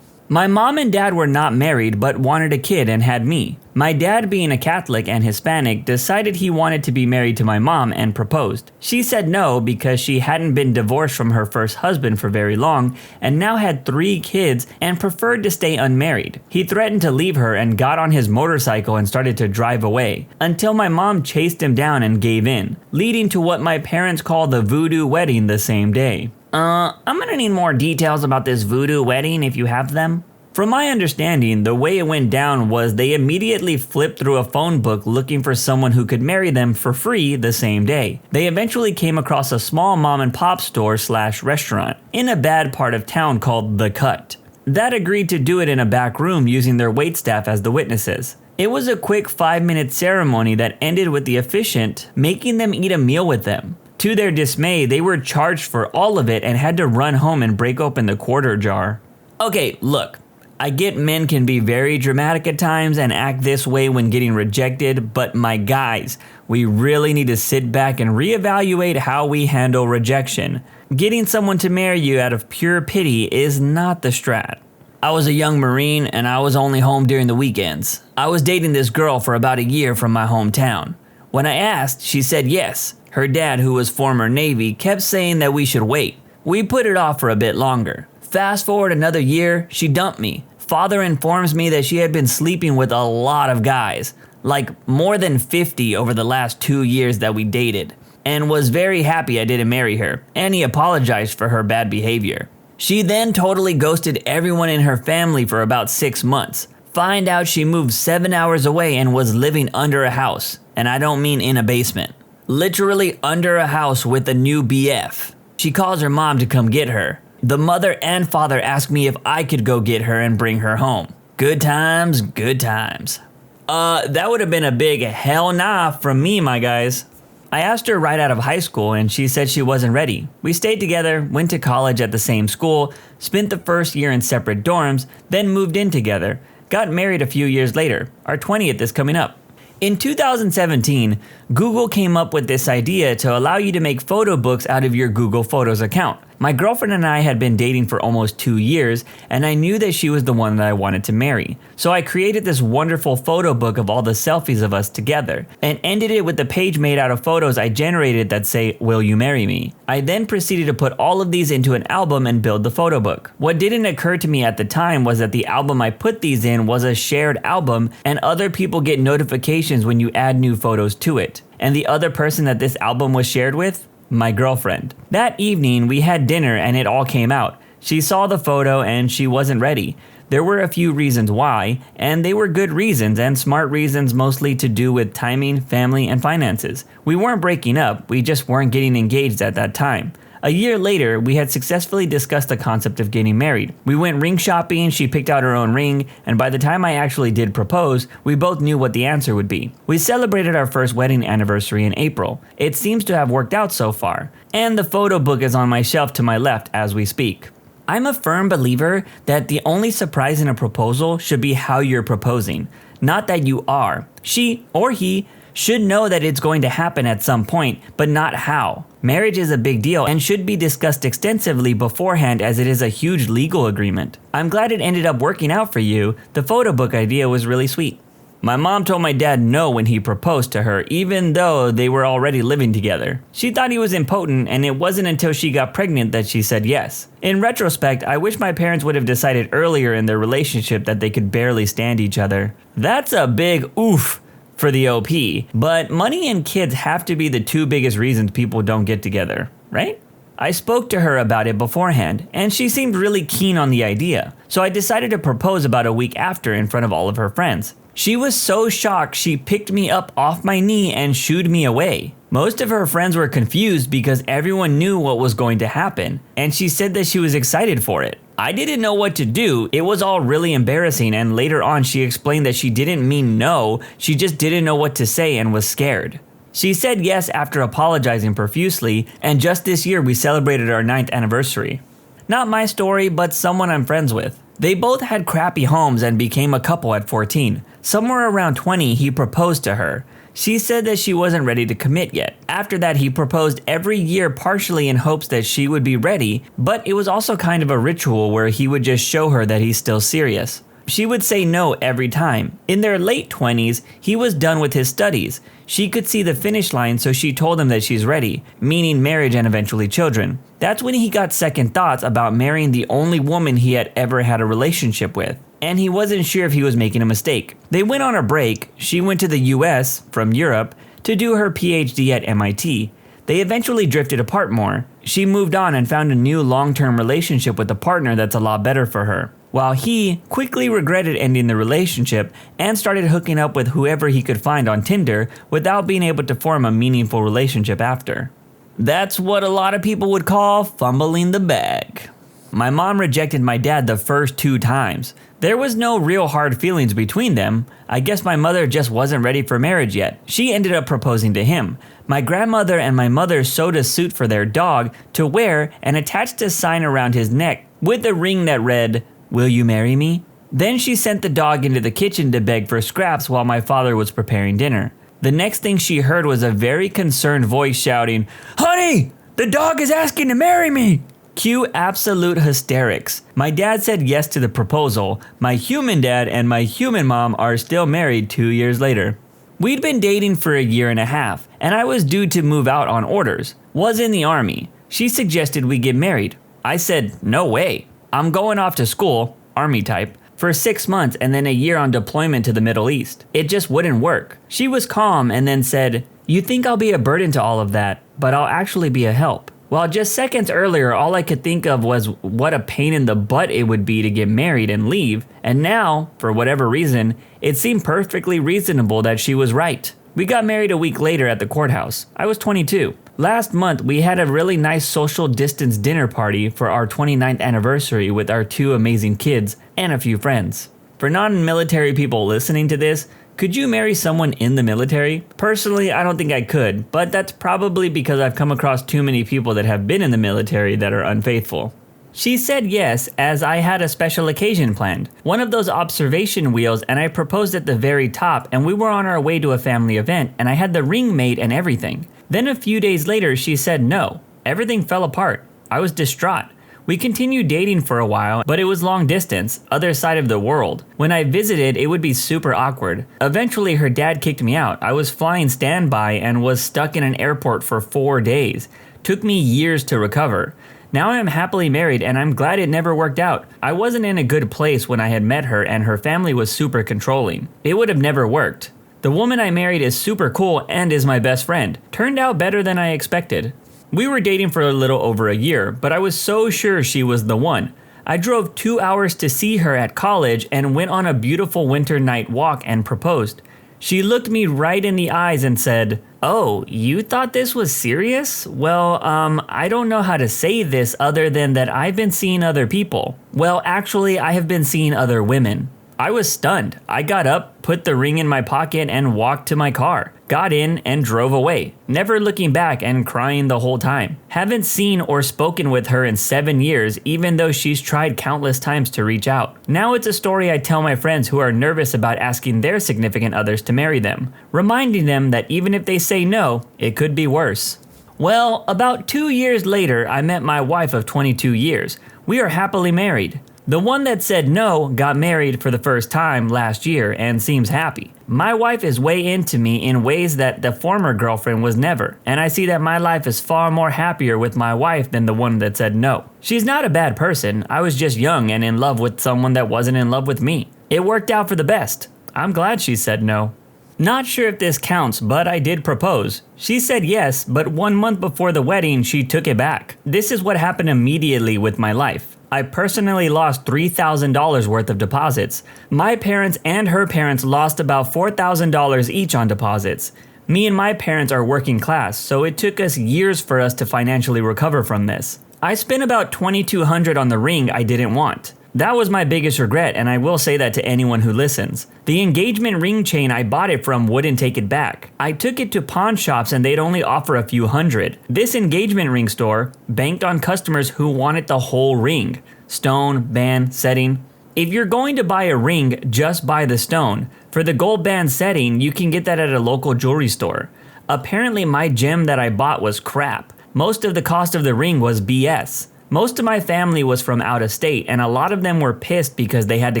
My mom and dad were not married but wanted a kid and had me. My dad, being a Catholic and Hispanic, decided he wanted to be married to my mom and proposed. She said no because she hadn't been divorced from her first husband for very long and now had 3 kids and preferred to stay unmarried. He threatened to leave her and got on his motorcycle and started to drive away, until my mom chased him down and gave in, leading to what my parents call the voodoo wedding the same day. I'm gonna need more details about this voodoo wedding if you have them. From my understanding, the way it went down was they immediately flipped through a phone book looking for someone who could marry them for free the same day. They eventually came across a small mom and pop store / restaurant in a bad part of town called The Cut that agreed to do it in a back room using their waitstaff as the witnesses. It was a quick 5-minute ceremony that ended with the officiant making them eat a meal with them. To their dismay, they were charged for all of it and had to run home and break open the quarter jar. Okay, look, I get men can be very dramatic at times and act this way when getting rejected, but my guys, we really need to sit back and reevaluate how we handle rejection. Getting someone to marry you out of pure pity is not the strat. I was a young Marine and I was only home during the weekends. I was dating this girl for about a year from my hometown. When I asked, she said yes. Her dad, who was former Navy, kept saying that we should wait. We put it off for a bit longer. Fast forward another year, she dumped me. Father informs me that she had been sleeping with a lot of guys, like more than 50 over the last 2 years that we dated, and was very happy I didn't marry her, and he apologized for her bad behavior. She then totally ghosted everyone in her family for about 6 months. Find out she moved 7 hours away and was living under a house, and I don't mean in a basement. Literally under a house with a new BF. She calls her mom to come get her. The mother and father asked me if I could go get her and bring her home. Good times, good times. That would have been a big hell nah from me, my guys. I asked her right out of high school and she said she wasn't ready. We stayed together, went to college at the same school, spent the first year in separate dorms, then moved in together. Got married a few years later. Our 20th is coming up. In 2017, Google came up with this idea to allow you to make photo books out of your Google Photos account. My girlfriend and I had been dating for almost 2 years, and I knew that she was the one that I wanted to marry. So I created this wonderful photo book of all the selfies of us together, and ended it with a page made out of photos I generated that say, "Will you marry me?" I then proceeded to put all of these into an album and build the photo book. What didn't occur to me at the time was that the album I put these in was a shared album, and other people get notifications when you add new photos to it. And the other person that this album was shared with? My girlfriend. That evening, we had dinner and it all came out. She saw the photo and she wasn't ready. There were a few reasons why, and they were good reasons and smart reasons, mostly to do with timing, family, and finances. We weren't breaking up, we just weren't getting engaged at that time. A year later, we had successfully discussed the concept of getting married. We went ring shopping, she picked out her own ring, and by the time I actually did propose, we both knew what the answer would be. We celebrated our first wedding anniversary in April. It seems to have worked out so far. And the photo book is on my shelf to my left as we speak. I'm a firm believer that the only surprise in a proposal should be how you're proposing, not that you are. She or he should know that it's going to happen at some point, but not how. Marriage is a big deal and should be discussed extensively beforehand, as it is a huge legal agreement. I'm glad it ended up working out for you. The photo book idea was really sweet. My mom told my dad no when he proposed to her, even though they were already living together. She thought he was impotent, and it wasn't until she got pregnant that she said yes. In retrospect, I wish my parents would have decided earlier in their relationship that they could barely stand each other. That's a big oof for the OP, but money and kids have to be the two biggest reasons people don't get together, right? I spoke to her about it beforehand, and she seemed really keen on the idea, so I decided to propose about a week after in front of all of her friends. She was so shocked she picked me up off my knee and shooed me away. Most of her friends were confused because everyone knew what was going to happen, and she said that she was excited for it. I didn't know what to do. It was all really embarrassing, and later on she explained that she didn't mean no, she just didn't know what to say and was scared. She said yes after apologizing profusely, and just this year we celebrated our 9th anniversary. Not my story, but someone I'm friends with. They both had crappy homes and became a couple at 14. Somewhere around 20, he proposed to her. She said that she wasn't ready to commit yet. After that, he proposed every year partially in hopes that she would be ready, but it was also kind of a ritual where he would just show her that he's still serious. She would say no every time. In their late 20s, he was done with his studies. She could see the finish line, so she told him that she's ready, meaning marriage and eventually children. That's when he got second thoughts about marrying the only woman he had ever had a relationship with, and he wasn't sure if he was making a mistake. They went on a break. She went to the US from Europe to do her PhD at MIT. They eventually drifted apart more. She moved on and found a new long-term relationship with a partner that's a lot better for her, while he quickly regretted ending the relationship and started hooking up with whoever he could find on Tinder without being able to form a meaningful relationship after. That's what a lot of people would call fumbling the bag. My mom rejected my dad the first 2 times. There was no real hard feelings between them. I guess my mother just wasn't ready for marriage yet. She ended up proposing to him. My grandmother and my mother sewed a suit for their dog to wear and attached a sign around his neck with a ring that read, "Will you marry me?" Then she sent the dog into the kitchen to beg for scraps while my father was preparing dinner. The next thing she heard was a very concerned voice shouting, "Honey, the dog is asking to marry me!" Cue absolute hysterics. My dad said yes to the proposal. My human dad and my human mom are still married 2 years later. We'd been dating for a year and a half, and I was due to move out on orders. Was in the army. She suggested we get married. I said, no way. I'm going off to school, army type, for 6 months and then a year on deployment to the Middle East. It just wouldn't work. She was calm and then said, "You think I'll be a burden to all of that, but I'll actually be a help." Well, just seconds earlier, all I could think of was what a pain in the butt it would be to get married and leave. And now, for whatever reason, it seemed perfectly reasonable that she was right. We got married a week later at the courthouse. I was 22. Last month, we had a really nice social distance dinner party for our 29th anniversary with our 2 amazing kids and a few friends. For non-military people listening to this, could you marry someone in the military? Personally, I don't think I could, but that's probably because I've come across too many people that have been in the military that are unfaithful. She said yes, as I had a special occasion planned. One of those observation wheels, and I proposed at the very top, and we were on our way to a family event, and I had the ring made and everything. Then a few days later, she said no. Everything fell apart. I was distraught. We continued dating for a while, but it was long distance, other side of the world. When I visited, it would be super awkward. Eventually, her dad kicked me out. I was flying standby and was stuck in an airport for 4 days. Took me years to recover. Now I am happily married and I'm glad it never worked out. I wasn't in a good place when I had met her and her family was super controlling. It would have never worked. The woman I married is super cool and is my best friend. Turned out better than I expected. We were dating for a little over a year, but I was so sure she was the one. I drove 2 hours to see her at college and went on a beautiful winter night walk and proposed. She looked me right in the eyes and said, "Oh, you thought this was serious? Well, I don't know how to say this other than that I've been seeing other people. Well, actually, I have been seeing other women." I was stunned. I got up, put the ring in my pocket, and walked to my car. Got in and drove away, never looking back and crying the whole time. Haven't seen or spoken with her in 7 years, even though she's tried countless times to reach out. Now it's a story I tell my friends who are nervous about asking their significant others to marry them, reminding them that even if they say no, it could be worse. Well, about 2 years later, I met my wife of 22 years. We are happily married. The one that said no got married for the first time last year and seems happy. My wife is way into me in ways that the former girlfriend was never, and I see that my life is far more happier with my wife than the one that said no. She's not a bad person, I was just young and in love with someone that wasn't in love with me. It worked out for the best. I'm glad she said no. Not sure if this counts, but I did propose. She said yes, but 1 month before the wedding, she took it back. This is what happened immediately with my life. I personally lost $3,000 worth of deposits. My parents and her parents lost about $4,000 each on deposits. Me and my parents are working class, so it took us years for us to financially recover from this. I spent about $2,200 on the ring I didn't want. That was my biggest regret, and I will say that to anyone who listens. The engagement ring chain I bought it from wouldn't take it back. I took it to pawn shops and they'd only offer a few hundred. This engagement ring store banked on customers who wanted the whole ring. Stone, band, setting. If you're going to buy a ring, just buy the stone. For the gold band setting, you can get that at a local jewelry store. Apparently my gem that I bought was crap. Most of the cost of the ring was BS. Most of my family was from out of state, and a lot of them were pissed because they had to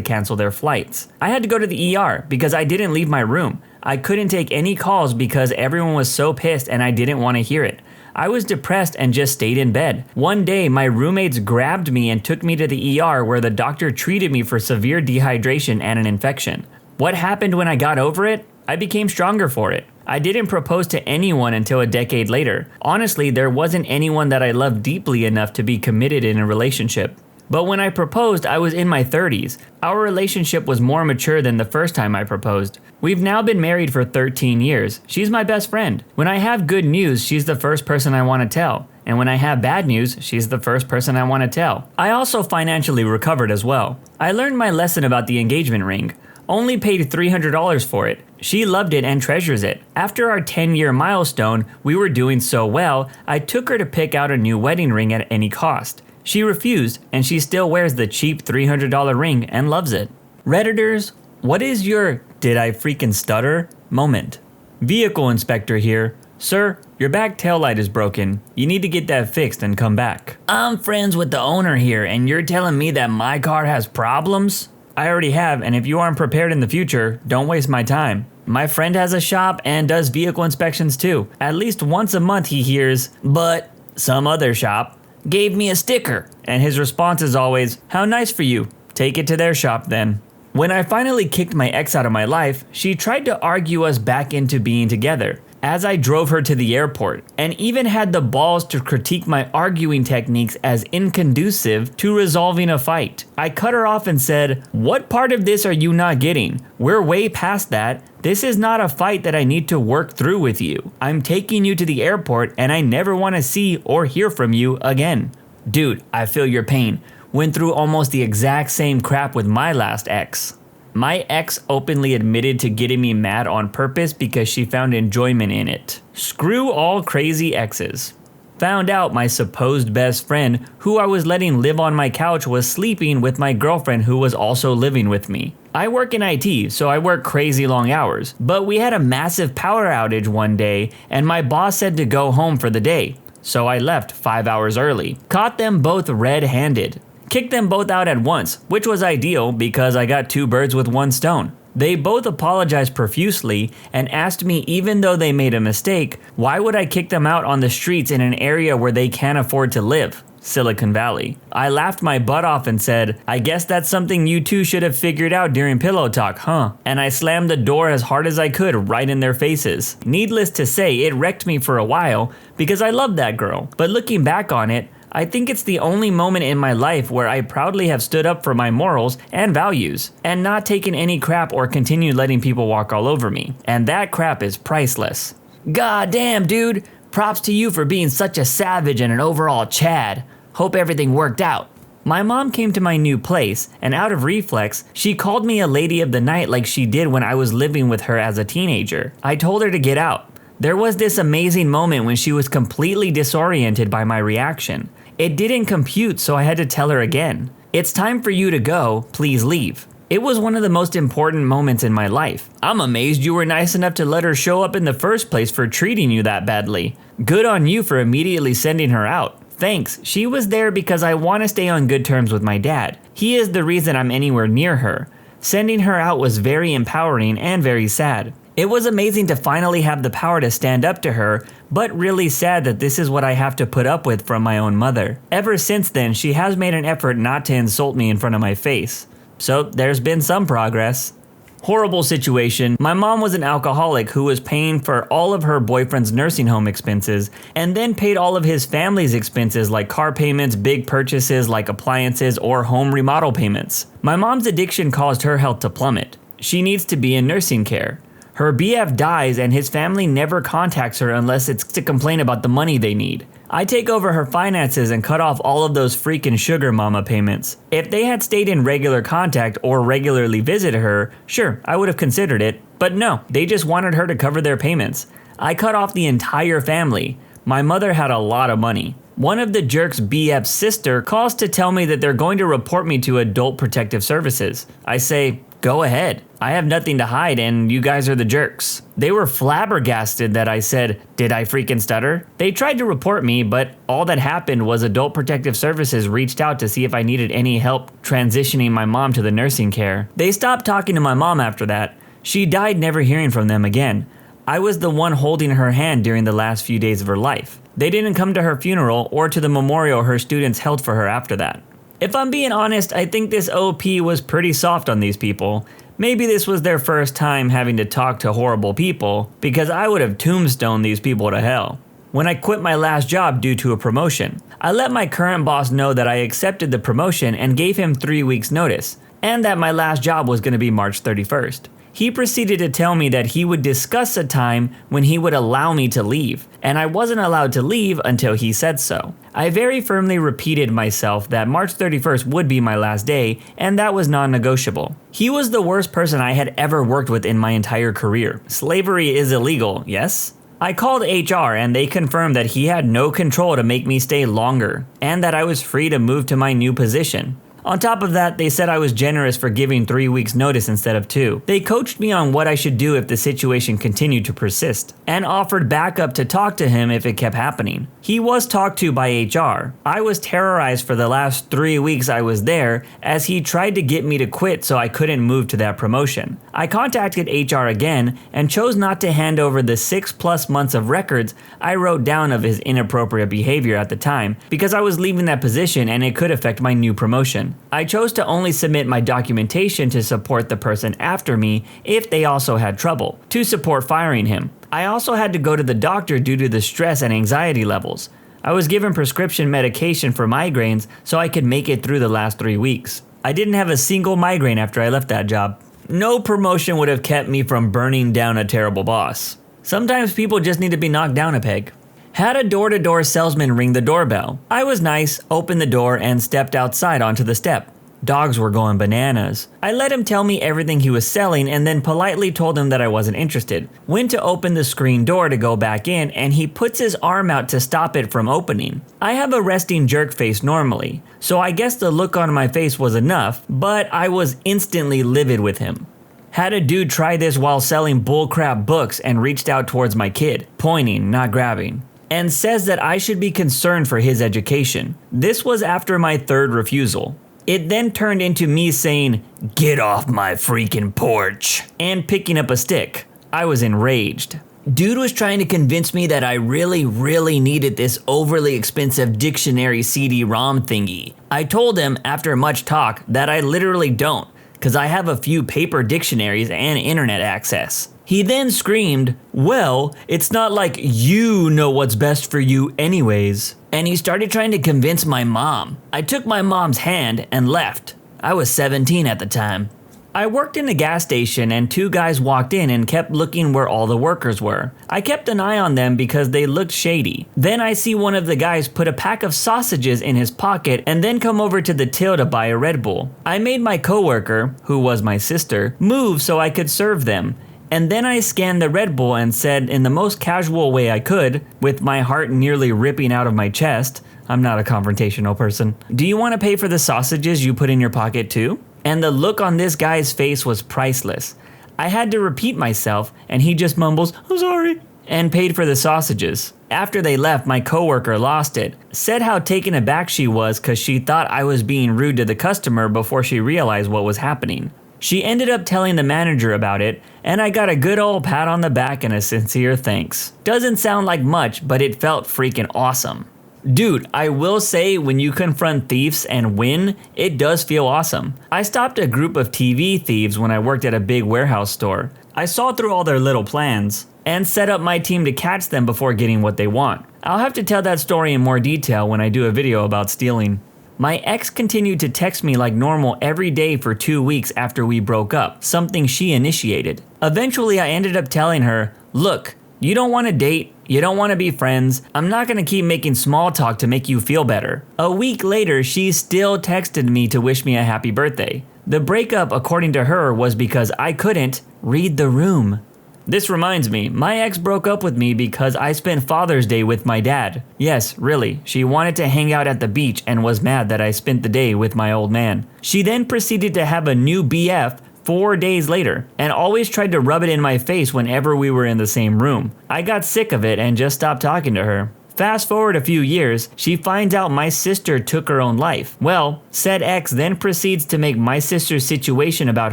cancel their flights. I had to go to the ER because I didn't leave my room. I couldn't take any calls because everyone was so pissed and I didn't want to hear it. I was depressed and just stayed in bed. One day, my roommates grabbed me and took me to the ER where the doctor treated me for severe dehydration and an infection. What happened when I got over it? I became stronger for it. I didn't propose to anyone until a decade later. Honestly, there wasn't anyone that I loved deeply enough to be committed in a relationship. But when I proposed, I was in my 30s. Our relationship was more mature than the first time I proposed. We've now been married for 13 years. She's my best friend. When I have good news, she's the first person I want to tell. And when I have bad news, she's the first person I want to tell. I also financially recovered as well. I learned my lesson about the engagement ring. Only paid $300 for it. She loved it and treasures it. After our 10-year milestone, we were doing so well, I took her to pick out a new wedding ring at any cost. She refused, and she still wears the cheap $300 ring and loves it. Redditors, what is your "did I freaking stutter" moment? Vehicle inspector here. Sir, your back taillight is broken. You need to get that fixed and come back. I'm friends with the owner here, and you're telling me that my car has problems? I already have, and if you aren't prepared in the future, don't waste my time. My friend has a shop and does vehicle inspections too. At least once a month he hears, "But some other shop gave me a sticker." And his response is always, "How nice for you. Take it to their shop then." When I finally kicked my ex out of my life, she tried to argue us back into being together. As I drove her to the airport, and even had the balls to critique my arguing techniques as inconducive to resolving a fight. I cut her off and said, "What part of this are you not getting? We're way past that. This is not a fight that I need to work through with you. I'm taking you to the airport and I never want to see or hear from you again." Dude, I feel your pain. Went through almost the exact same crap with my last ex. My ex openly admitted to getting me mad on purpose because she found enjoyment in it. Screw all crazy exes. Found out my supposed best friend, who I was letting live on my couch, was sleeping with my girlfriend who was also living with me. I work in IT, so I work crazy long hours, but we had a massive power outage one day and my boss said to go home for the day. So I left 5 hours early. Caught them both red-handed. Kicked them both out at once, which was ideal because I got 2 birds with 1 stone. They both apologized profusely and asked me, even though they made a mistake, why would I kick them out on the streets in an area where they can't afford to live? Silicon Valley. I laughed my butt off and said, "I guess that's something you two should have figured out during pillow talk, huh?" And I slammed the door as hard as I could right in their faces. Needless to say, it wrecked me for a while because I loved that girl. But looking back on it, I think it's the only moment in my life where I proudly have stood up for my morals and values and not taken any crap or continued letting people walk all over me. And that crap is priceless. God damn, dude. Props to you for being such a savage and an overall Chad. Hope everything worked out. My mom came to my new place, and out of reflex, she called me a lady of the night like she did when I was living with her as a teenager. I told her to get out. There was this amazing moment when she was completely disoriented by my reaction. It didn't compute, so I had to tell her again. "It's time for you to go, please leave." It was one of the most important moments in my life. I'm amazed you were nice enough to let her show up in the first place for treating you that badly. Good on you for immediately sending her out. thanks. She was there because I want to stay on good terms with my dad. He is the reason I'm anywhere near her. Sending her out was very empowering and very sad. It was amazing to finally have the power to stand up to her, but really sad that this is what I have to put up with from my own mother. Ever since then, she has made an effort not to insult me in front of my face. So there's been some progress. Horrible situation. My mom was an alcoholic who was paying for all of her boyfriend's nursing home expenses and then paid all of his family's expenses like car payments, big purchases like appliances, or home remodel payments. My mom's addiction caused her health to plummet. She needs to be in nursing care. Her BF dies and his family never contacts her unless it's to complain about the money they need. I take over her finances and cut off all of those freaking sugar mama payments. If they had stayed in regular contact or regularly visited her, sure, I would have considered it. But no, they just wanted her to cover their payments. I cut off the entire family. My mother had a lot of money. One of the jerk's BF's sister calls to tell me that they're going to report me to Adult Protective Services. I say, go ahead. I have nothing to hide and you guys are the jerks. They were flabbergasted that I said, did I freaking stutter? They tried to report me, but all that happened was Adult Protective Services reached out to see if I needed any help transitioning my mom to the nursing care. They stopped talking to my mom after that. She died never hearing from them again. I was the one holding her hand during the last few days of her life. They didn't come to her funeral or to the memorial her students held for her after that. If I'm being honest, I think this OP was pretty soft on these people. Maybe this was their first time having to talk to horrible people, because I would have tombstoned these people to hell. When I quit my last job due to a promotion, I let my current boss know that I accepted the promotion and gave him 3 weeks notice, and that my last job was going to be March 31st. He proceeded to tell me that he would discuss a time when he would allow me to leave, and I wasn't allowed to leave until he said so. I very firmly repeated myself that March 31st would be my last day, and that was non-negotiable. He was the worst person I had ever worked with in my entire career. Slavery is illegal, yes? I called HR and they confirmed that he had no control to make me stay longer, and that I was free to move to my new position. On top of that, they said I was generous for giving 3 weeks notice instead of 2. They coached me on what I should do if the situation continued to persist, and offered backup to talk to him if it kept happening. He was talked to by HR. I was terrorized for the last 3 weeks I was there, as he tried to get me to quit so I couldn't move to that promotion. I contacted HR again, and chose not to hand over the 6+ months of records I wrote down of his inappropriate behavior at the time, because I was leaving that position and it could affect my new promotion. I chose to only submit my documentation to support the person after me if they also had trouble, to support firing him. I also had to go to the doctor due to the stress and anxiety levels. I was given prescription medication for migraines so I could make it through the last 3 weeks. I didn't have a single migraine after I left that job. No promotion would have kept me from burning down a terrible boss. Sometimes people just need to be knocked down a peg. Had a door-to-door salesman ring the doorbell. I was nice, opened the door, and stepped outside onto the step. Dogs were going bananas. I let him tell me everything he was selling and then politely told him that I wasn't interested. Went to open the screen door to go back in and he puts his arm out to stop it from opening. I have a resting jerk face normally, so I guess the look on my face was enough, but I was instantly livid with him. Had a dude try this while selling bullcrap books and reached out towards my kid, pointing, not grabbing, and says that I should be concerned for his education. This was after my 3rd refusal. It then turned into me saying, "Get off my freaking porch," and picking up a stick. I was enraged. Dude was trying to convince me that I really needed this overly expensive dictionary CD-ROM thingy. I told him, after much talk, that I literally don't, because I have a few paper dictionaries and internet access. He then screamed, "Well, it's not like you know what's best for you anyways." And he started trying to convince my mom. I took my mom's hand and left. I was 17 at the time. I worked in a gas station and 2 guys walked in and kept looking where all the workers were. I kept an eye on them because they looked shady. Then I see one of the guys put a pack of sausages in his pocket and then come over to the till to buy a Red Bull. I made my coworker, who was my sister, move so I could serve them. And then I scanned the Red Bull and said in the most casual way I could, with my heart nearly ripping out of my chest, I'm not a confrontational person, "Do you want to pay for the sausages you put in your pocket too?" And the look on this guy's face was priceless. I had to repeat myself and he just mumbles, "I'm sorry," and paid for the sausages. After they left, my coworker lost it, said how taken aback she was because she thought I was being rude to the customer before she realized what was happening. She ended up telling the manager about it, and I got a good old pat on the back and a sincere thanks. Doesn't sound like much, but it felt freaking awesome. Dude, I will say when you confront thieves and win, it does feel awesome. I stopped a group of TV thieves when I worked at a big warehouse store. I saw through all their little plans and set up my team to catch them before getting what they want. I'll have to tell that story in more detail when I do a video about stealing. My ex continued to text me like normal every day for 2 weeks after we broke up, something she initiated. Eventually I ended up telling her, look, you don't want to date, you don't want to be friends, I'm not going to keep making small talk to make you feel better. A week later, she still texted me to wish me a happy birthday. The breakup, according to her, was because I couldn't read the room. This reminds me, my ex broke up with me because I spent Father's Day with my dad. Yes, really, she wanted to hang out at the beach and was mad that I spent the day with my old man. She then proceeded to have a new BF 4 days later, and always tried to rub it in my face whenever we were in the same room. I got sick of it and just stopped talking to her. Fast forward a few years, she finds out my sister took her own life. Well, said ex then proceeds to make my sister's situation about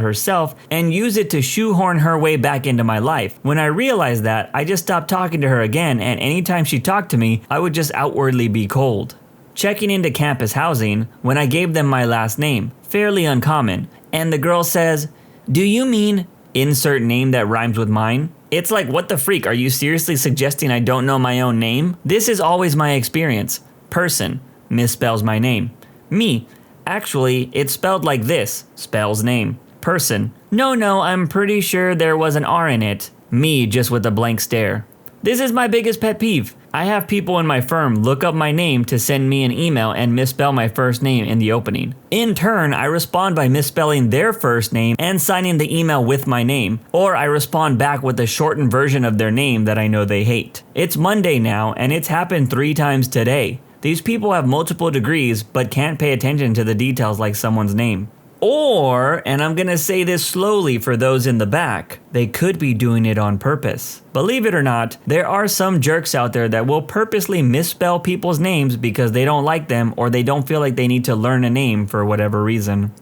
herself and use it to shoehorn her way back into my life. When I realized that, I just stopped talking to her again, and anytime she talked to me, I would just outwardly be cold. Checking into campus housing, when I gave them my last name, fairly uncommon, and the girl says, "Do you mean insert name that rhymes with mine?" It's like, what the freak, are you seriously suggesting I don't know my own name? This is always my experience. Person, misspells my name. Me, actually, it's spelled like this, spells name. Person, no, I'm pretty sure there was an R in it. Me, just with a blank stare. This is my biggest pet peeve. I have people in my firm look up my name to send me an email and misspell my first name in the opening. In turn, I respond by misspelling their first name and signing the email with my name, or I respond back with a shortened version of their name that I know they hate. It's Monday now, and it's happened 3 times today. These people have multiple degrees, but can't pay attention to the details like someone's name. Or, and I'm gonna say this slowly for those in the back, they could be doing it on purpose. Believe it or not, there are some jerks out there that will purposely misspell people's names because they don't like them or they don't feel like they need to learn a name for whatever reason.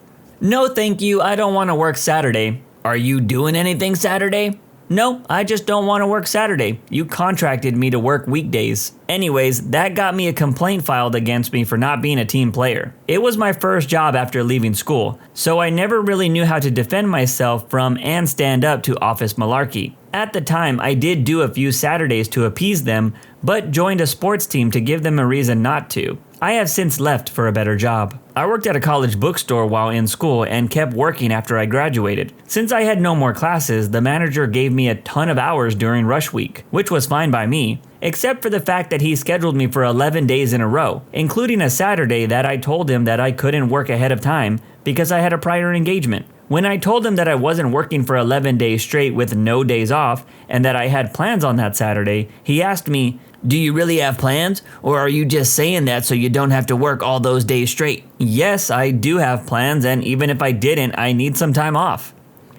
No thank you, I don't want to work Saturday. Are you doing anything Saturday? No, I just don't want to work Saturday. You contracted me to work weekdays. Anyways, that got me a complaint filed against me for not being a team player. It was my first job after leaving school, so I never really knew how to defend myself from and stand up to office malarkey. At the time, I did do a few Saturdays to appease them, but joined a sports team to give them a reason not to. I have since left for a better job. I worked at a college bookstore while in school and kept working after I graduated. Since I had no more classes, the manager gave me a ton of hours during rush week, which was fine by me, except for the fact that he scheduled me for 11 days in a row, including a Saturday that I told him that I couldn't work ahead of time because I had a prior engagement. When I told him that I wasn't working for 11 days straight with no days off and that I had plans on that Saturday, he asked me, "Do you really have plans, or are you just saying that so you don't have to work all those days straight?" Yes, I do have plans, and even if I didn't, I need some time off.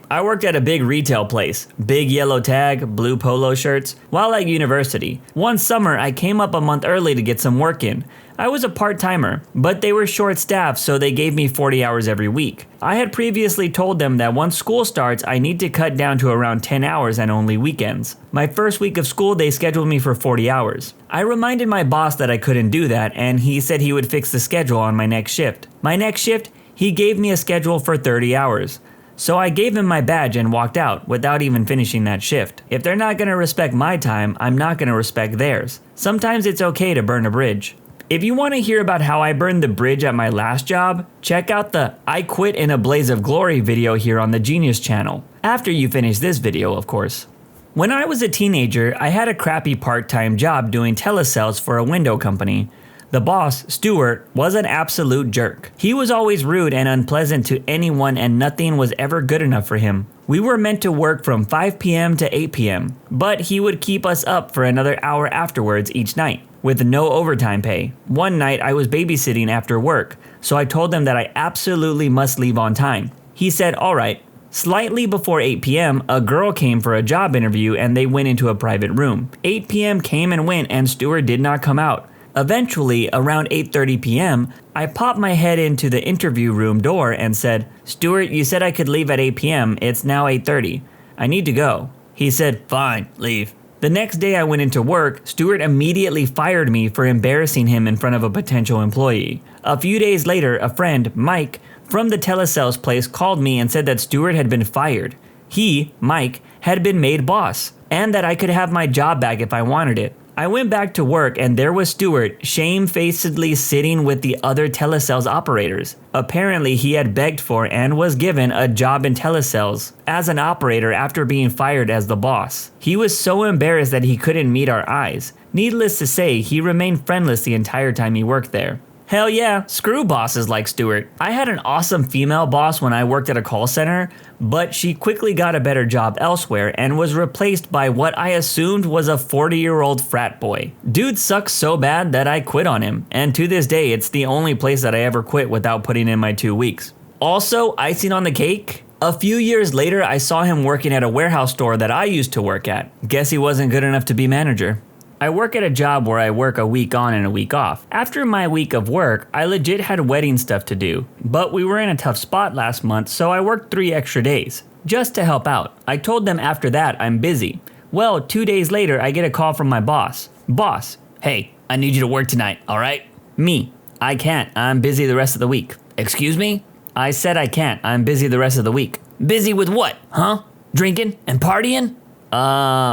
I worked at a big retail place, big yellow tag, blue polo shirts, while at university. One summer, I came up a month early to get some work in. I was a part-timer, but they were short-staffed, so they gave me 40 hours every week. I had previously told them that once school starts, I need to cut down to around 10 hours and only weekends. My first week of school, they scheduled me for 40 hours. I reminded my boss that I couldn't do that, and he said he would fix the schedule on my next shift. My next shift, he gave me a schedule for 30 hours. So I gave him my badge and walked out without even finishing that shift. If they're not gonna respect my time, I'm not gonna respect theirs. Sometimes it's okay to burn a bridge. If you want to hear about how I burned the bridge at my last job, check out the I Quit in a Blaze of Glory video here on the Genius channel. After you finish this video, of course. When I was a teenager, I had a crappy part-time job doing telesales for a window company. The boss, Stuart, was an absolute jerk. He was always rude and unpleasant to anyone, and nothing was ever good enough for him. We were meant to work from 5 p.m. to 8 p.m., but he would keep us up for another hour afterwards each night, with no overtime pay. One night I was babysitting after work, so I told him that I absolutely must leave on time. He said, "All right, Slightly before 8 p.m., a girl came for a job interview and they went into a private room. 8 p.m. came and went and Stuart did not come out. Eventually, around 8:30 p.m., I popped my head into the interview room door and said, "Stuart, you said I could leave at 8 p.m. It's now 8:30. I need to go." He said, "Fine, leave." The next day I went into work, Stuart immediately fired me for embarrassing him in front of a potential employee. A few days later, a friend, Mike, from the telesales place called me and said that Stuart had been fired. He, Mike, had been made boss, and that I could have my job back if I wanted it. I went back to work and there was Stuart shamefacedly sitting with the other telesales operators. Apparently he had begged for and was given a job in telesales as an operator after being fired as the boss. He was so embarrassed that he couldn't meet our eyes. Needless to say, he remained friendless the entire time he worked there. Hell yeah, screw bosses like Stuart. I had an awesome female boss when I worked at a call center, but she quickly got a better job elsewhere and was replaced by what I assumed was a 40-year-old frat boy. Dude sucks so bad that I quit on him, and to this day it's the only place that I ever quit without putting in my 2 weeks. Also, icing on the cake, a few years later I saw him working at a warehouse store that I used to work at. Guess he wasn't good enough to be manager. I work at a job where I work a week on and a week off. After my week of work, I legit had wedding stuff to do, but we were in a tough spot last month, so I worked 3 extra days, just to help out. I told them after that I'm busy. Well, 2 days later, I get a call from my boss. "Boss, hey, I need you to work tonight, alright?" Me, "I can't, I'm busy the rest of the week." "Excuse me?" "I said I can't, I'm busy the rest of the week." "Busy with what, huh? Drinking and partying?"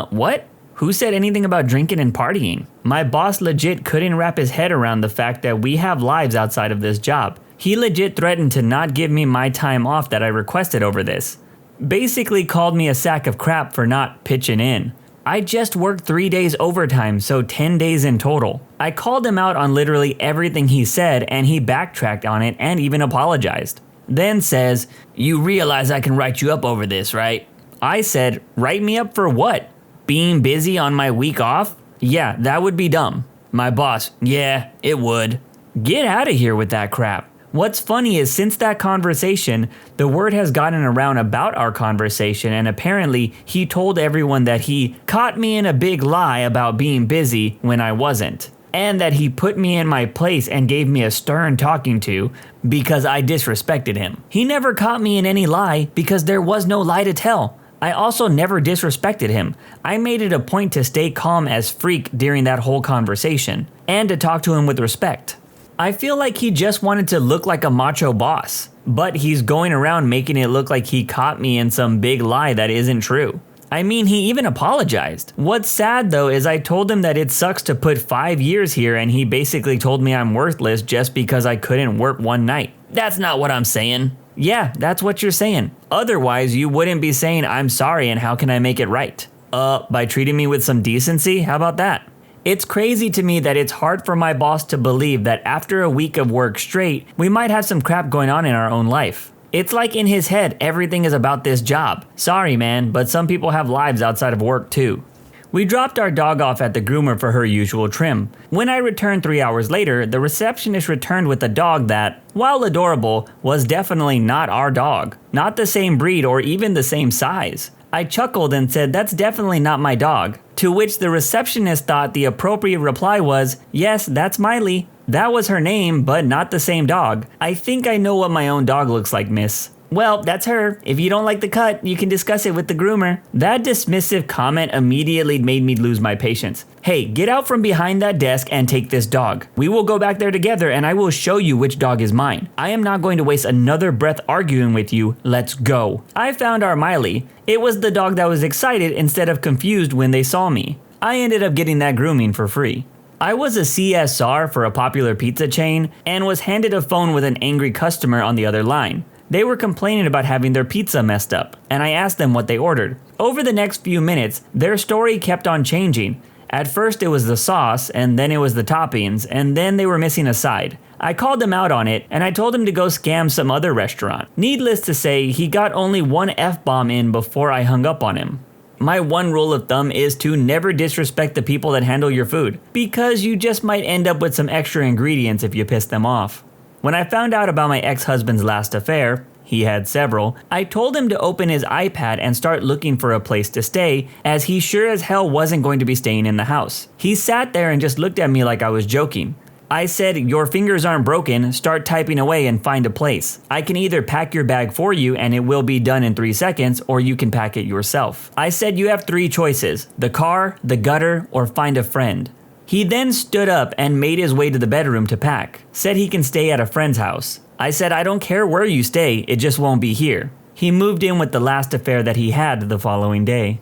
What? Who said anything about drinking and partying? My boss legit couldn't wrap his head around the fact that we have lives outside of this job. He legit threatened to not give me my time off that I requested over this. Basically called me a sack of crap for not pitching in. I just worked 3 days overtime, so 10 days in total. I called him out on literally everything he said and he backtracked on it and even apologized. Then says, "You realize I can write you up over this, right?" I said, "Write me up for what? Being busy on my week off? Yeah, that would be dumb." My boss, "Yeah, it would." Get out of here with that crap. What's funny is since that conversation, the word has gotten around about our conversation and apparently he told everyone that he caught me in a big lie about being busy when I wasn't. And that he put me in my place and gave me a stern talking to because I disrespected him. He never caught me in any lie because there was no lie to tell. I also never disrespected him. I made it a point to stay calm as freak during that whole conversation, and to talk to him with respect. I feel like he just wanted to look like a macho boss, but he's going around making it look like he caught me in some big lie that isn't true. I mean, he even apologized. What's sad though is I told him that it sucks to put 5 years here and he basically told me I'm worthless just because I couldn't work one night. That's not what I'm saying. Yeah, that's what you're saying. Otherwise, you wouldn't be saying, "I'm sorry and how can I make it right?" By treating me with some decency? How about that? It's crazy to me that it's hard for my boss to believe that after a week of work straight, we might have some crap going on in our own life. It's like in his head, everything is about this job. Sorry, man, but some people have lives outside of work too. We dropped our dog off at the groomer for her usual trim. When I returned 3 hours later, the receptionist returned with a dog that, while adorable, was definitely not our dog. Not the same breed or even the same size. I chuckled and said, "That's definitely not my dog." To which the receptionist thought the appropriate reply was, "Yes, that's Miley. That was her name, but not the same dog. I think I know what my own dog looks like, miss." Well, that's her. If you don't like the cut, you can discuss it with the groomer. That dismissive comment immediately made me lose my patience. Hey, get out from behind that desk and take this dog. We will go back there together and I will show you which dog is mine. I am not going to waste another breath arguing with you. Let's go. I found our Miley. It was the dog that was excited instead of confused when they saw me. I ended up getting that grooming for free. I was a CSR for a popular pizza chain and was handed a phone with an angry customer on the other line. They were complaining about having their pizza messed up, and I asked them what they ordered. Over the next few minutes, their story kept on changing. At first it was the sauce, and then it was the toppings, and then they were missing a side. I called him out on it, and I told him to go scam some other restaurant. Needless to say, he got only one F-bomb in before I hung up on him. My one rule of thumb is to never disrespect the people that handle your food, because you just might end up with some extra ingredients if you piss them off. When I found out about my ex-husband's last affair, He had several. I told him to open his iPad and start looking for a place to stay, as he sure as hell wasn't going to be staying in the house. He sat there and just looked at me like I was joking. I said, "Your fingers aren't broken, start typing away and find a place. I can either pack your bag for you and it will be done in 3 seconds, or you can pack it yourself." I said, "You have 3 choices, the car, the gutter, or find a friend." He then stood up and made his way to the bedroom to pack. Said he can stay at a friend's house. I said, "I don't care where you stay, it just won't be here." He moved in with the last affair that he had the following day.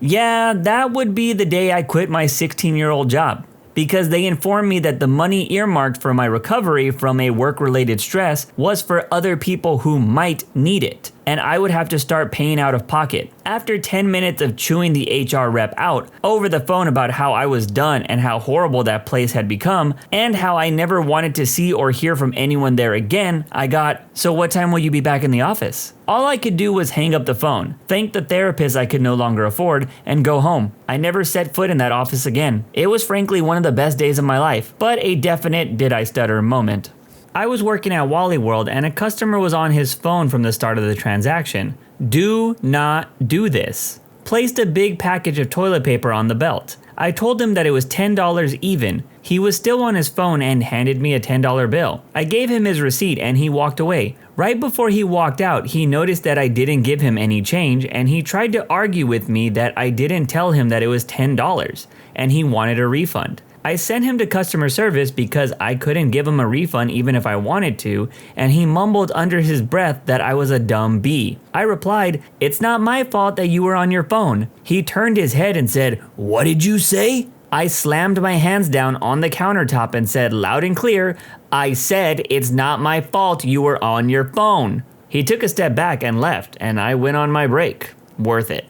Yeah, that would be the day I quit my 16-year-old job, because they informed me that the money earmarked for my recovery from a work-related stress was for other people who might need it, and I would have to start paying out of pocket. After 10 minutes of chewing the HR rep out over the phone about how I was done and how horrible that place had become, and how I never wanted to see or hear from anyone there again, I got, "So what time will you be back in the office?" All I could do was hang up the phone, thank the therapist I could no longer afford, and go home. I never set foot in that office again. It was frankly one of the best days of my life, but a definite did I stutter moment. I was working at Wally World and a customer was on his phone from the start of the transaction. Do not do this. Placed a big package of toilet paper on the belt. I told him that it was $10 even. He was still on his phone and handed me a $10 bill. I gave him his receipt and he walked away. Right before he walked out, he noticed that I didn't give him any change and he tried to argue with me that I didn't tell him that it was $10 and he wanted a refund. I sent him to customer service because I couldn't give him a refund even if I wanted to, and he mumbled under his breath that I was a dumb bee. I replied, "It's not my fault that you were on your phone." He turned his head and said, "What did you say?" I slammed my hands down on the countertop and said loud and clear, "I said it's not my fault you were on your phone." He took a step back and left, and I went on my break. Worth it.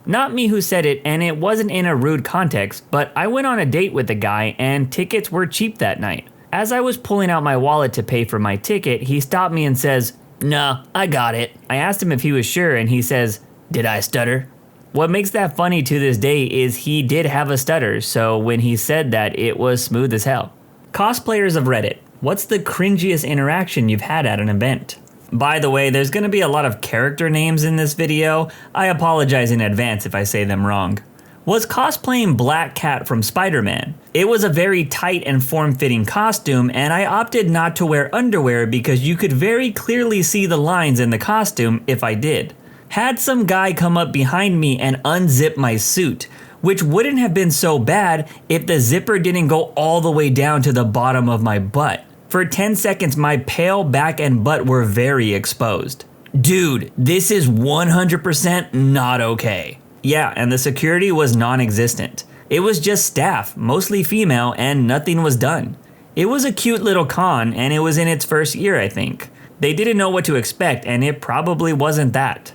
Not me who said it, and it wasn't in a rude context, but I went on a date with the guy and tickets were cheap that night. As I was pulling out my wallet to pay for my ticket, he stopped me and says, "Nah, I got it." I asked him if he was sure and he says, "Did I stutter?" What makes that funny to this day is he did have a stutter, so when he said that, it was smooth as hell. Cosplayers of Reddit, what's the cringiest interaction you've had at an event? By the way, there's going to be a lot of character names in this video. I apologize in advance if I say them wrong. Was cosplaying Black Cat from Spider-Man. It was a very tight and form-fitting costume, and I opted not to wear underwear because you could very clearly see the lines in the costume if I did. Had some guy come up behind me and unzip my suit, which wouldn't have been so bad if the zipper didn't go all the way down to the bottom of my butt. For 10 seconds, my pale back and butt were very exposed. Dude, this is 100% not okay. Yeah, and the security was non-existent. It was just staff, mostly female, and nothing was done. It was a cute little con, and it was in its first year, I think. They didn't know what to expect, and it probably wasn't that.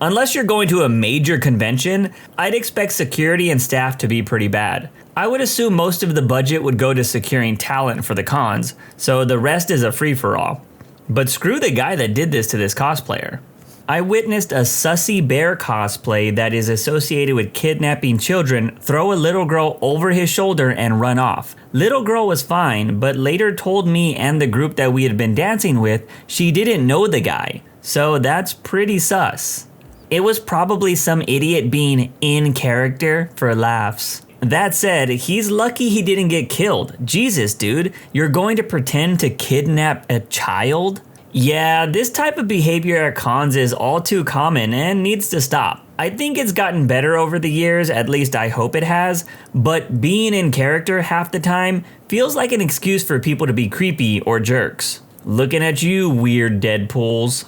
Unless you're going to a major convention, I'd expect security and staff to be pretty bad. I would assume most of the budget would go to securing talent for the cons, so the rest is a free-for-all. But screw the guy that did this to this cosplayer. I witnessed a sussy bear cosplay that is associated with kidnapping children throw a little girl over his shoulder and run off. Little girl was fine, but later told me and the group that we had been dancing with she didn't know the guy, so that's pretty sus. It was probably some idiot being in character for laughs. That said, he's lucky he didn't get killed. Jesus, dude, you're going to pretend to kidnap a child? Yeah, this type of behavior at cons is all too common and needs to stop. I think it's gotten better over the years, at least I hope it has, but being in character half the time feels like an excuse for people to be creepy or jerks. Looking at you, weird Deadpools.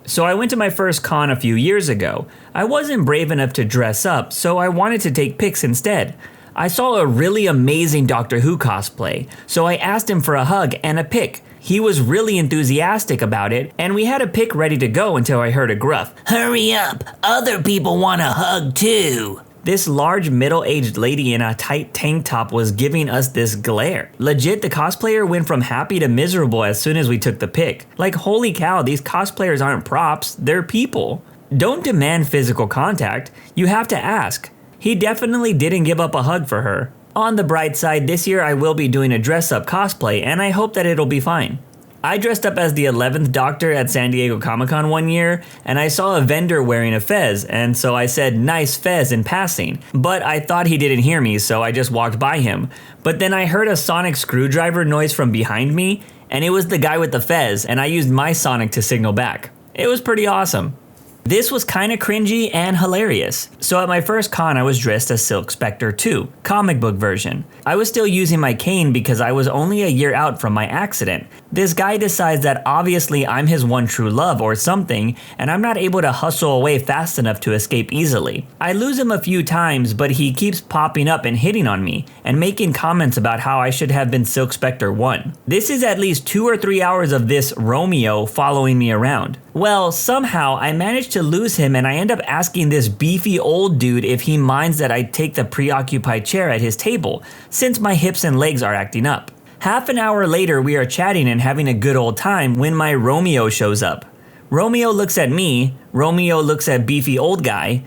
So I went to my first con a few years ago. I wasn't brave enough to dress up, so I wanted to take pics instead. I saw a really amazing Doctor Who cosplay, so I asked him for a hug and a pic. He was really enthusiastic about it, and we had a pic ready to go until I heard a gruff, "Hurry up, other people want a hug too." This large middle-aged lady in a tight tank top was giving us this glare. Legit, the cosplayer went from happy to miserable as soon as we took the pic. Like, holy cow, these cosplayers aren't props, they're people. Don't demand physical contact, you have to ask. He definitely didn't give up a hug for her. On the bright side, this year I will be doing a dress-up cosplay, and I hope that it'll be fine. I dressed up as the 11th Doctor at San Diego Comic-Con one year, and I saw a vendor wearing a fez, and so I said nice fez in passing, but I thought he didn't hear me, so I just walked by him. But then I heard a sonic screwdriver noise from behind me, and it was the guy with the fez, and I used my sonic to signal back. It was pretty awesome. This was kinda cringy and hilarious. So at my first con, I was dressed as Silk Spectre 2, comic book version. I was still using my cane because I was only a year out from my accident. This guy decides that obviously I'm his one true love or something, and I'm not able to hustle away fast enough to escape easily. I lose him a few times, but he keeps popping up and hitting on me, and making comments about how I should have been Silk Spectre 1. This is at least 2 or 3 hours of this Romeo following me around. Well, somehow I managed to lose him, and I end up asking this beefy old dude if he minds that I take the preoccupied chair at his table, since my hips and legs are acting up. Half an hour later, we are chatting and having a good old time when my Romeo shows up. Romeo looks at me, Romeo looks at beefy old guy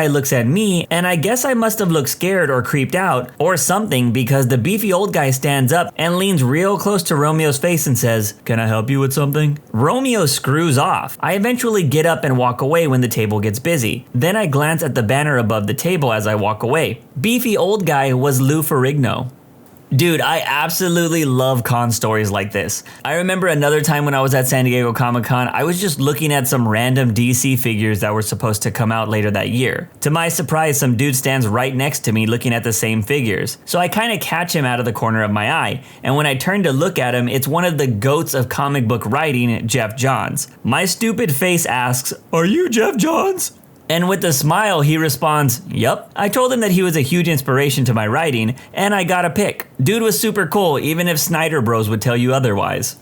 looks at me, and I guess I must have looked scared or creeped out or something, because the beefy old guy stands up and leans real close to Romeo's face and says, "Can I help you with something?" Romeo screws off. I eventually get up and walk away when the table gets busy. Then I glance at the banner above the table as I walk away. Beefy old guy was Lou Ferrigno. Dude, I absolutely love con stories like this. I remember another time when I was at San Diego Comic-Con, I was just looking at some random DC figures that were supposed to come out later that year. To my surprise, some dude stands right next to me looking at the same figures. So I kinda catch him out of the corner of my eye, and when I turn to look at him, it's one of the goats of comic book writing, Jeff Johns. My stupid face asks, "Are you Jeff Johns?" And with a smile, he responds, "Yup." I told him that he was a huge inspiration to my writing, and I got a pic. Dude was super cool, even if Snyder Bros would tell you otherwise.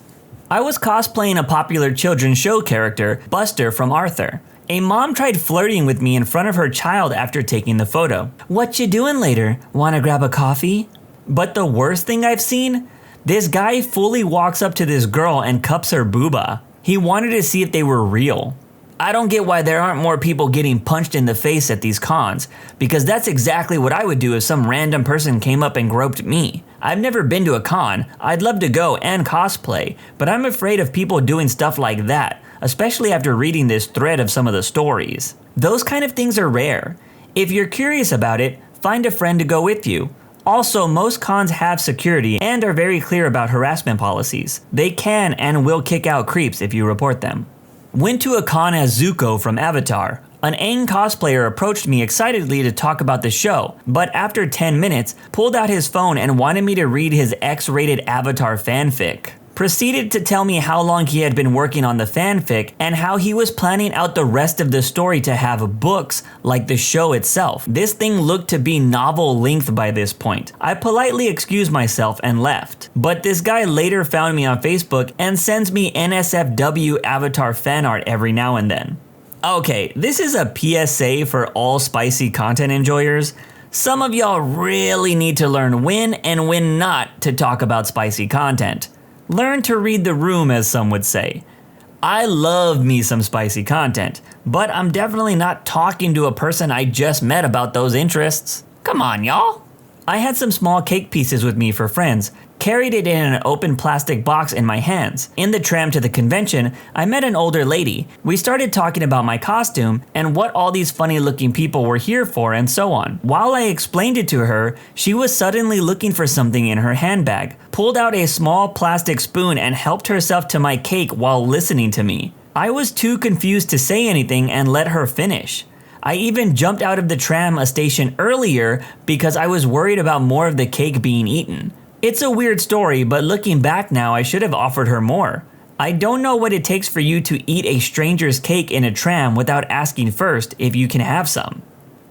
I was cosplaying a popular children's show character, Buster from Arthur. A mom tried flirting with me in front of her child after taking the photo. "What you doing later? Wanna grab a coffee?" But the worst thing I've seen? This guy fully walks up to this girl and cups her booba. He wanted to see if they were real. I don't get why there aren't more people getting punched in the face at these cons, because that's exactly what I would do if some random person came up and groped me. I've never been to a con, I'd love to go and cosplay, but I'm afraid of people doing stuff like that, especially after reading this thread of some of the stories. Those kind of things are rare. If you're curious about it, find a friend to go with you. Also, most cons have security and are very clear about harassment policies. They can and will kick out creeps if you report them. Went to a con as Zuko from Avatar. An Aang cosplayer approached me excitedly to talk about the show, but after 10 minutes, pulled out his phone and wanted me to read his X-rated Avatar fanfic. Proceeded to tell me how long he had been working on the fanfic and how he was planning out the rest of the story to have books like the show itself. This thing looked to be novel length by this point. I politely excused myself and left. But this guy later found me on Facebook and sends me NSFW Avatar fan art every now and then. Okay, this is a PSA for all spicy content enjoyers. Some of y'all really need to learn when and when not to talk about spicy content. Learn to read the room, as some would say. I love me some spicy content, but I'm definitely not talking to a person I just met about those interests. Come on, y'all. I had some small cake pieces with me for friends, carried it in an open plastic box in my hands. In the tram to the convention, I met an older lady. We started talking about my costume and what all these funny looking people were here for and so on. While I explained it to her, she was suddenly looking for something in her handbag, pulled out a small plastic spoon and helped herself to my cake while listening to me. I was too confused to say anything and let her finish. I even jumped out of the tram a station earlier because I was worried about more of the cake being eaten. It's a weird story, but looking back now, I should have offered her more. I don't know what it takes for you to eat a stranger's cake in a tram without asking first if you can have some.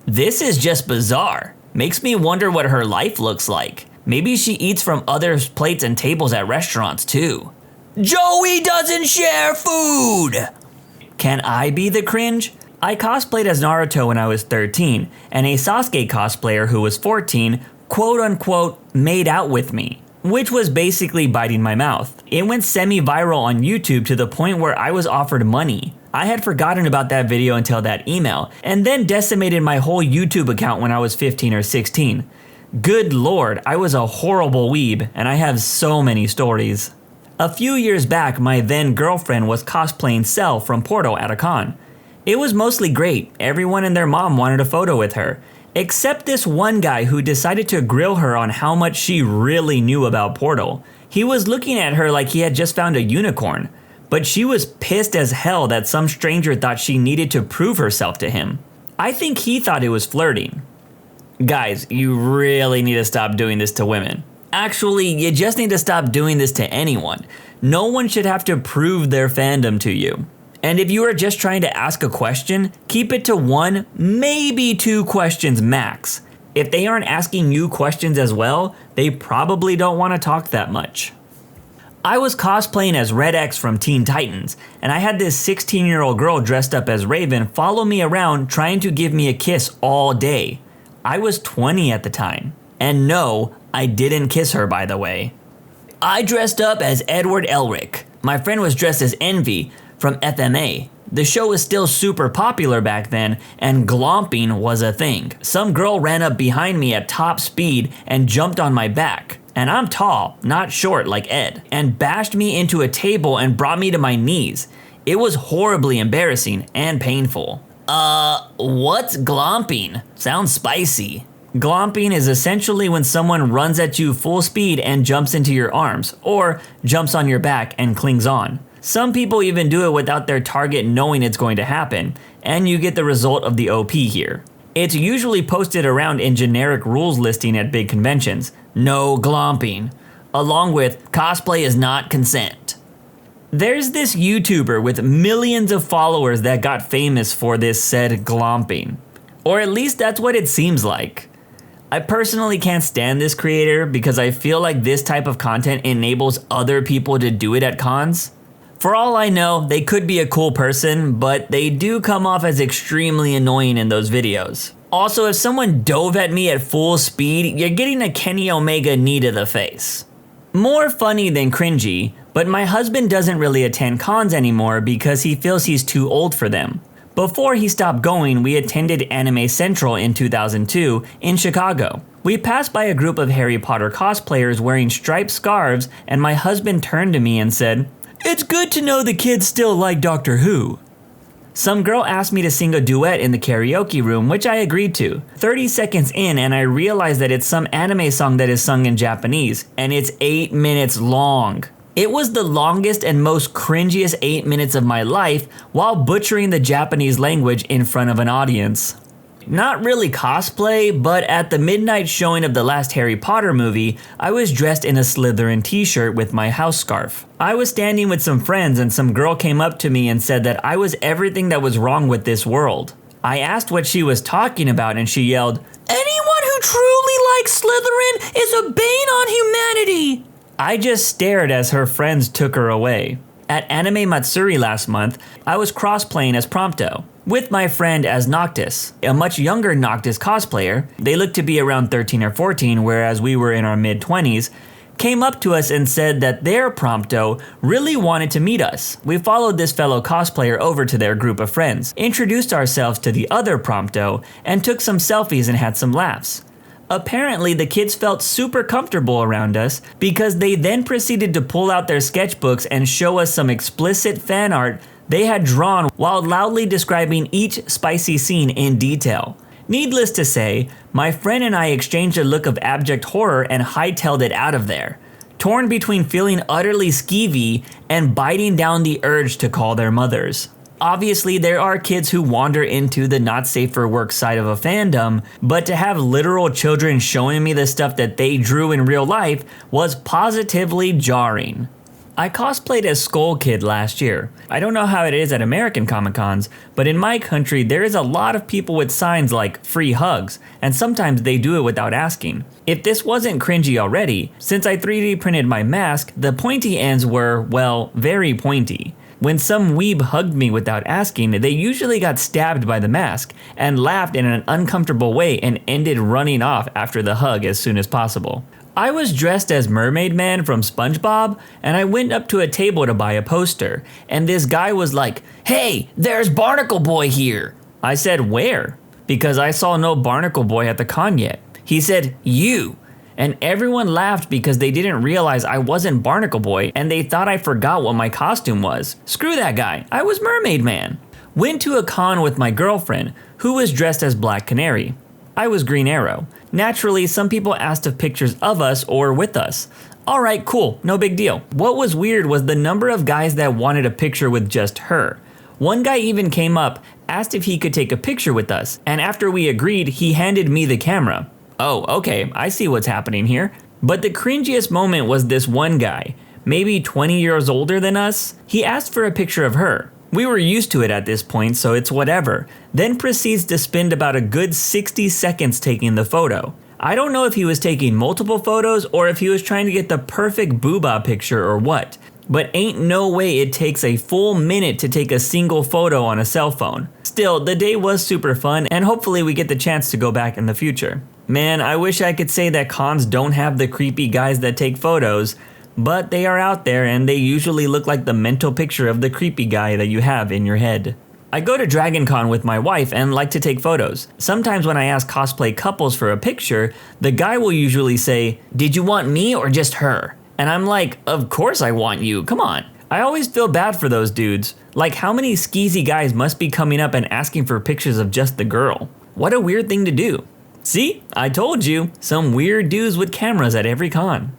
This is just bizarre. Makes me wonder what her life looks like. Maybe she eats from other plates and tables at restaurants too. Joey doesn't share food! Can I be the cringe? I cosplayed as Naruto when I was 13, and a Sasuke cosplayer who was 14 quote-unquote made out with me, which was basically biting my mouth. It went semi-viral on YouTube to the point where I was offered money. I had forgotten about that video until that email, and then decimated my whole YouTube account when I was 15 or 16. Good lord, I was a horrible weeb, and I have so many stories. A few years back, my then girlfriend was cosplaying Cell from Portal at a con. It was mostly great. Everyone and their mom wanted a photo with her. Except this one guy who decided to grill her on how much she really knew about Portal. He was looking at her like he had just found a unicorn. But she was pissed as hell that some stranger thought she needed to prove herself to him. I think he thought it was flirting. Guys, you really need to stop doing this to women. Actually, you just need to stop doing this to anyone. No one should have to prove their fandom to you. And if you are just trying to ask a question, keep it to 1, maybe 2 questions max. If they aren't asking you questions as well, they probably don't want to talk that much. I was cosplaying as Red X from Teen Titans, and I had this 16-year-old girl dressed up as Raven follow me around trying to give me a kiss all day. I was 20 at the time. And no, I didn't kiss her, by the way. I dressed up as Edward Elric. My friend was dressed as Envy from FMA. The show was still super popular back then, and glomping was a thing. Some girl ran up behind me at top speed and jumped on my back. And I'm tall, not short like Ed, and bashed me into a table and brought me to my knees. It was horribly embarrassing and painful. What's glomping? Sounds spicy. Glomping is essentially when someone runs at you full speed and jumps into your arms, or jumps on your back and clings on. Some people even do it without their target knowing it's going to happen, and you get the result of the OP here. It's usually posted around in generic rules listing at big conventions. No glomping, along with cosplay is not consent. There's this YouTuber with millions of followers that got famous for this said glomping. Or at least that's what it seems like. I personally can't stand this creator because I feel like this type of content enables other people to do it at cons. For all I know, they could be a cool person, but they do come off as extremely annoying in those videos. Also, if someone dove at me at full speed, you're getting a Kenny Omega knee to the face. More funny than cringy, but my husband doesn't really attend cons anymore because he feels he's too old for them. Before he stopped going, we attended Anime Central in 2002 in Chicago. We passed by a group of Harry Potter cosplayers wearing striped scarves, and my husband turned to me and said, "It's good to know the kids still like Doctor Who." Some girl asked me to sing a duet in the karaoke room, which I agreed to. 30 seconds in, and I realized that it's some anime song that is sung in Japanese, and it's 8 minutes long. It was the longest and most cringiest 8 minutes of my life while butchering the Japanese language in front of an audience. Not really cosplay, but at the midnight showing of the last Harry Potter movie, I was dressed in a Slytherin t-shirt with my house scarf. I was standing with some friends and some girl came up to me and said that I was everything that was wrong with this world. I asked what she was talking about and she yelled, "Anyone who truly likes Slytherin is a bane on humanity!" I just stared as her friends took her away. At Anime Matsuri last month, I was cross-playing as Prompto, with my friend as Noctis, a much younger Noctis cosplayer. They looked to be around 13 or 14, whereas we were in our mid-20s, came up to us and said that their Prompto really wanted to meet us. We followed this fellow cosplayer over to their group of friends, introduced ourselves to the other Prompto, and took some selfies and had some laughs. Apparently, the kids felt super comfortable around us because they then proceeded to pull out their sketchbooks and show us some explicit fan art they had drawn while loudly describing each spicy scene in detail. Needless to say, my friend and I exchanged a look of abject horror and hightailed it out of there, torn between feeling utterly skeevy and biting down the urge to call their mothers. Obviously, there are kids who wander into the not safe for work side of a fandom, but to have literal children showing me the stuff that they drew in real life was positively jarring. I cosplayed as Skull Kid last year. I don't know how it is at American Comic-Cons, but in my country there is a lot of people with signs like free hugs, and sometimes they do it without asking. If this wasn't cringy already, since I 3D printed my mask, the pointy ends were, well, very pointy. When some weeb hugged me without asking, they usually got stabbed by the mask and laughed in an uncomfortable way and ended running off after the hug as soon as possible. I was dressed as Mermaid Man from SpongeBob, and I went up to a table to buy a poster, and this guy was like, "Hey, there's Barnacle Boy here." I said, "Where?" Because I saw no Barnacle Boy at the con yet. He said, "You." And everyone laughed because they didn't realize I wasn't Barnacle Boy and they thought I forgot what my costume was. Screw that guy, I was Mermaid Man. Went to a con with my girlfriend, who was dressed as Black Canary. I was Green Arrow. Naturally, some people asked of pictures of us or with us. Alright, cool, no big deal. What was weird was the number of guys that wanted a picture with just her. One guy even came up, asked if he could take a picture with us, and after we agreed, he handed me the camera. Oh, okay, I see what's happening here. But the cringiest moment was this one guy, maybe 20 years older than us. He asked for a picture of her. We were used to it at this point, so it's whatever. Then proceeds to spend about a good 60 seconds taking the photo. I don't know if he was taking multiple photos or if he was trying to get the perfect booba picture or what. But ain't no way it takes a full minute to take a single photo on a cell phone. Still, the day was super fun and hopefully we get the chance to go back in the future. Man, I wish I could say that cons don't have the creepy guys that take photos, but they are out there and they usually look like the mental picture of the creepy guy that you have in your head. I go to Dragon Con with my wife and like to take photos. Sometimes when I ask cosplay couples for a picture, the guy will usually say, "Did you want me or just her?" And I'm like, of course I want you, come on. I always feel bad for those dudes. Like, how many skeezy guys must be coming up and asking for pictures of just the girl? What a weird thing to do. See, I told you, some weird dudes with cameras at every con.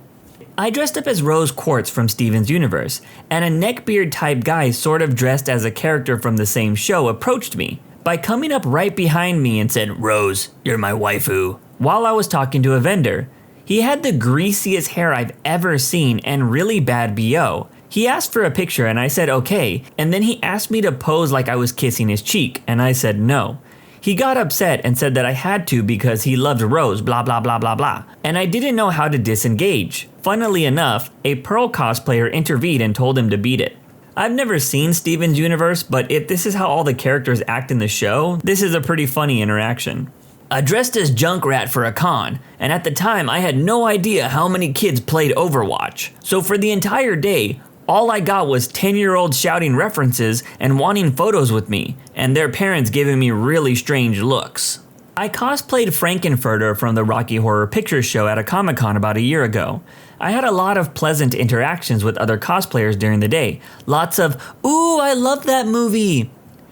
I dressed up as Rose Quartz from Steven's Universe, and a neckbeard type guy sort of dressed as a character from the same show approached me by coming up right behind me and said, "Rose, you're my waifu," while I was talking to a vendor. He had the greasiest hair I've ever seen and really bad BO. He asked for a picture and I said okay, and then he asked me to pose like I was kissing his cheek, and I said no. He got upset and said that I had to because he loved Rose, blah blah blah blah blah, and I didn't know how to disengage. Funnily enough, a Pearl cosplayer intervened and told him to beat it. I've never seen Steven's Universe, but if this is how all the characters act in the show, this is a pretty funny interaction. I dressed as Junkrat for a con, and at the time I had no idea how many kids played Overwatch. So for the entire day, all I got was 10-year-olds shouting references and wanting photos with me, and their parents giving me really strange looks. I cosplayed Frankenfurter from the Rocky Horror Picture Show at a Comic-Con about a year ago. I had a lot of pleasant interactions with other cosplayers during the day. Lots of, "Ooh, I love that movie,"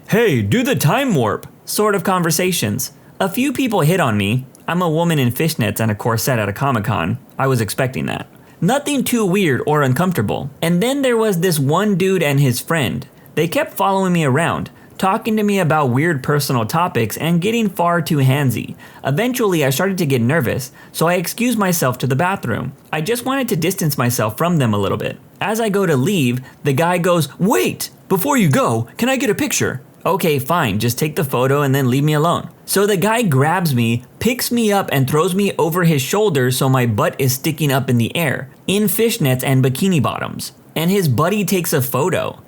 "Hey, do the time warp," sort of conversations. A few people hit on me. I'm a woman in fishnets and a corset at a Comic-Con. I was expecting that. Nothing too weird or uncomfortable. And then there was this one dude and his friend. They kept following me around, talking to me about weird personal topics and getting far too handsy. Eventually I started to get nervous, so I excused myself to the bathroom. I just wanted to distance myself from them a little bit. As I go to leave, the guy goes, "Wait! Before you go, can I get a picture?" Okay, fine, just take the photo and then leave me alone. So the guy grabs me, picks me up and throws me over his shoulder so my butt is sticking up in the air, in fishnets and bikini bottoms. And his buddy takes a photo.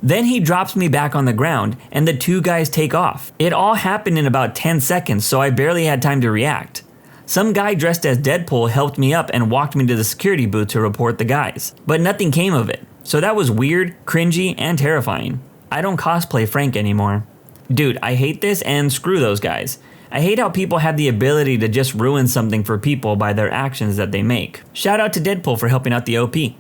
Then he drops me back on the ground and the two guys take off. It all happened in about 10 seconds, so I barely had time to react. Some guy dressed as Deadpool helped me up and walked me to the security booth to report the guys. But nothing came of it. So that was weird, cringy, and terrifying. I don't cosplay Frank anymore. Dude, I hate this and screw those guys. I hate how people have the ability to just ruin something for people by their actions that they make. Shout out to Deadpool for helping out the OP.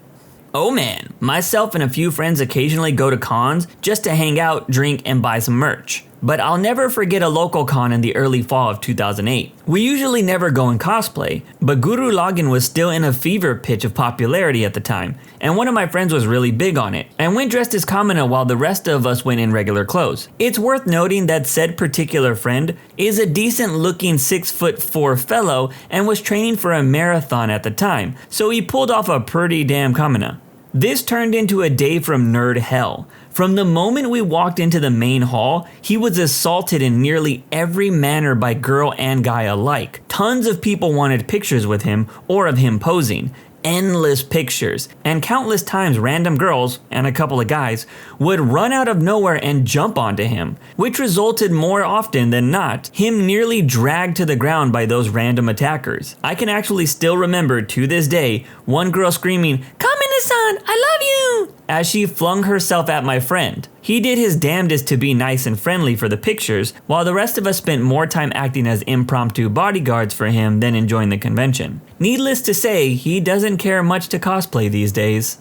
Oh man, myself and a few friends occasionally go to cons just to hang out, drink, and buy some merch. But I'll never forget a local con in the early fall of 2008. We usually never go in cosplay, but Guru Login was still in a fever pitch of popularity at the time, and one of my friends was really big on it, and went dressed as Kamina while the rest of us went in regular clothes. It's worth noting that said particular friend is a decent looking 6'4" fellow and was training for a marathon at the time, so he pulled off a pretty damn Kamina. This turned into a day from nerd hell. From the moment we walked into the main hall, he was assaulted in nearly every manner by girl and guy alike. Tons of people wanted pictures with him or of him posing. Endless pictures, and countless times random girls, and a couple of guys, would run out of nowhere and jump onto him, which resulted more often than not, him nearly dragged to the ground by those random attackers. I can actually still remember to this day, one girl screaming, "Coming Hana-san, I love you! As she flung herself at my friend. He did his damnedest to be nice and friendly for the pictures, while the rest of us spent more time acting as impromptu bodyguards for him than enjoying the convention. Needless to say, he doesn't care much to cosplay these days.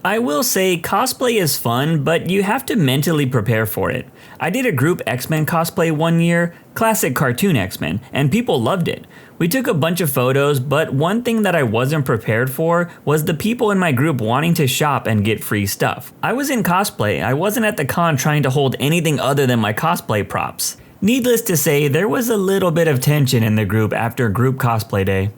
I will say cosplay is fun, but you have to mentally prepare for it. I did a group X-Men cosplay one year, classic cartoon X-Men, and people loved it. We took a bunch of photos, but one thing that I wasn't prepared for was the people in my group wanting to shop and get free stuff. I was in cosplay, I wasn't at the con trying to hold anything other than my cosplay props. Needless to say, there was a little bit of tension in the group after group cosplay day.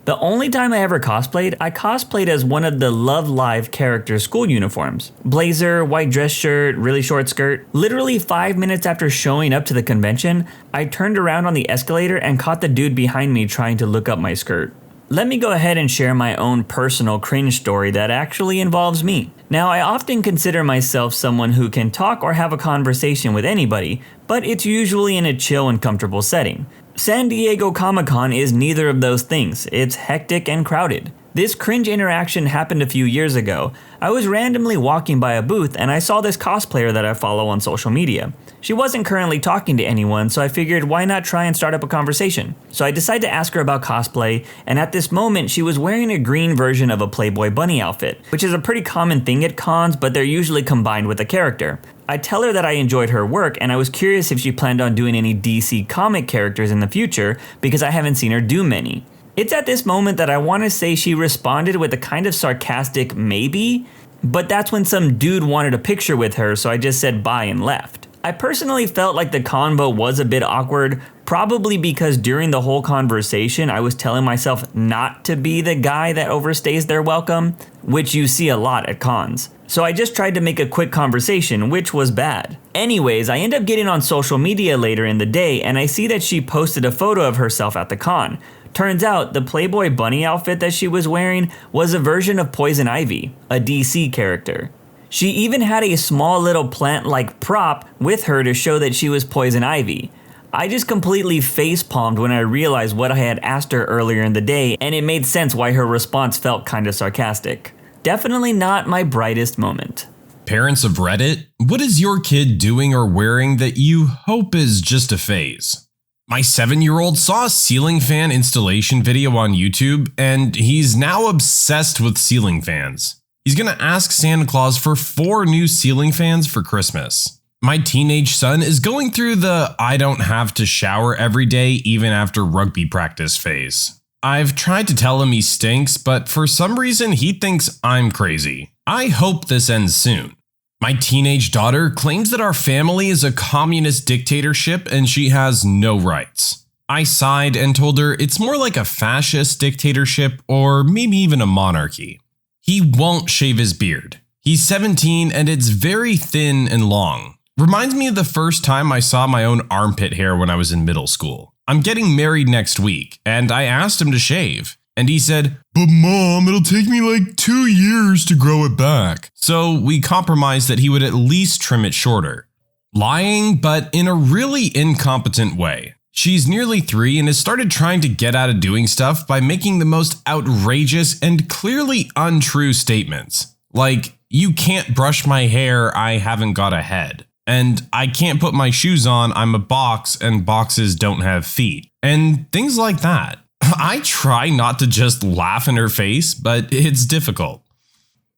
The only time I ever cosplayed, I cosplayed as one of the Love Live character school uniforms. Blazer, white dress shirt, really short skirt. Literally 5 minutes after showing up to the convention, I turned around on the escalator and caught the dude behind me trying to look up my skirt. Let me go ahead and share my own personal cringe story that actually involves me. Now, I often consider myself someone who can talk or have a conversation with anybody, but it's usually in a chill and comfortable setting. San Diego Comic-Con is neither of those things. It's hectic and crowded. This cringe interaction happened a few years ago. I was randomly walking by a booth and I saw this cosplayer that I follow on social media. She wasn't currently talking to anyone, so I figured why not try and start up a conversation. So I decided to ask her about cosplay, and at this moment she was wearing a green version of a Playboy bunny outfit, which is a pretty common thing at cons, but they're usually combined with a character. I tell her that I enjoyed her work and I was curious if she planned on doing any DC comic characters in the future because I haven't seen her do many. It's at this moment that I want to say she responded with a kind of sarcastic maybe, but that's when some dude wanted a picture with her, so I just said bye and left. I personally felt like the convo was a bit awkward, probably because during the whole conversation I was telling myself not to be the guy that overstays their welcome, which you see a lot at cons. So I just tried to make a quick conversation, which was bad. Anyways, I end up getting on social media later in the day and I see that she posted a photo of herself at the con. Turns out the Playboy bunny outfit that she was wearing was a version of Poison Ivy, a DC character. She even had a small little plant-like prop with her to show that she was Poison Ivy. I just completely face-palmed when I realized what I had asked her earlier in the day, and it made sense why her response felt kind of sarcastic. Definitely not my brightest moment. Parents of Reddit, what is your kid doing or wearing that you hope is just a phase? My 7-year-old saw a ceiling fan installation video on YouTube, and he's now obsessed with ceiling fans. He's gonna ask Santa Claus for 4 new ceiling fans for Christmas. My teenage son is going through the I don't have to shower every day even after rugby practice phase. I've tried to tell him he stinks, but for some reason he thinks I'm crazy. I hope this ends soon. My teenage daughter claims that our family is a communist dictatorship and she has no rights. I sighed and told her it's more like a fascist dictatorship or maybe even a monarchy. He won't shave his beard. He's 17 and it's very thin and long. Reminds me of the first time I saw my own armpit hair when I was in middle school. I'm getting married next week, and I asked him to shave. And he said, "But Mom, it'll take me like 2 years to grow it back." So we compromised that he would at least trim it shorter. Lying, but in a really incompetent way. She's nearly 3 and has started trying to get out of doing stuff by making the most outrageous and clearly untrue statements. Like, "You can't brush my hair, I haven't got a head." And "I can't put my shoes on, I'm a box and boxes don't have feet." And things like that. I try not to just laugh in her face, but it's difficult.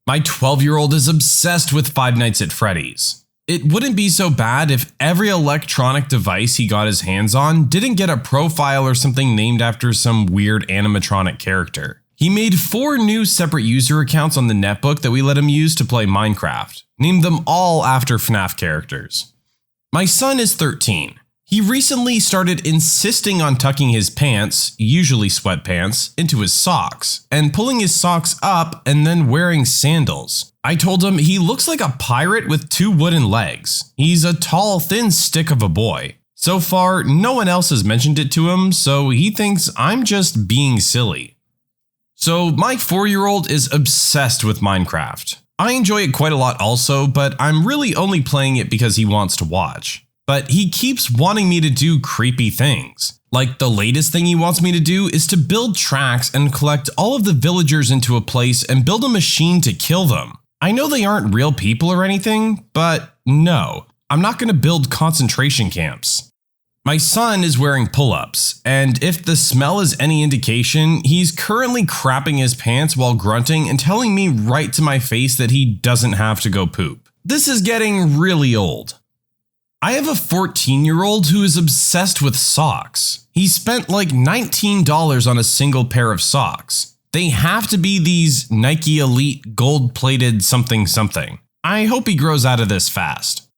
My 12-year-old is obsessed with Five Nights at Freddy's. It wouldn't be so bad if every electronic device he got his hands on didn't get a profile or something named after some weird animatronic character. He made 4 new separate user accounts on the netbook that we let him use to play Minecraft. Named them all after FNAF characters. My son is 13. He recently started insisting on tucking his pants, usually sweatpants, into his socks, and pulling his socks up and then wearing sandals. I told him he looks like a pirate with 2 wooden legs. He's a tall, thin stick of a boy. So far, no one else has mentioned it to him, so he thinks I'm just being silly. So my 4-year-old is obsessed with Minecraft. I enjoy it quite a lot also, but I'm really only playing it because he wants to watch. But he keeps wanting me to do creepy things. Like, the latest thing he wants me to do is to build tracks and collect all of the villagers into a place and build a machine to kill them. I know they aren't real people or anything, but no, I'm not going to build concentration camps. My son is wearing pull-ups, and if the smell is any indication, he's currently crapping his pants while grunting and telling me right to my face that he doesn't have to go poop. This is getting really old. I have a 14-year-old who is obsessed with socks. He spent like $19 on a single pair of socks. They have to be these Nike Elite gold-plated something. I hope he grows out of this fast.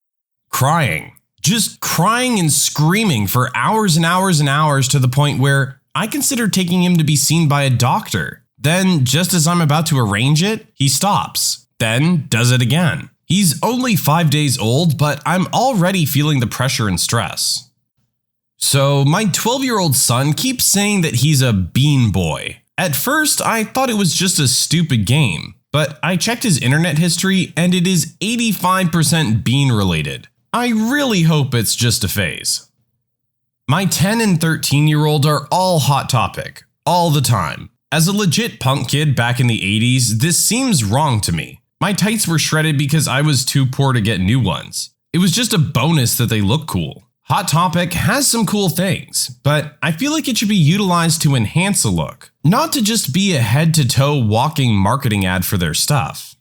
Crying. Just crying and screaming for hours and hours and hours to the point where I consider taking him to be seen by a doctor. Then, just as I'm about to arrange it, he stops. Then does it again. He's only 5 days old, but I'm already feeling the pressure and stress. So my 12-year-old son keeps saying that he's a bean boy. At first, I thought it was just a stupid game, but I checked his internet history and it is 85% bean related. I really hope it's just a phase. My 10 and 13-year-old are all hot topic, all the time. As a legit punk kid back in the 80s, this seems wrong to me. My tights were shredded because I was too poor to get new ones. It was just a bonus that they look cool. Hot Topic has some cool things, but I feel like it should be utilized to enhance a look, not to just be a head-to-toe walking marketing ad for their stuff.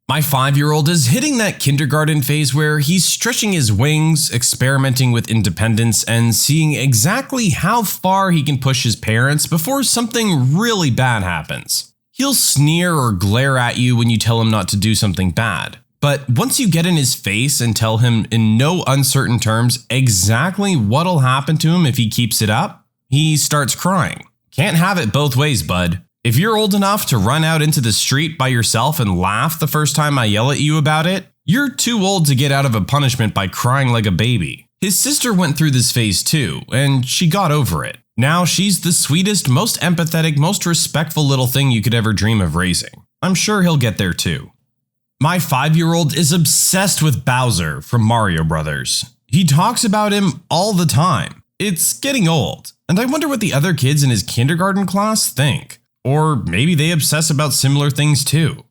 My 5-year-old is hitting that kindergarten phase where he's stretching his wings, experimenting with independence, and seeing exactly how far he can push his parents before something really bad happens. He'll sneer or glare at you when you tell him not to do something bad. But once you get in his face and tell him in no uncertain terms exactly what'll happen to him if he keeps it up, he starts crying. Can't have it both ways, bud. If you're old enough to run out into the street by yourself and laugh the first time I yell at you about it, you're too old to get out of a punishment by crying like a baby. His sister went through this phase too, and she got over it. Now she's the sweetest, most empathetic, most respectful little thing you could ever dream of raising. I'm sure he'll get there too. My 5-year-old is obsessed with Bowser from Mario Brothers. He talks about him all the time. It's getting old, and I wonder what the other kids in his kindergarten class think. Or maybe they obsess about similar things too.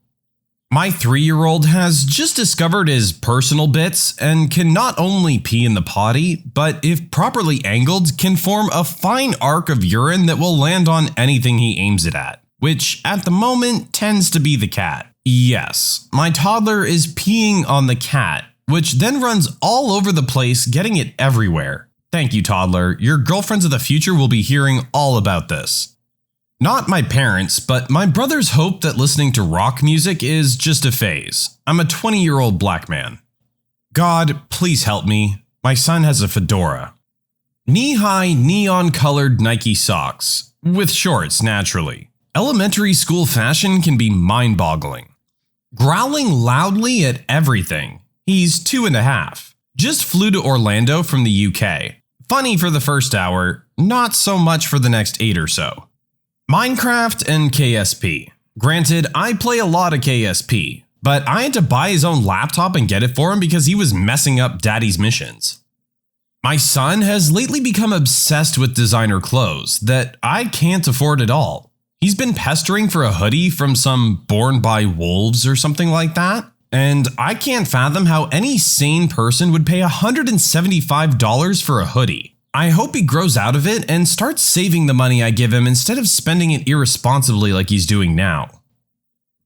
My 3-year-old has just discovered his personal bits and can not only pee in the potty, but if properly angled, can form a fine arc of urine that will land on anything he aims it at, which at the moment tends to be the cat. Yes, my toddler is peeing on the cat, which then runs all over the place, getting it everywhere. Thank you, toddler. Your girlfriends of the future will be hearing all about this. Not my parents, but my brothers hope that listening to rock music is just a phase. I'm a 20-year-old black man. God, please help me. My son has a fedora. Knee-high, neon-colored Nike socks. With shorts, naturally. Elementary school fashion can be mind-boggling. Growling loudly at everything. He's 2.5. Just flew to Orlando from the UK. Funny for the first hour, not so much for the next 8 or so. Minecraft and KSP. Granted, I play a lot of KSP, but I had to buy his own laptop and get it for him because he was messing up daddy's missions. My son has lately become obsessed with designer clothes that I can't afford at all. He's been pestering for a hoodie from some Born by Wolves or something like that, and I can't fathom how any sane person would pay $175 for a hoodie. I hope he grows out of it and starts saving the money I give him instead of spending it irresponsibly like he's doing now.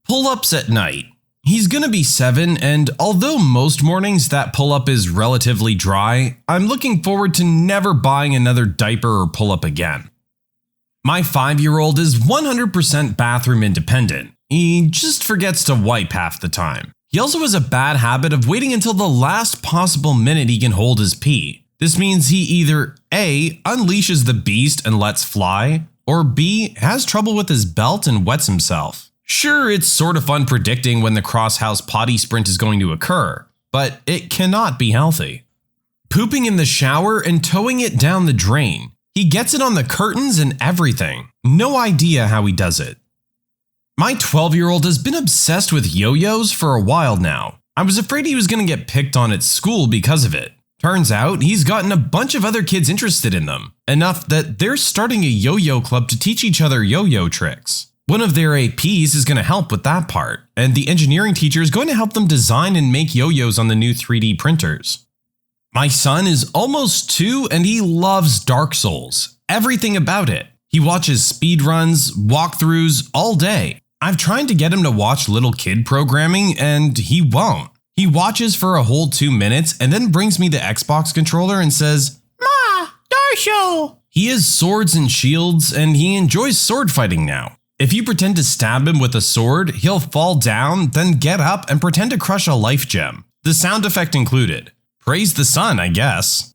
Pull-ups at night. He's gonna be 7, and although most mornings that pull-up is relatively dry, I'm looking forward to never buying another diaper or pull-up again. My 5-year-old is 100% bathroom independent. He just forgets to wipe half the time. He also has a bad habit of waiting until the last possible minute he can hold his pee. This means he either A, unleashes the beast and lets fly, or B, has trouble with his belt and wets himself. Sure, it's sort of fun predicting when the cross-house potty sprint is going to occur, but it cannot be healthy. Pooping in the shower and towing it down the drain. He gets it on the curtains and everything. No idea how he does it. My 12-year-old has been obsessed with yo-yos for a while now. I was afraid he was going to get picked on at school because of it. Turns out he's gotten a bunch of other kids interested in them, enough that they're starting a yo-yo club to teach each other yo-yo tricks. One of their APs is going to help with that part, and the engineering teacher is going to help them design and make yo-yos on the new 3D printers. My son is almost 2 and he loves Dark Souls, everything about it. He watches speedruns, walkthroughs all day. I've tried to get him to watch little kid programming and he won't. He watches for a whole 2 minutes and then brings me the Xbox controller and says, "Ma, Darsho!" He has swords and shields and he enjoys sword fighting now. If you pretend to stab him with a sword, he'll fall down, then get up and pretend to crush a life gem. The sound effect included. Praise the sun, I guess.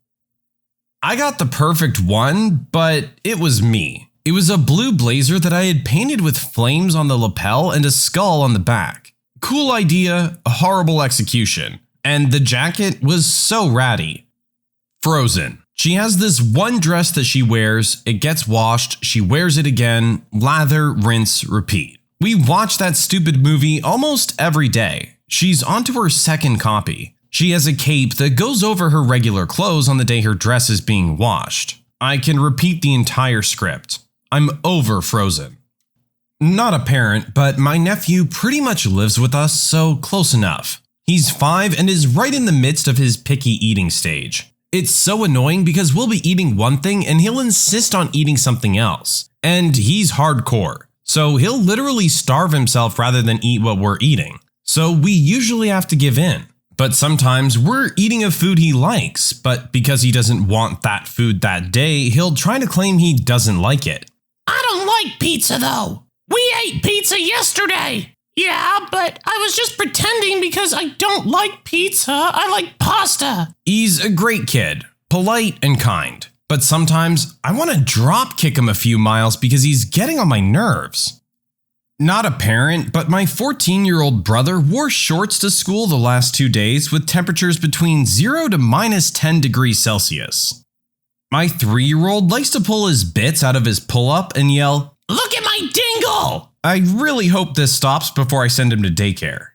I got the perfect one, but it was me. It was a blue blazer that I had painted with flames on the lapel and a skull on the back. Cool idea, a horrible execution. And the jacket was so ratty. Frozen. She has this one dress that she wears, it gets washed, she wears it again, lather, rinse, repeat. We watch that stupid movie almost every day. She's onto her second copy. She has a cape that goes over her regular clothes on the day her dress is being washed. I can repeat the entire script. I'm over Frozen. Not a parent, but my nephew pretty much lives with us, so close enough. He's 5 and is right in the midst of his picky eating stage. It's so annoying because we'll be eating one thing and he'll insist on eating something else. And he's hardcore, so he'll literally starve himself rather than eat what we're eating. So we usually have to give in. But sometimes we're eating a food he likes, but because he doesn't want that food that day, he'll try to claim he doesn't like it. I don't like pizza though. We ate pizza yesterday. Yeah, but I was just pretending because I don't like pizza. I like pasta. He's a great kid, polite and kind. But sometimes I want to drop kick him a few miles because he's getting on my nerves. Not a parent, but my 14-year-old brother wore shorts to school the last 2 days with temperatures between 0 to -10 degrees Celsius. My 3-year-old likes to pull his bits out of his pull-up and yell, "Look at my dingle!" I really hope this stops before I send him to daycare.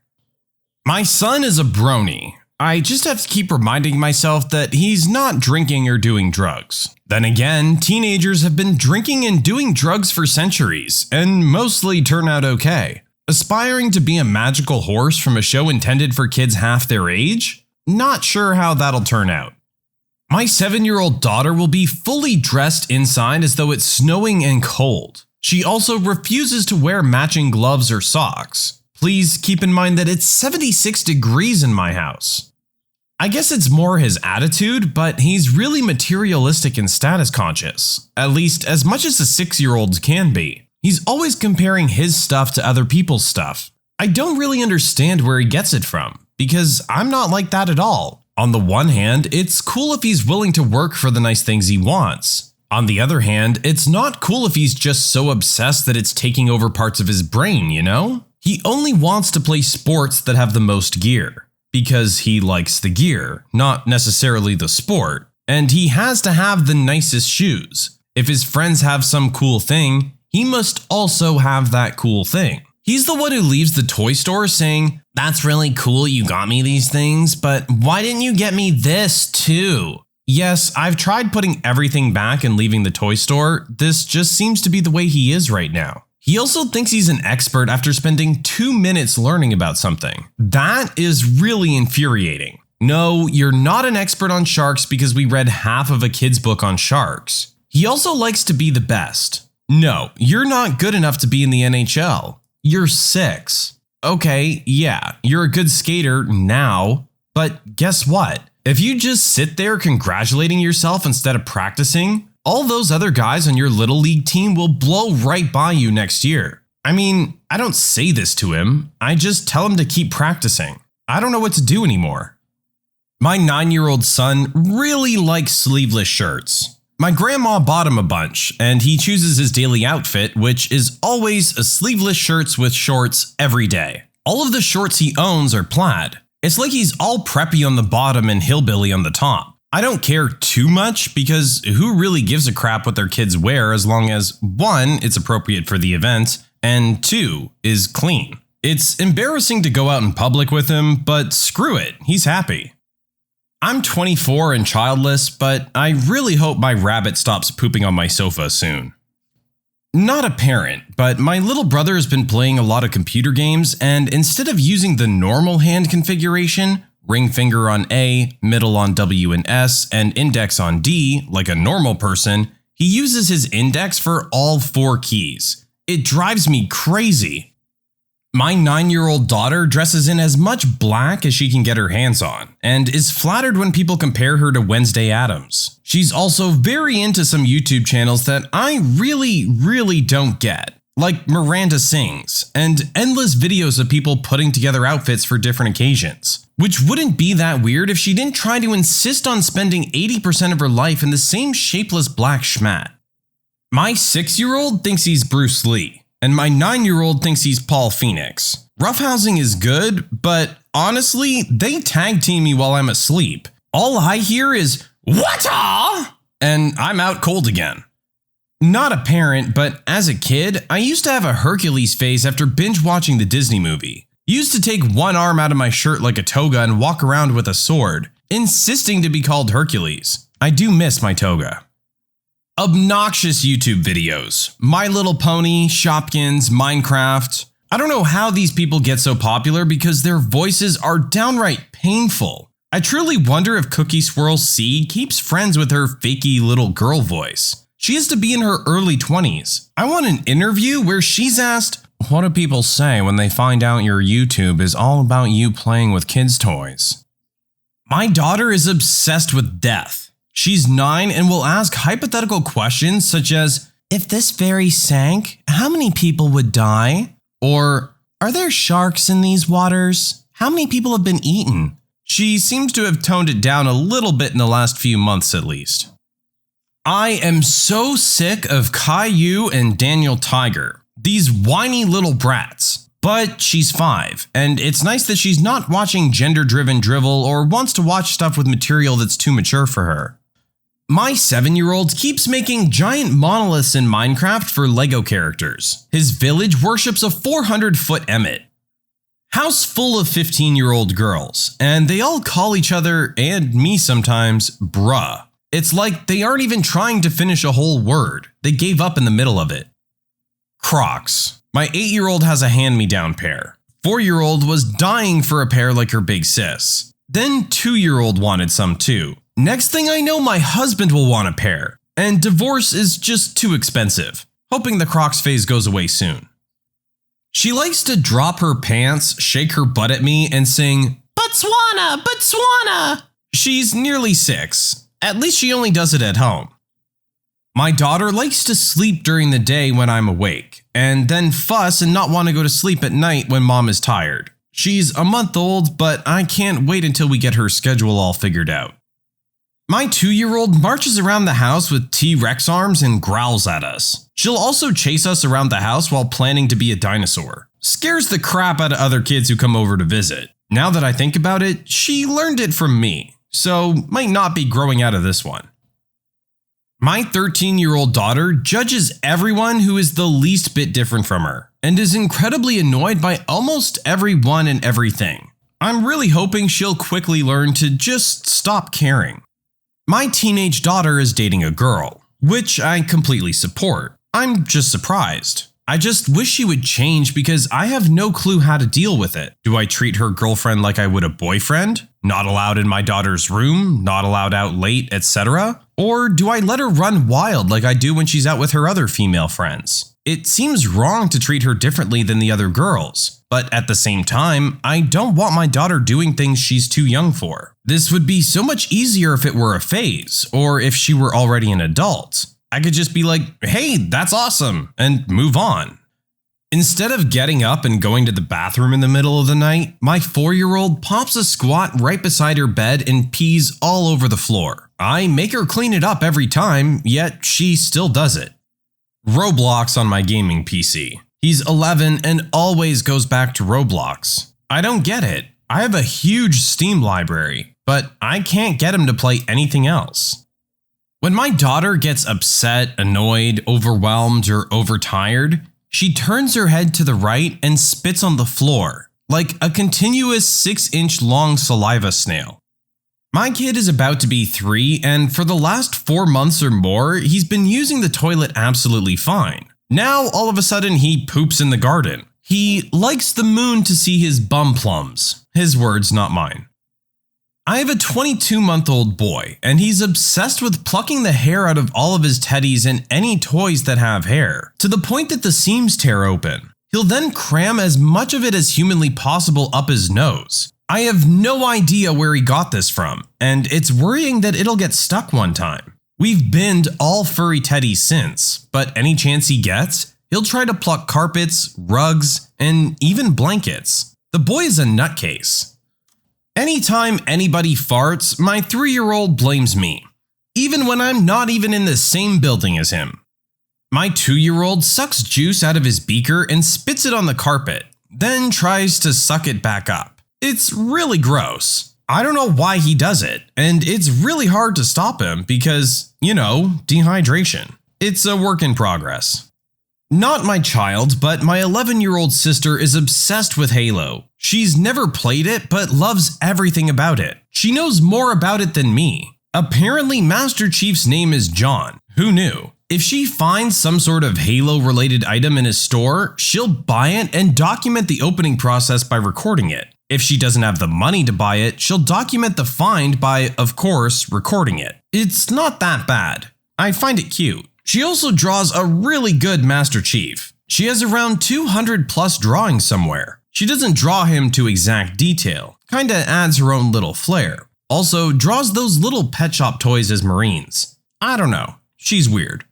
My son is a brony. I just have to keep reminding myself that he's not drinking or doing drugs. Then again, teenagers have been drinking and doing drugs for centuries, and mostly turn out okay. Aspiring to be a magical horse from a show intended for kids half their age? Not sure how that'll turn out. My 7-year-old daughter will be fully dressed inside as though it's snowing and cold. She also refuses to wear matching gloves or socks. Please keep in mind that it's 76 degrees in my house. I guess it's more his attitude, but he's really materialistic and status conscious, at least as much as a 6-year-old can be. He's always comparing his stuff to other people's stuff. I don't really understand where he gets it from, because I'm not like that at all. On the one hand, it's cool if he's willing to work for the nice things he wants. On the other hand, it's not cool if he's just so obsessed that it's taking over parts of his brain, you know? He only wants to play sports that have the most gear, because he likes the gear, not necessarily the sport, and he has to have the nicest shoes. If his friends have some cool thing, he must also have that cool thing. He's the one who leaves the toy store saying, "That's really cool you got me these things, but why didn't you get me this too?" Yes, I've tried putting everything back and leaving the toy store. This just seems to be the way he is right now. He also thinks he's an expert after spending 2 minutes learning about something. That is really infuriating. No, you're not an expert on sharks because we read half of a kid's book on sharks. He also likes to be the best. No, you're not good enough to be in the NHL. You're 6. Okay, yeah, you're a good skater now, but guess what? If you just sit there congratulating yourself instead of practicing, all those other guys on your little league team will blow right by you next year. I mean, I don't say this to him, I just tell him to keep practicing. I don't know what to do anymore. My 9-year-old son really likes sleeveless shirts. My grandma bought him a bunch, and he chooses his daily outfit, which is always a sleeveless shirts with shorts every day. All of the shorts he owns are plaid. It's like he's all preppy on the bottom and hillbilly on the top. I don't care too much because who really gives a crap what their kids wear as long as 1, it's appropriate for the event, and 2, is clean. It's embarrassing to go out in public with him, but screw it, he's happy. I'm 24 and childless, but I really hope my rabbit stops pooping on my sofa soon. Not a parent, but my little brother has been playing a lot of computer games, and instead of using the normal hand configuration, ring finger on A, middle on W and S, and index on D, like a normal person, he uses his index for all 4 keys. It drives me crazy. My 9-year-old daughter dresses in as much black as she can get her hands on, and is flattered when people compare her to Wednesday Addams. She's also very into some YouTube channels that I really don't get, like Miranda Sings, and endless videos of people putting together outfits for different occasions. Which wouldn't be that weird if she didn't try to insist on spending 80% of her life in the same shapeless black schmat. My 6-year-old thinks he's Bruce Lee, and my 9-year-old thinks he's Paul Phoenix. Roughhousing is good, but honestly, they tag team me while I'm asleep. All I hear is, "What-a?" and I'm out cold again. Not a parent, but as a kid, I used to have a Hercules phase after binge watching the Disney movie. Used to take one arm out of my shirt like a toga and walk around with a sword, insisting to be called Hercules. I do miss my toga. Obnoxious YouTube videos. My Little Pony, Shopkins, Minecraft. I don't know how these people get so popular because their voices are downright painful. I truly wonder if Cookie Swirl C keeps friends with her fakey little girl voice. She has to be in her early 20s. I want an interview where she's asked, "What do people say when they find out your YouTube is all about you playing with kids' toys?" My daughter is obsessed with death. She's 9 and will ask hypothetical questions such as, "If this ferry sank, how many people would die?" Or, "Are there sharks in these waters? How many people have been eaten?" She seems to have toned it down a little bit in the last few months at least. I am so sick of Caillou and Daniel Tiger. These whiny little brats. But she's 5, and it's nice that she's not watching gender-driven drivel or wants to watch stuff with material that's too mature for her. My 7-year-old keeps making giant monoliths in Minecraft for Lego characters. His village worships a 400-foot Emmet. House full of 15-year-old girls, and they all call each other, and me sometimes, bruh. It's like they aren't even trying to finish a whole word. They gave up in the middle of it. Crocs. My 8-year-old has a hand-me-down pair. 4-year-old was dying for a pair like her big sis. Then 2-year-old wanted some too. Next thing I know, my husband will want a pair. And divorce is just too expensive. Hoping the Crocs phase goes away soon. She likes to drop her pants, shake her butt at me, and sing, "Botswana, Botswana!" She's nearly 6. At least she only does it at home. My daughter likes to sleep during the day when I'm awake, and then fuss and not want to go to sleep at night when mom is tired. She's a month old, but I can't wait until we get her schedule all figured out. My 2-year-old marches around the house with T-Rex arms and growls at us. She'll also chase us around the house while planning to be a dinosaur. Scares the crap out of other kids who come over to visit. Now that I think about it, she learned it from me, so might not be growing out of this one. My 13-year-old daughter judges everyone who is the least bit different from her, and is incredibly annoyed by almost everyone and everything. I'm really hoping she'll quickly learn to just stop caring. My teenage daughter is dating a girl, which I completely support. I'm just surprised. I just wish she would change because I have no clue how to deal with it. Do I treat her girlfriend like I would a boyfriend? Not allowed in my daughter's room, not allowed out late, etc.? Or do I let her run wild like I do when she's out with her other female friends? It seems wrong to treat her differently than the other girls, but at the same time, I don't want my daughter doing things she's too young for. This would be so much easier if it were a phase, or if she were already an adult. I could just be like, "Hey, that's awesome," and move on. Instead of getting up and going to the bathroom in the middle of the night, my 4-year-old pops a squat right beside her bed and pees all over the floor. I make her clean it up every time, yet she still does it. Roblox on my gaming PC. He's 11 and always goes back to Roblox. I don't get it. I have a huge Steam library, but I can't get him to play anything else. When my daughter gets upset, annoyed, overwhelmed, or overtired, she turns her head to the right and spits on the floor, like a continuous 6-inch long saliva snail. My kid is about to be 3, and for the last 4 months or more, he's been using the toilet absolutely fine. Now, all of a sudden, he poops in the garden. He likes the moon to see his bum plums. His words, not mine. I have a 22-month-old boy, and he's obsessed with plucking the hair out of all of his teddies and any toys that have hair, to the point that the seams tear open. He'll then cram as much of it as humanly possible up his nose. I have no idea where he got this from, and it's worrying that it'll get stuck one time. We've binned all furry teddies since, but any chance he gets, he'll try to pluck carpets, rugs, and even blankets. The boy is a nutcase. Anytime anybody farts, my 3-year-old blames me, even when I'm not even in the same building as him. My 2-year-old sucks juice out of his beaker and spits it on the carpet, then tries to suck it back up. It's really gross. I don't know why he does it, and it's really hard to stop him because, dehydration. It's a work in progress. Not my child, but my 11-year-old sister is obsessed with Halo. She's never played it, but loves everything about it. She knows more about it than me. Apparently, Master Chief's name is John. Who knew? If she finds some sort of Halo-related item in a store, she'll buy it and document the opening process by recording it. If she doesn't have the money to buy it, she'll document the find by, of course, recording it. It's not that bad. I find it cute. She also draws a really good Master Chief. She has around 200 plus drawings somewhere. She doesn't draw him to exact detail, kinda adds her own little flair. Also, draws those little pet shop toys as Marines. I don't know, she's weird.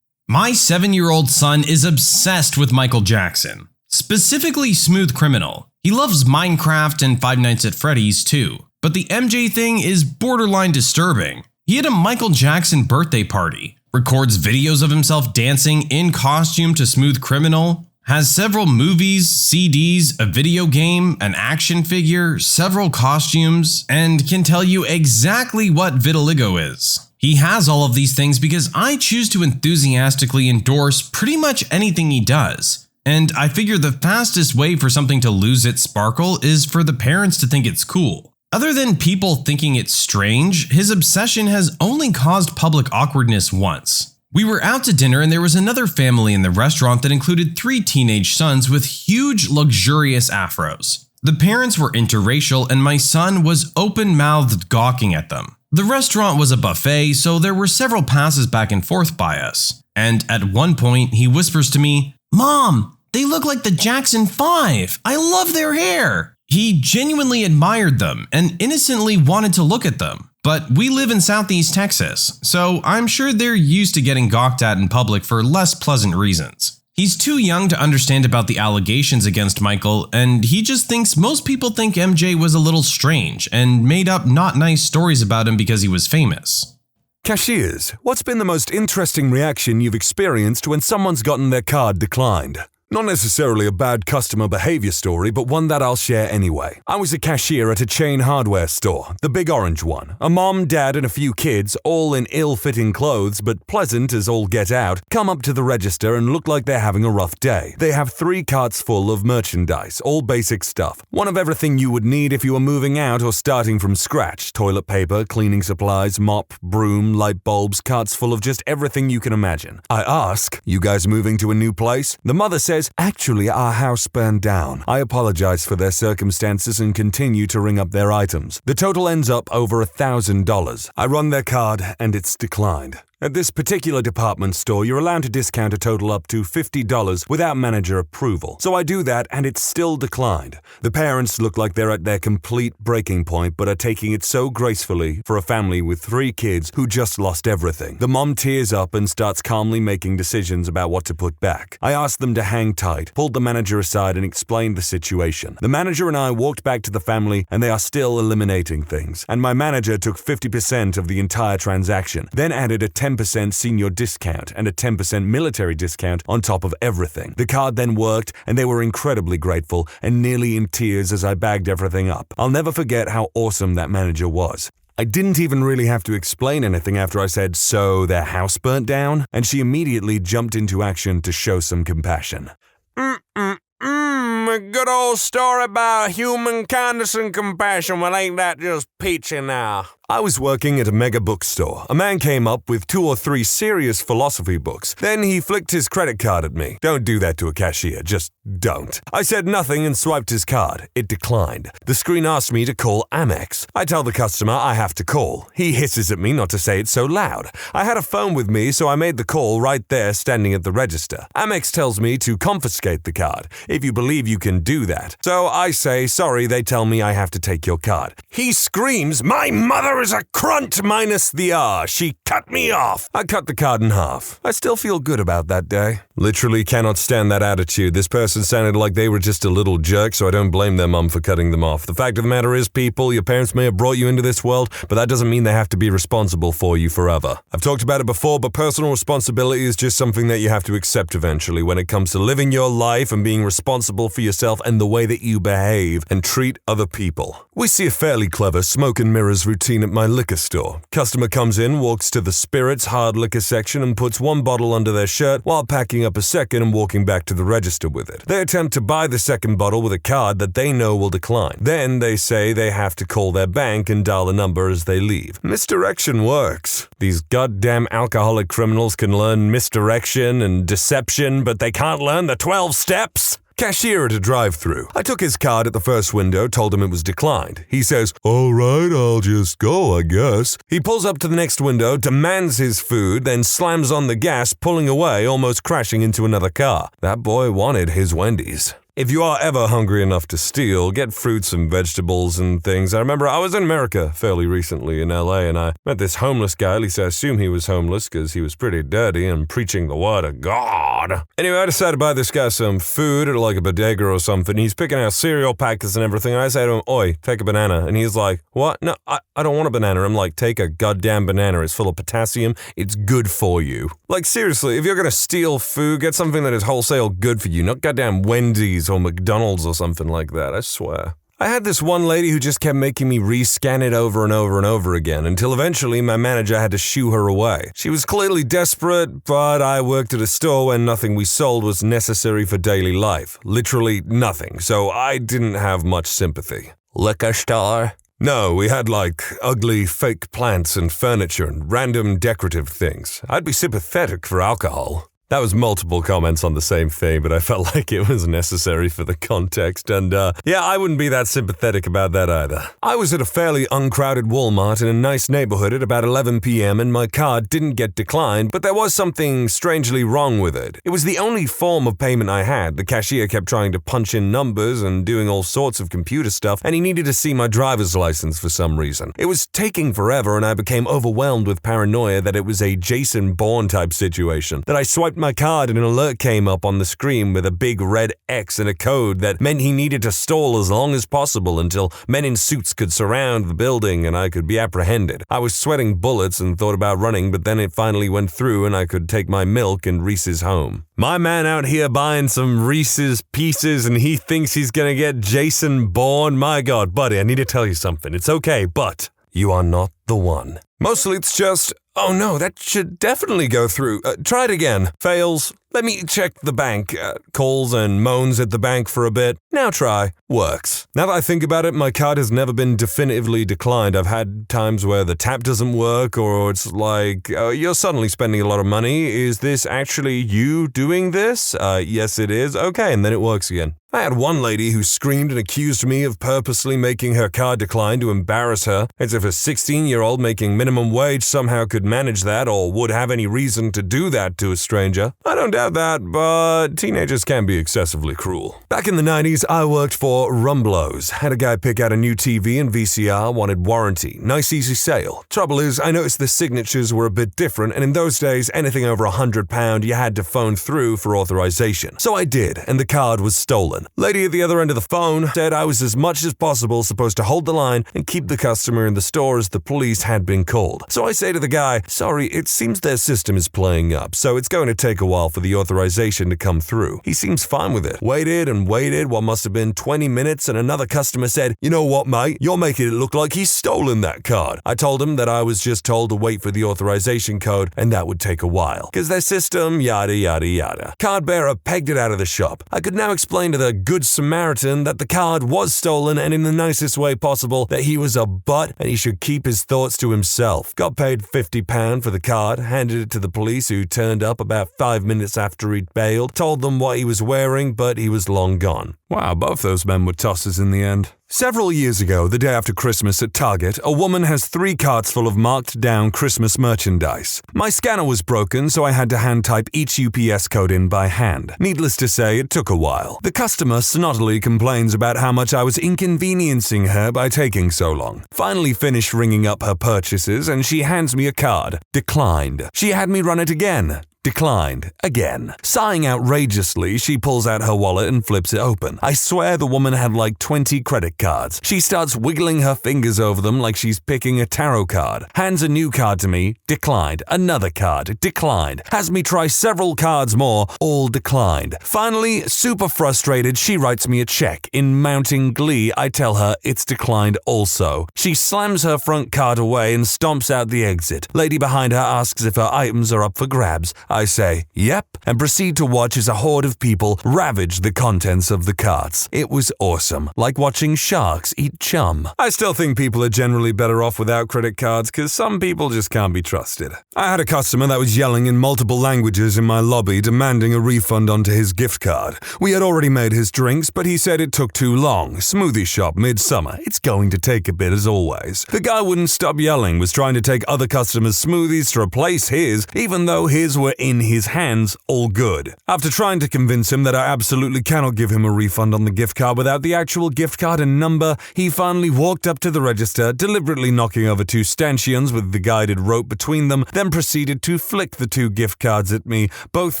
My 7-year-old son is obsessed with Michael Jackson, specifically Smooth Criminal. He loves Minecraft and Five Nights at Freddy's too, but the MJ thing is borderline disturbing. He had a Michael Jackson birthday party, records videos of himself dancing in costume to Smooth Criminal, has several movies, CDs, a video game, an action figure, several costumes, and can tell you exactly what vitiligo is. He has all of these things because I choose to enthusiastically endorse pretty much anything he does. And I figure the fastest way for something to lose its sparkle is for the parents to think it's cool. Other than people thinking it's strange, his obsession has only caused public awkwardness once. We were out to dinner and there was another family in the restaurant that included 3 teenage sons with huge, luxurious afros. The parents were interracial and my son was open-mouthed gawking at them. The restaurant was a buffet, so there were several passes back and forth by us. And at one point, he whispers to me, "Mom, they look like the Jackson 5. I love their hair." He genuinely admired them and innocently wanted to look at them. But we live in Southeast Texas, so I'm sure they're used to getting gawked at in public for less pleasant reasons. He's too young to understand about the allegations against Michael, and he just thinks most people think MJ was a little strange and made up not nice stories about him because he was famous. Cashiers, what's been the most interesting reaction you've experienced when someone's gotten their card declined? Not necessarily a bad customer behavior story, but one that I'll share anyway. I was a cashier at a chain hardware store, the big orange one. A mom, dad, and a few kids, all in ill-fitting clothes, but pleasant as all get out, come up to the register and look like they're having a rough day. They have 3 carts full of merchandise, all basic stuff. One of everything you would need if you were moving out or starting from scratch. Toilet paper, cleaning supplies, mop, broom, light bulbs, carts full of just everything you can imagine. I ask, "You guys moving to a new place?" The mother says, "Actually, our house burned down." I apologize for their circumstances and continue to ring up their items. The total ends up over $1,000. I run their card and it's declined. At this particular department store, you're allowed to discount a total up to $50 without manager approval. So I do that and it's still declined. The parents look like they're at their complete breaking point but are taking it so gracefully for a family with 3 kids who just lost everything. The mom tears up and starts calmly making decisions about what to put back. I asked them to hang tight, pulled the manager aside and explained the situation. The manager and I walked back to the family and they are still eliminating things. And my manager took 50% of the entire transaction, then added a 10% senior discount and a 10% military discount on top of everything. The card then worked and they were incredibly grateful and nearly in tears as I bagged everything up. I'll never forget how awesome that manager was. I didn't even really have to explain anything after I said, "So their house burnt down?" And she immediately jumped into action to show some compassion. A good old story about human kindness and compassion. Well, ain't that just peachy now? I was working at a mega bookstore. A man came up with 2 or 3 serious philosophy books. Then he flicked his credit card at me. Don't do that to a cashier, just don't. I said nothing and swiped his card. It declined. The screen asked me to call Amex. I tell the customer I have to call. He hisses at me not to say it so loud. I had a phone with me, so I made the call right there standing at the register. Amex tells me to confiscate the card, if you believe you can do that. So I say, sorry, they tell me I have to take your card. He screams, my mother is a crunt minus the R. She cut me off. I cut the card in half. I still feel good about that day. Literally cannot stand that attitude. This person sounded like they were just a little jerk, so I don't blame their mum for cutting them off. The fact of the matter is, people, your parents may have brought you into this world, but that doesn't mean they have to be responsible for you forever. I've talked about it before, but personal responsibility is just something that you have to accept eventually when it comes to living your life and being responsible for yourself and the way that you behave and treat other people. We see a fairly clever smoke and mirrors routine at my liquor store. Customer comes in, walks to the spirits hard liquor section and puts 1 bottle under their shirt while packing up a second and walking back to the register with it. They attempt to buy the second bottle with a card that they know will decline. Then they say they have to call their bank and dial the number as they leave. Misdirection works. These goddamn alcoholic criminals can learn misdirection and deception, but they can't learn the 12 steps. Cashier at a drive-thru. I took his card at the first window, told him it was declined. He says, all right, I'll just go, I guess. He pulls up to the next window, demands his food, then slams on the gas, pulling away, almost crashing into another car. That boy wanted his Wendy's. If you are ever hungry enough to steal, get fruits and vegetables and things. I remember I was in America fairly recently in LA and I met this homeless guy. At least I assume he was homeless because he was pretty dirty and preaching the word of God. Anyway, I decided to buy this guy some food at like a bodega or something. He's picking out cereal packets and everything. And I say to him, oi, take a banana. And he's like, what? No, I don't want a banana. I'm like, take a goddamn banana. It's full of potassium. It's good for you. Like seriously, if you're going to steal food, get something that is wholesale good for you, not goddamn Wendy's or McDonald's or something like that, I swear. I had this one lady who just kept making me rescan it over and over and over again until eventually my manager had to shoo her away. She was clearly desperate, but I worked at a store where nothing we sold was necessary for daily life. Literally nothing, so I didn't have much sympathy. Liquor store? No, we had like ugly fake plants and furniture and random decorative things. I'd be sympathetic for alcohol. That was multiple comments on the same thing, but I felt like it was necessary for the context, and yeah, I wouldn't be that sympathetic about that either. I was at a fairly uncrowded Walmart in a nice neighborhood at about 11 p.m. and my card didn't get declined, but there was something strangely wrong with it. It was the only form of payment I had. The cashier kept trying to punch in numbers and doing all sorts of computer stuff, and he needed to see my driver's license for some reason. It was taking forever, and I became overwhelmed with paranoia that it was a Jason Bourne type situation, that I swiped my card and an alert came up on the screen with a big red X and a code that meant he needed to stall as long as possible until men in suits could surround the building and I could be apprehended. I was sweating bullets and thought about running, but then it finally went through and I could take my milk and Reese's home. My man out here buying some Reese's Pieces and he thinks he's gonna get Jason Bourne. My God, buddy, I need to tell you something. It's okay, but you are not the one. Mostly it's just, oh no, that should definitely go through. Try it again. Fails. Let me check the bank. Calls and moans at the bank for a bit. Now try. Works. Now that I think about it, my card has never been definitively declined. I've had times where the tap doesn't work or it's like, you're suddenly spending a lot of money. Is this actually you doing this? Yes, it is. Okay, and then it works again. I had one lady who screamed and accused me of purposely making her card decline to embarrass her, as if a 16-year-old making minimum wage somehow could manage that or would have any reason to do that to a stranger. I don't doubt that, but teenagers can be excessively cruel. Back in the 90s, I worked for Rumblos. Had a guy pick out a new TV and VCR, wanted warranty. Nice easy sale. Trouble is, I noticed the signatures were a bit different, and in those days, anything over £100 you had to phone through for authorization. So I did, and the card was stolen. Lady at the other end of the phone said I was as much as possible supposed to hold the line and keep the customer in the store as the police had been called. So I say to the guy, sorry, it seems their system is playing up, so it's going to take a while for the authorization to come through. He seems fine with it. Waited and waited what must have been 20 minutes and another customer said, you know what, mate, you're making it look like he's stolen that card. I told him that I was just told to wait for the authorization code and that would take a while. Because their system, yada yada yada. Card bearer pegged it out of the shop. I could now explain to the good Samaritan that the card was stolen and in the nicest way possible that he was a butt and he should keep his thoughts to himself, got paid £50 for the card, handed it to the police who turned up about 5 minutes after he'd bailed, told them what he was wearing, but he was long gone. Wow, both those men were tossers in the end. Several years ago, the day after Christmas at Target, a woman has 3 carts full of marked down Christmas merchandise. My scanner was broken, so I had to hand type each UPS code in by hand. Needless to say, it took a while. The customer snottily complains about how much I was inconveniencing her by taking so long. Finally finished ringing up her purchases, and she hands me a card. Declined. She had me run it again. Declined. Again. Sighing outrageously, she pulls out her wallet and flips it open. I swear the woman had like 20 credit cards. She starts wiggling her fingers over them like she's picking a tarot card. Hands a new card to me. Declined. Another card. Declined. Has me try several cards more. All declined. Finally, super frustrated, she writes me a check. In mounting glee, I tell her it's declined also. She slams her front card away and stomps out the exit. Lady behind her asks if her items are up for grabs. I say, yep, and proceed to watch as a horde of people ravage the contents of the carts. It was awesome, like watching sharks eat chum. I still think people are generally better off without credit cards because some people just can't be trusted. I had a customer that was yelling in multiple languages in my lobby demanding a refund onto his gift card. We had already made his drinks, but he said it took too long. Smoothie shop midsummer. It's going to take a bit as always. The guy wouldn't stop yelling, was trying to take other customers' smoothies to replace his, even though his were in his hands, all good. After trying to convince him that I absolutely cannot give him a refund on the gift card without the actual gift card and number, he finally walked up to the register, deliberately knocking over 2 stanchions with the guided rope between them, then proceeded to flick the 2 gift cards at me, both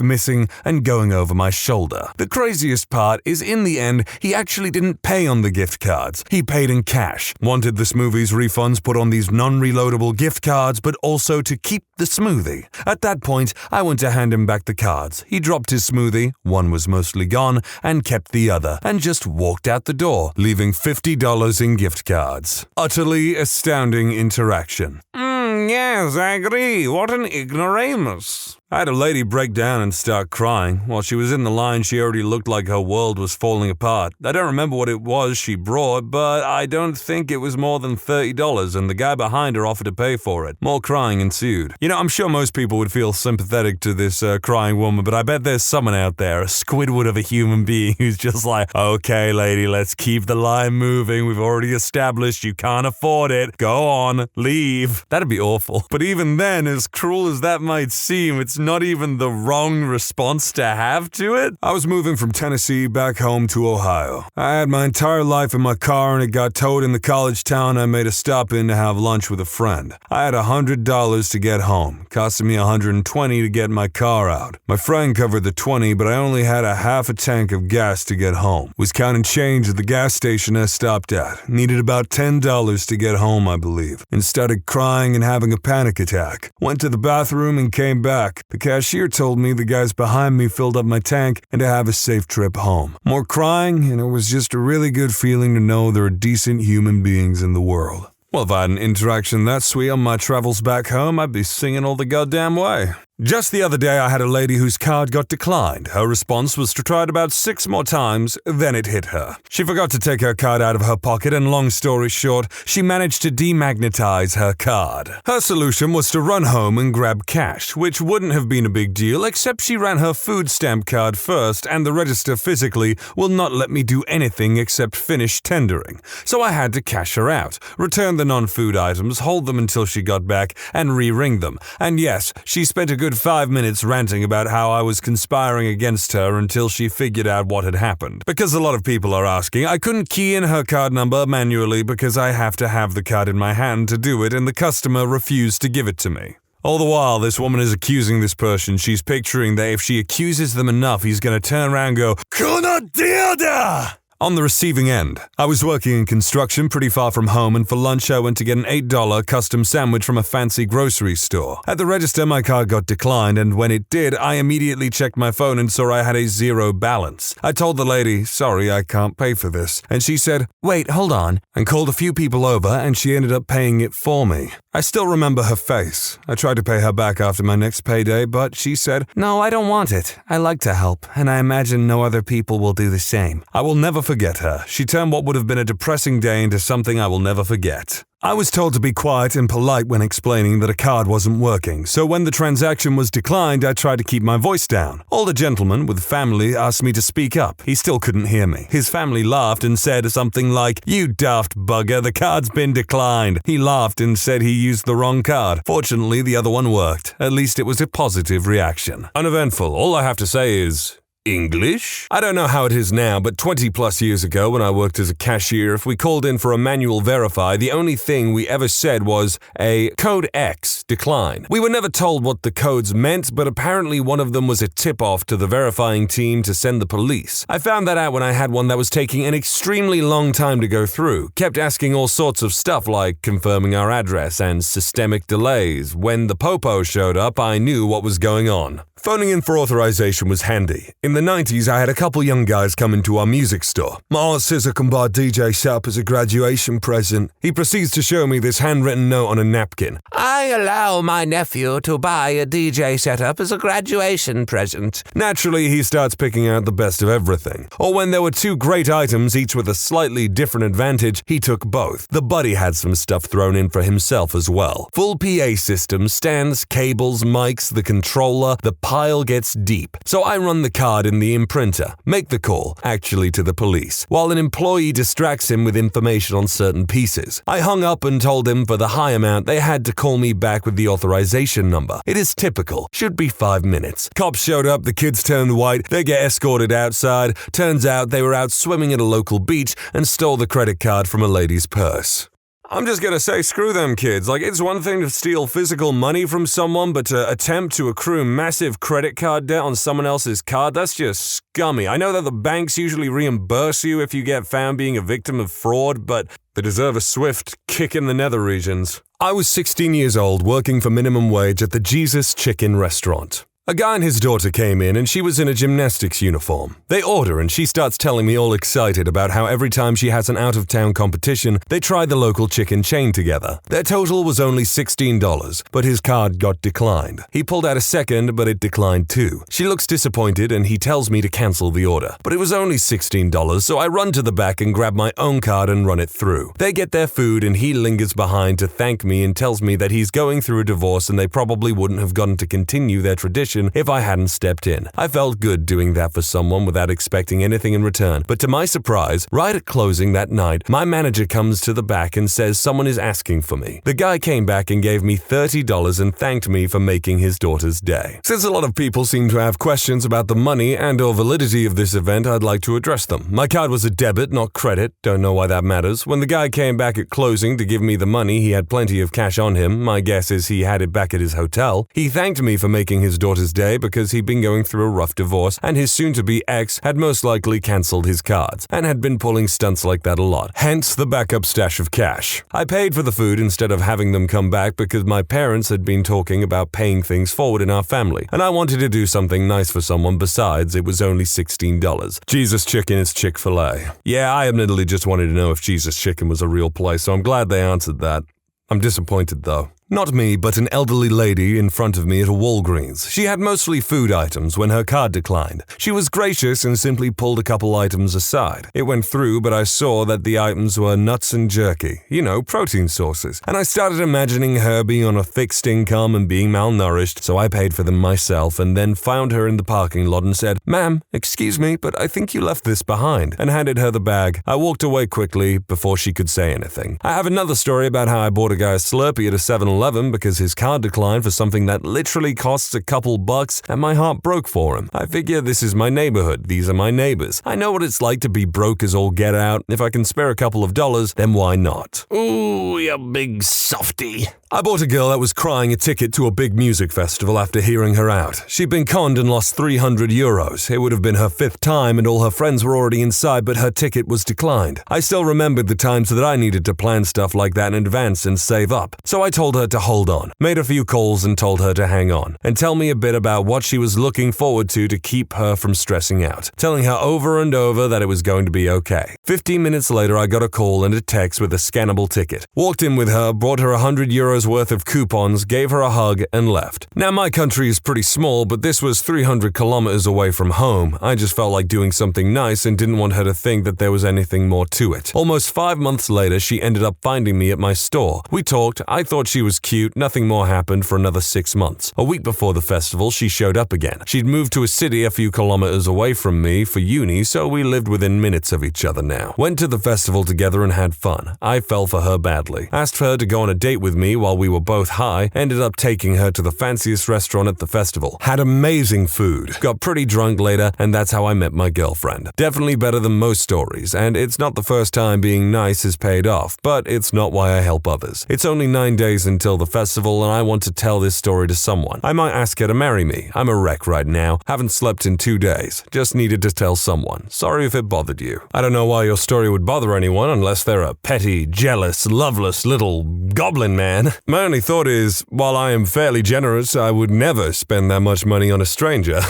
missing and going over my shoulder. The craziest part is in the end, he actually didn't pay on the gift cards. He paid in cash. Wanted the smoothies refunds put on these non-reloadable gift cards, but also to keep the smoothie. At that point, I went to hand him back the cards. He dropped his smoothie, one was mostly gone, and kept the other, and just walked out the door, leaving $50 in gift cards. Utterly astounding interaction. Yes, I agree. What an ignoramus. I had a lady break down and start crying. While she was in the line, she already looked like her world was falling apart. I don't remember what it was she brought, but I don't think it was more than $30, and the guy behind her offered to pay for it. More crying ensued. You know, I'm sure most people would feel sympathetic to this crying woman, but I bet there's someone out there, a Squidward of a human being, who's just like, okay, lady, let's keep the line moving. We've already established you can't afford it. Go on, leave. That'd be awful. But even then, as cruel as that might seem, it's not even the wrong response to have to it. I was moving from Tennessee back home to Ohio. I had my entire life in my car and it got towed in the college town I made a stop in to have lunch with a friend. I had $100 to get home, costing me $120 to get my car out. My friend covered the $20, but I only had a half a tank of gas to get home. Was counting change at the gas station I stopped at. Needed about $10 to get home, I believe, and started crying and having a panic attack. Went to the bathroom and came back. The cashier told me the guys behind me filled up my tank and to have a safe trip home. More crying, and it was just a really good feeling to know there are decent human beings in the world. Well, if I had an interaction that sweet on my travels back home, I'd be singing all the goddamn way. Just the other day, I had a lady whose card got declined. Her response was to try it about 6 more times, then it hit her. She forgot to take her card out of her pocket, and long story short, she managed to demagnetize her card. Her solution was to run home and grab cash, which wouldn't have been a big deal, except she ran her food stamp card first, and the register physically will not let me do anything except finish tendering. So I had to cash her out, return the non-food items, hold them until she got back, and re-ring them. And yes, she spent a good 5 minutes ranting about how I was conspiring against her until she figured out what had happened. Because a lot of people are asking, I couldn't key in her card number manually because I have to have the card in my hand to do it, and the customer refused to give it to me. All the while, this woman is accusing this person. She's picturing that if she accuses them enough, he's going to turn around and go, "Kuna dioda!" On the receiving end, I was working in construction pretty far from home, and for lunch I went to get an $8 custom sandwich from a fancy grocery store. At the register, my card got declined, and when it did, I immediately checked my phone and saw I had a zero balance. I told the lady, sorry, I can't pay for this, and she said, wait, hold on, and called a few people over, and she ended up paying it for me. I still remember her face. I tried to pay her back after my next payday, but she said, no, I don't want it. I like to help, and I imagine no other people will do the same. I will never forget her. She turned what would have been a depressing day into something I will never forget. I was told to be quiet and polite when explaining that a card wasn't working, so when the transaction was declined, I tried to keep my voice down. Older gentleman with family asked me to speak up. He still couldn't hear me. His family laughed and said something like, "You daft bugger, the card's been declined." He laughed and said he used the wrong card. Fortunately, the other one worked. At least it was a positive reaction. Uneventful. All I have to say is, English? I don't know how it is now, but 20 plus years ago when I worked as a cashier, if we called in for a manual verify, the only thing we ever said was a code X decline. We were never told what the codes meant, but apparently one of them was a tip-off to the verifying team to send the police. I found that out when I had one that was taking an extremely long time to go through, kept asking all sorts of stuff like confirming our address and systemic delays. When the popo showed up, I knew what was going on. Phoning in for authorization was handy. In the 90s, I had a couple young guys come into our music store. My aunt says I can buy a DJ setup as a graduation present. He proceeds to show me this handwritten note on a napkin. "I allow my nephew to buy a DJ setup as a graduation present." Naturally, he starts picking out the best of everything. Or when there were two great items, each with a slightly different advantage, he took both. The buddy had some stuff thrown in for himself as well. Full PA system, stands, cables, mics, the controller, the pile gets deep. So I run the card in the imprinter, make the call, actually to the police, while an employee distracts him with information on certain pieces. I hung up and told him for the high amount they had to call me back with the authorization number. It is typical, should be 5 minutes. Cops showed up, the kids turned white, they get escorted outside. Turns out they were out swimming at a local beach and stole the credit card from a lady's purse. I'm just gonna say, screw them kids. Like, it's one thing to steal physical money from someone, but to attempt to accrue massive credit card debt on someone else's card, that's just scummy. I know that the banks usually reimburse you if you get found being a victim of fraud, but they deserve a swift kick in the nether regions. I was 16 years old, working for minimum wage at the Jesus Chicken restaurant. A guy and his daughter came in and she was in a gymnastics uniform. They order and she starts telling me all excited about how every time she has an out-of-town competition, they try the local chicken chain together. Their total was only $16, but his card got declined. He pulled out a second, but it declined too. She looks disappointed and he tells me to cancel the order. But it was only $16, so I run to the back and grab my own card and run it through. They get their food and he lingers behind to thank me and tells me that he's going through a divorce and they probably wouldn't have gotten to continue their tradition if I hadn't stepped in. I felt good doing that for someone without expecting anything in return, but to my surprise, right at closing that night, my manager comes to the back and says someone is asking for me. The guy came back and gave me $30 and thanked me for making his daughter's day. Since a lot of people seem to have questions about the money and/or validity of this event, I'd like to address them. My card was a debit, not credit. Don't know why that matters. When the guy came back at closing to give me the money, he had plenty of cash on him. My guess is he had it back at his hotel. He thanked me for making his daughter's day because he'd been going through a rough divorce and his soon-to-be ex had most likely cancelled his cards and had been pulling stunts like that a lot, hence the backup stash of cash. I paid for the food instead of having them come back because my parents had been talking about paying things forward in our family and I wanted to do something nice for someone besides it was only $16. Jesus Chicken is Chick-fil-A. Yeah, I admittedly just wanted to know if Jesus Chicken was a real place, so I'm glad they answered that. I'm disappointed though. Not me, but an elderly lady in front of me at a Walgreens. She had mostly food items when her card declined. She was gracious and simply pulled a couple items aside. It went through, but I saw that the items were nuts and jerky. You know, protein sources. And I started imagining her being on a fixed income and being malnourished, so I paid for them myself and then found her in the parking lot and said, "Ma'am, excuse me, but I think you left this behind," and handed her the bag. I walked away quickly before she could say anything. I have another story about how I bought a guy a Slurpee at a 7-Eleven because his card declined for something that literally costs a couple bucks and my heart broke for him. I figure this is my neighborhood, these are my neighbors. I know what it's like to be broke as all get out. If I can spare a couple of dollars, then why not? Ooh, you big softy. I bought a girl that was crying a ticket to a big music festival after hearing her out. She'd been conned and lost €300. It would have been her 5th time and all her friends were already inside, but her ticket was declined. I still remembered the times that I needed to plan stuff like that in advance and save up. So I told her to hold on, made a few calls and told her to hang on, and tell me a bit about what she was looking forward to keep her from stressing out, telling her over and over that it was going to be okay. 15 minutes later, I got a call and a text with a scannable ticket. Walked in with her, brought her €100 €300 worth of coupons, gave her a hug, and left. Now, my country is pretty small, but this was 300 kilometers away from home. I just felt like doing something nice and didn't want her to think that there was anything more to it. Almost 5 months later, she ended up finding me at my store. We talked, I thought she was cute, nothing more happened for another 6 months. A week before the festival, she showed up again. She'd moved to a city a few kilometers away from me for uni, so we lived within minutes of each other now. Went to the festival together and had fun. I fell for her badly. Asked her to go on a date with me while we were both high, ended up taking her to the fanciest restaurant at the festival. Had amazing food. Got pretty drunk later, and that's how I met my girlfriend. Definitely better than most stories, and it's not the first time being nice has paid off, but it's not why I help others. It's only 9 days until the festival, and I want to tell this story to someone. I might ask her to marry me. I'm a wreck right now. Haven't slept in 2 days. Just needed to tell someone. Sorry if it bothered you. I don't know why your story would bother anyone unless they're a petty, jealous, loveless little goblin man. My only thought is, while I am fairly generous, I would never spend that much money on a stranger.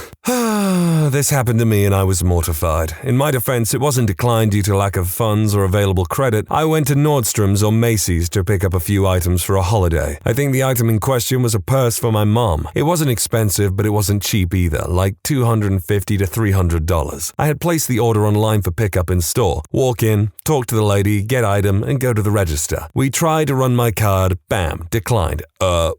This happened to me and I was mortified. In my defense, it wasn't declined due to lack of funds or available credit. I went to Nordstrom's or Macy's to pick up a few items for a holiday. I think the item in question was a purse for my mom. It wasn't expensive, but it wasn't cheap either, like $250 to $300. I had placed the order online for pickup in store. Walk in, talk to the lady, get item, and go to the register. We tried to run my card, bam, declined.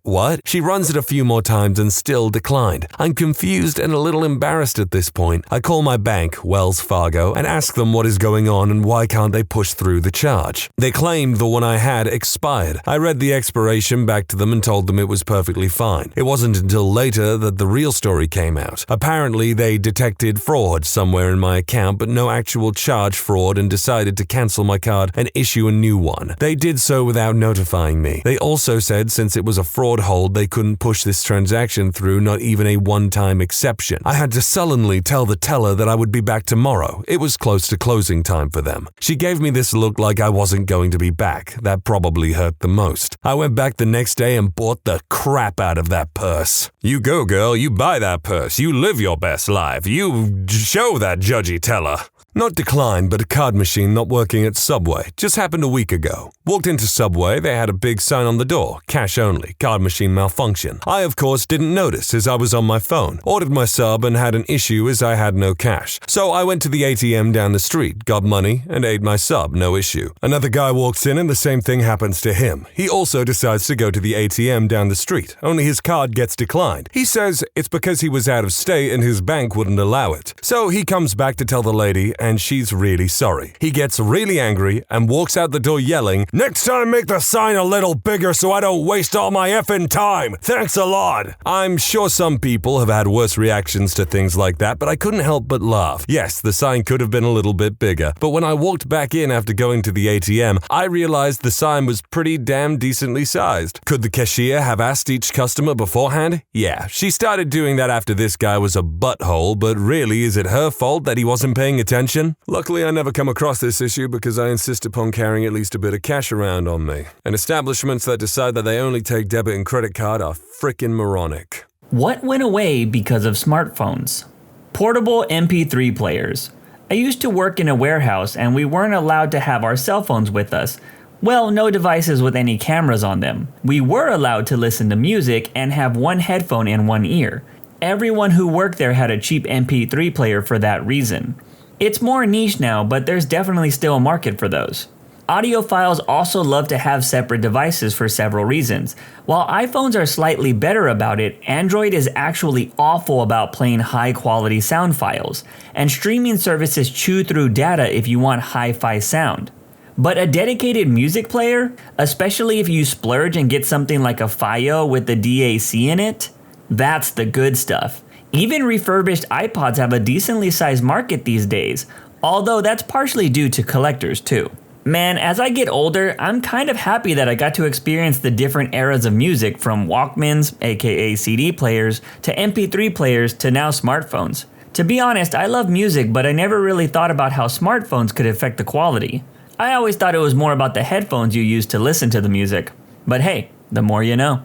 What? She runs it a few more times and still declined. I'm confused and a little embarrassed at this point. I call my bank, Wells Fargo, and ask them what is going on and why can't they push through the charge. They claimed the one I had expired. I read the expiration back to them and told them it was perfectly fine. It wasn't until later that the real story came out. Apparently, they detected fraud somewhere in my account, but no actual charge fraud, and decided to cancel my card and issue a new one. They did so without notifying me. They also said since it was a fraud hold, they couldn't push this transaction through, not even a one-time exception. I had to sullenly tell the teller that I would be back tomorrow. It was close to closing time for them. She gave me this look like I wasn't going to be back. That probably hurt the most. I went back the next day and bought the crap out of that purse. You go, girl. You buy that purse. You live your best life. You show that judgy teller. Not declined, but a card machine not working at Subway. Just happened a week ago. Walked into Subway, they had a big sign on the door, cash only, card machine malfunction. I, of course, didn't notice as I was on my phone. Ordered my sub and had an issue as I had no cash. So I went to the ATM down the street, got money, and ate my sub, no issue. Another guy walks in and the same thing happens to him. He also decides to go to the ATM down the street, only his card gets declined. He says it's because he was out of state and his bank wouldn't allow it. So he comes back to tell the lady, and she's really sorry. He gets really angry and walks out the door yelling, "Next time make the sign a little bigger so I don't waste all my effing time. Thanks a lot." I'm sure some people have had worse reactions to things like that, but I couldn't help but laugh. Yes, the sign could have been a little bit bigger, but when I walked back in after going to the ATM, I realized the sign was pretty damn decently sized. Could the cashier have asked each customer beforehand? Yeah, she started doing that after this guy was a butthole, but really, is it her fault that he wasn't paying attention? Luckily, I never come across this issue because I insist upon carrying at least a bit of cash around on me. And establishments that decide that they only take debit and credit card are frickin' moronic. What went away because of smartphones? Portable MP3 players. I used to work in a warehouse and we weren't allowed to have our cell phones with us. Well, no devices with any cameras on them. We were allowed to listen to music and have one headphone in one ear. Everyone who worked there had a cheap MP3 player for that reason. It's more niche now, but there's definitely still a market for those. Audiophiles also love to have separate devices for several reasons. While iPhones are slightly better about it, Android is actually awful about playing high-quality sound files, and streaming services chew through data if you want hi-fi sound. But a dedicated music player, especially if you splurge and get something like a FiO with the DAC in it, that's the good stuff. Even refurbished iPods have a decently sized market these days, although that's partially due to collectors too. Man, as I get older, I'm kind of happy that I got to experience the different eras of music, from Walkmans, aka CD players, to MP3 players, to now smartphones. To be honest, I love music, but I never really thought about how smartphones could affect the quality. I always thought it was more about the headphones you use to listen to the music. But hey, the more you know.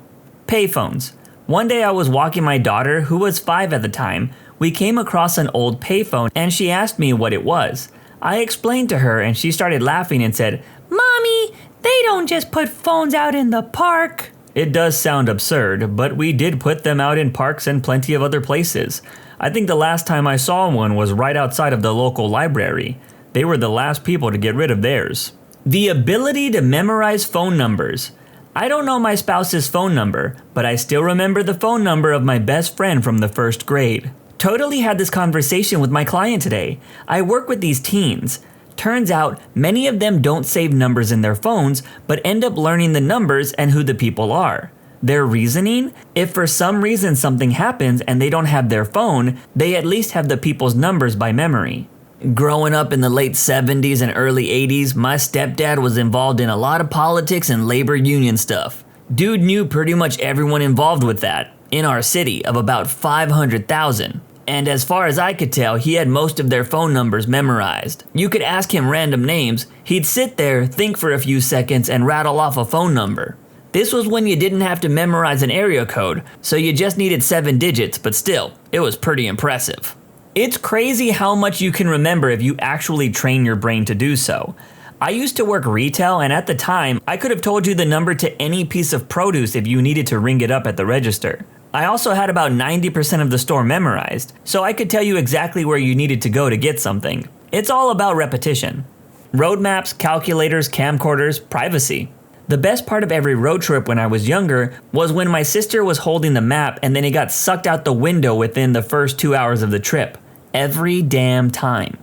Payphones. One day I was walking my daughter, who was 5 at the time. We came across an old payphone and she asked me what it was. I explained to her and she started laughing and said, "Mommy, they don't just put phones out in the park." It does sound absurd, but we did put them out in parks and plenty of other places. I think the last time I saw one was right outside of the local library. They were the last people to get rid of theirs. The ability to memorize phone numbers. I don't know my spouse's phone number, but I still remember the phone number of my best friend from the first grade. Totally had this conversation with my client today. I work with these teens. Turns out, many of them don't save numbers in their phones, but end up learning the numbers and who the people are. Their reasoning? If for some reason something happens and they don't have their phone, they at least have the people's numbers by memory. Growing up in the late 70s and early 80s, my stepdad was involved in a lot of politics and labor union stuff. Dude knew pretty much everyone involved with that, in our city of about 500,000. And as far as I could tell, he had most of their phone numbers memorized. You could ask him random names, he'd sit there, think for a few seconds, and rattle off a phone number. This was when you didn't have to memorize an area code, so you just needed 7 digits, but still, it was pretty impressive. It's crazy how much you can remember if you actually train your brain to do so. I used to work retail, and at the time, I could have told you the number to any piece of produce if you needed to ring it up at the register. I also had about 90% of the store memorized, so I could tell you exactly where you needed to go to get something. It's all about repetition. Road maps, calculators, camcorders, privacy. The best part of every road trip when I was younger was when my sister was holding the map and then it got sucked out the window within the first 2 hours of the trip. Every damn time.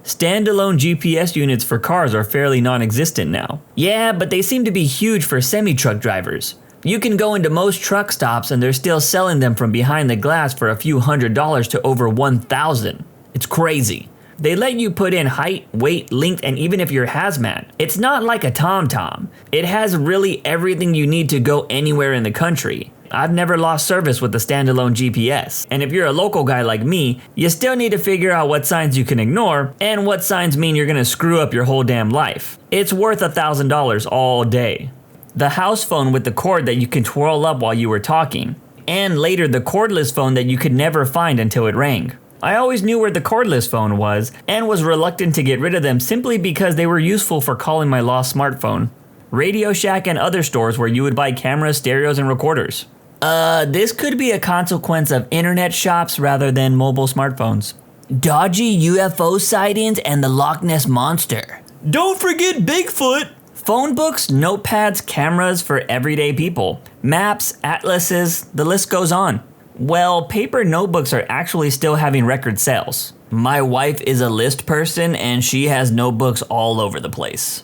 Standalone GPS units for cars are fairly non-existent now. Yeah, but they seem to be huge for semi-truck drivers. You can go into most truck stops and they're still selling them from behind the glass for a few $100s to over $1,000. It's crazy. They let you put in height, weight, length, and even if you're hazmat. It's not like a TomTom. It has really everything you need to go anywhere in the country. I've never lost service with the standalone GPS. And if you're a local guy like me, you still need to figure out what signs you can ignore and what signs mean you're gonna screw up your whole damn life. It's worth $1,000 all day. The house phone with the cord that you can twirl up while you were talking. And later the cordless phone that you could never find until it rang. I always knew where the cordless phone was and was reluctant to get rid of them simply because they were useful for calling my lost smartphone. Radio Shack and other stores where you would buy cameras, stereos, and recorders. This could be a consequence of internet shops rather than mobile smartphones. Dodgy UFO sightings and the Loch Ness Monster. Don't forget Bigfoot! Phone books, notepads, cameras for everyday people. Maps, atlases, the list goes on. Well, paper notebooks are actually still having record sales. My wife is a list person and she has notebooks all over the place.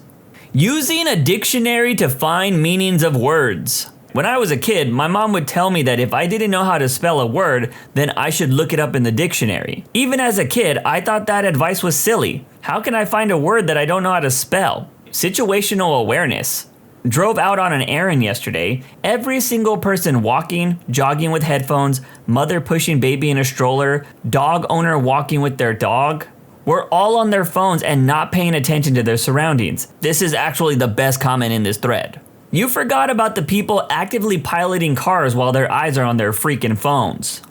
Using a dictionary to find meanings of words. When I was a kid, my mom would tell me that if I didn't know how to spell a word, then I should look it up in the dictionary. Even as a kid, I thought that advice was silly. How can I find a word that I don't know how to spell? Situational awareness. Drove out on an errand yesterday. Every single person walking, jogging with headphones, mother pushing baby in a stroller, dog owner walking with their dog, were all on their phones and not paying attention to their surroundings. This is actually the best comment in this thread. You forgot about the people actively piloting cars while their eyes are on their freaking phones.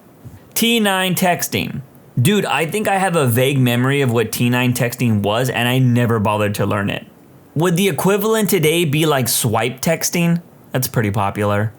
T9 texting. Dude, I think I have a vague memory of what T9 texting was and I never bothered to learn it. Would the equivalent today be like swipe texting? That's pretty popular.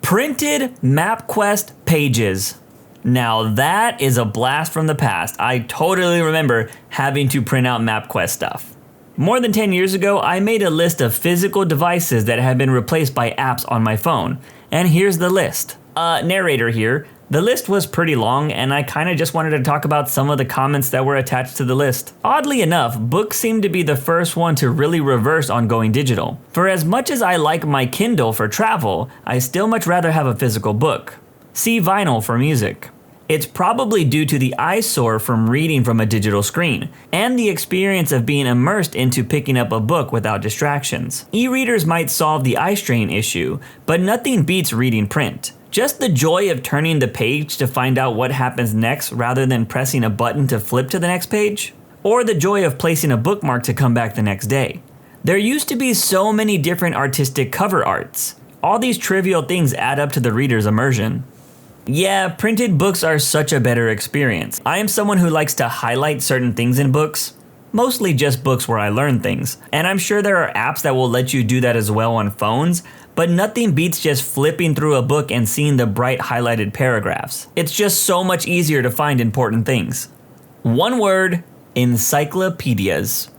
Printed MapQuest pages. Now that is a blast from the past. I totally remember having to print out MapQuest stuff. More than 10 years ago, I made a list of physical devices that have been replaced by apps on my phone. And here's the list. Narrator here. The list was pretty long, and I kinda just wanted to talk about some of the comments that were attached to the list. Oddly enough, books seem to be the first one to really reverse on going digital. For as much as I like my Kindle for travel, I still much rather have a physical book. See vinyl for music. It's probably due to the eyesore from reading from a digital screen, and the experience of being immersed into picking up a book without distractions. E-readers might solve the eye strain issue, but nothing beats reading print. Just the joy of turning the page to find out what happens next rather than pressing a button to flip to the next page, or the joy of placing a bookmark to come back the next day. There used to be so many different artistic cover arts. All these trivial things add up to the reader's immersion. Yeah, printed books are such a better experience. I am someone who likes to highlight certain things in books, mostly just books where I learn things. And I'm sure there are apps that will let you do that as well on phones, but nothing beats just flipping through a book and seeing the bright highlighted paragraphs. It's just so much easier to find important things. One word, encyclopedias.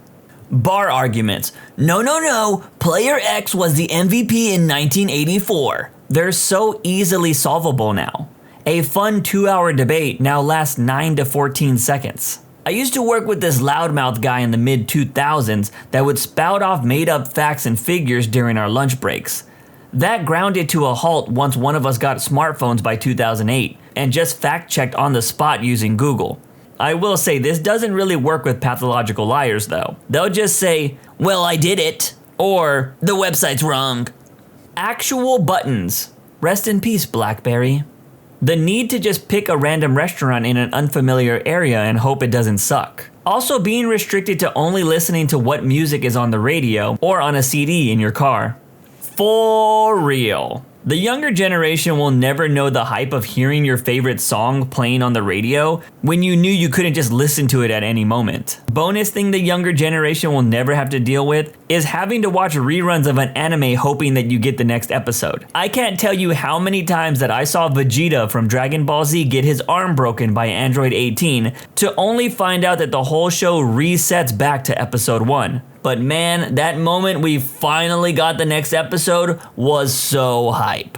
Bar arguments. No. Player X was the MVP in 1984. They're so easily solvable now. A fun 2-hour debate now lasts 9 to 14 seconds. I used to work with this loudmouth guy in the mid-2000s that would spout off made-up facts and figures during our lunch breaks. That ground it to a halt once one of us got smartphones by 2008 and just fact-checked on the spot using Google. I will say this doesn't really work with pathological liars though. They'll just say, well, I did it, or the website's wrong. Actual buttons. Rest in peace, BlackBerry. The need to just pick a random restaurant in an unfamiliar area and hope it doesn't suck. Also being restricted to only listening to what music is on the radio or on a CD in your car. For real. The younger generation will never know the hype of hearing your favorite song playing on the radio when you knew you couldn't just listen to it at any moment. Bonus thing the younger generation will never have to deal with is having to watch reruns of an anime hoping that you get the next episode. I can't tell you how many times that I saw Vegeta from Dragon Ball Z get his arm broken by Android 18 to only find out that the whole show resets back to episode 1. But man, that moment we finally got the next episode was so hype.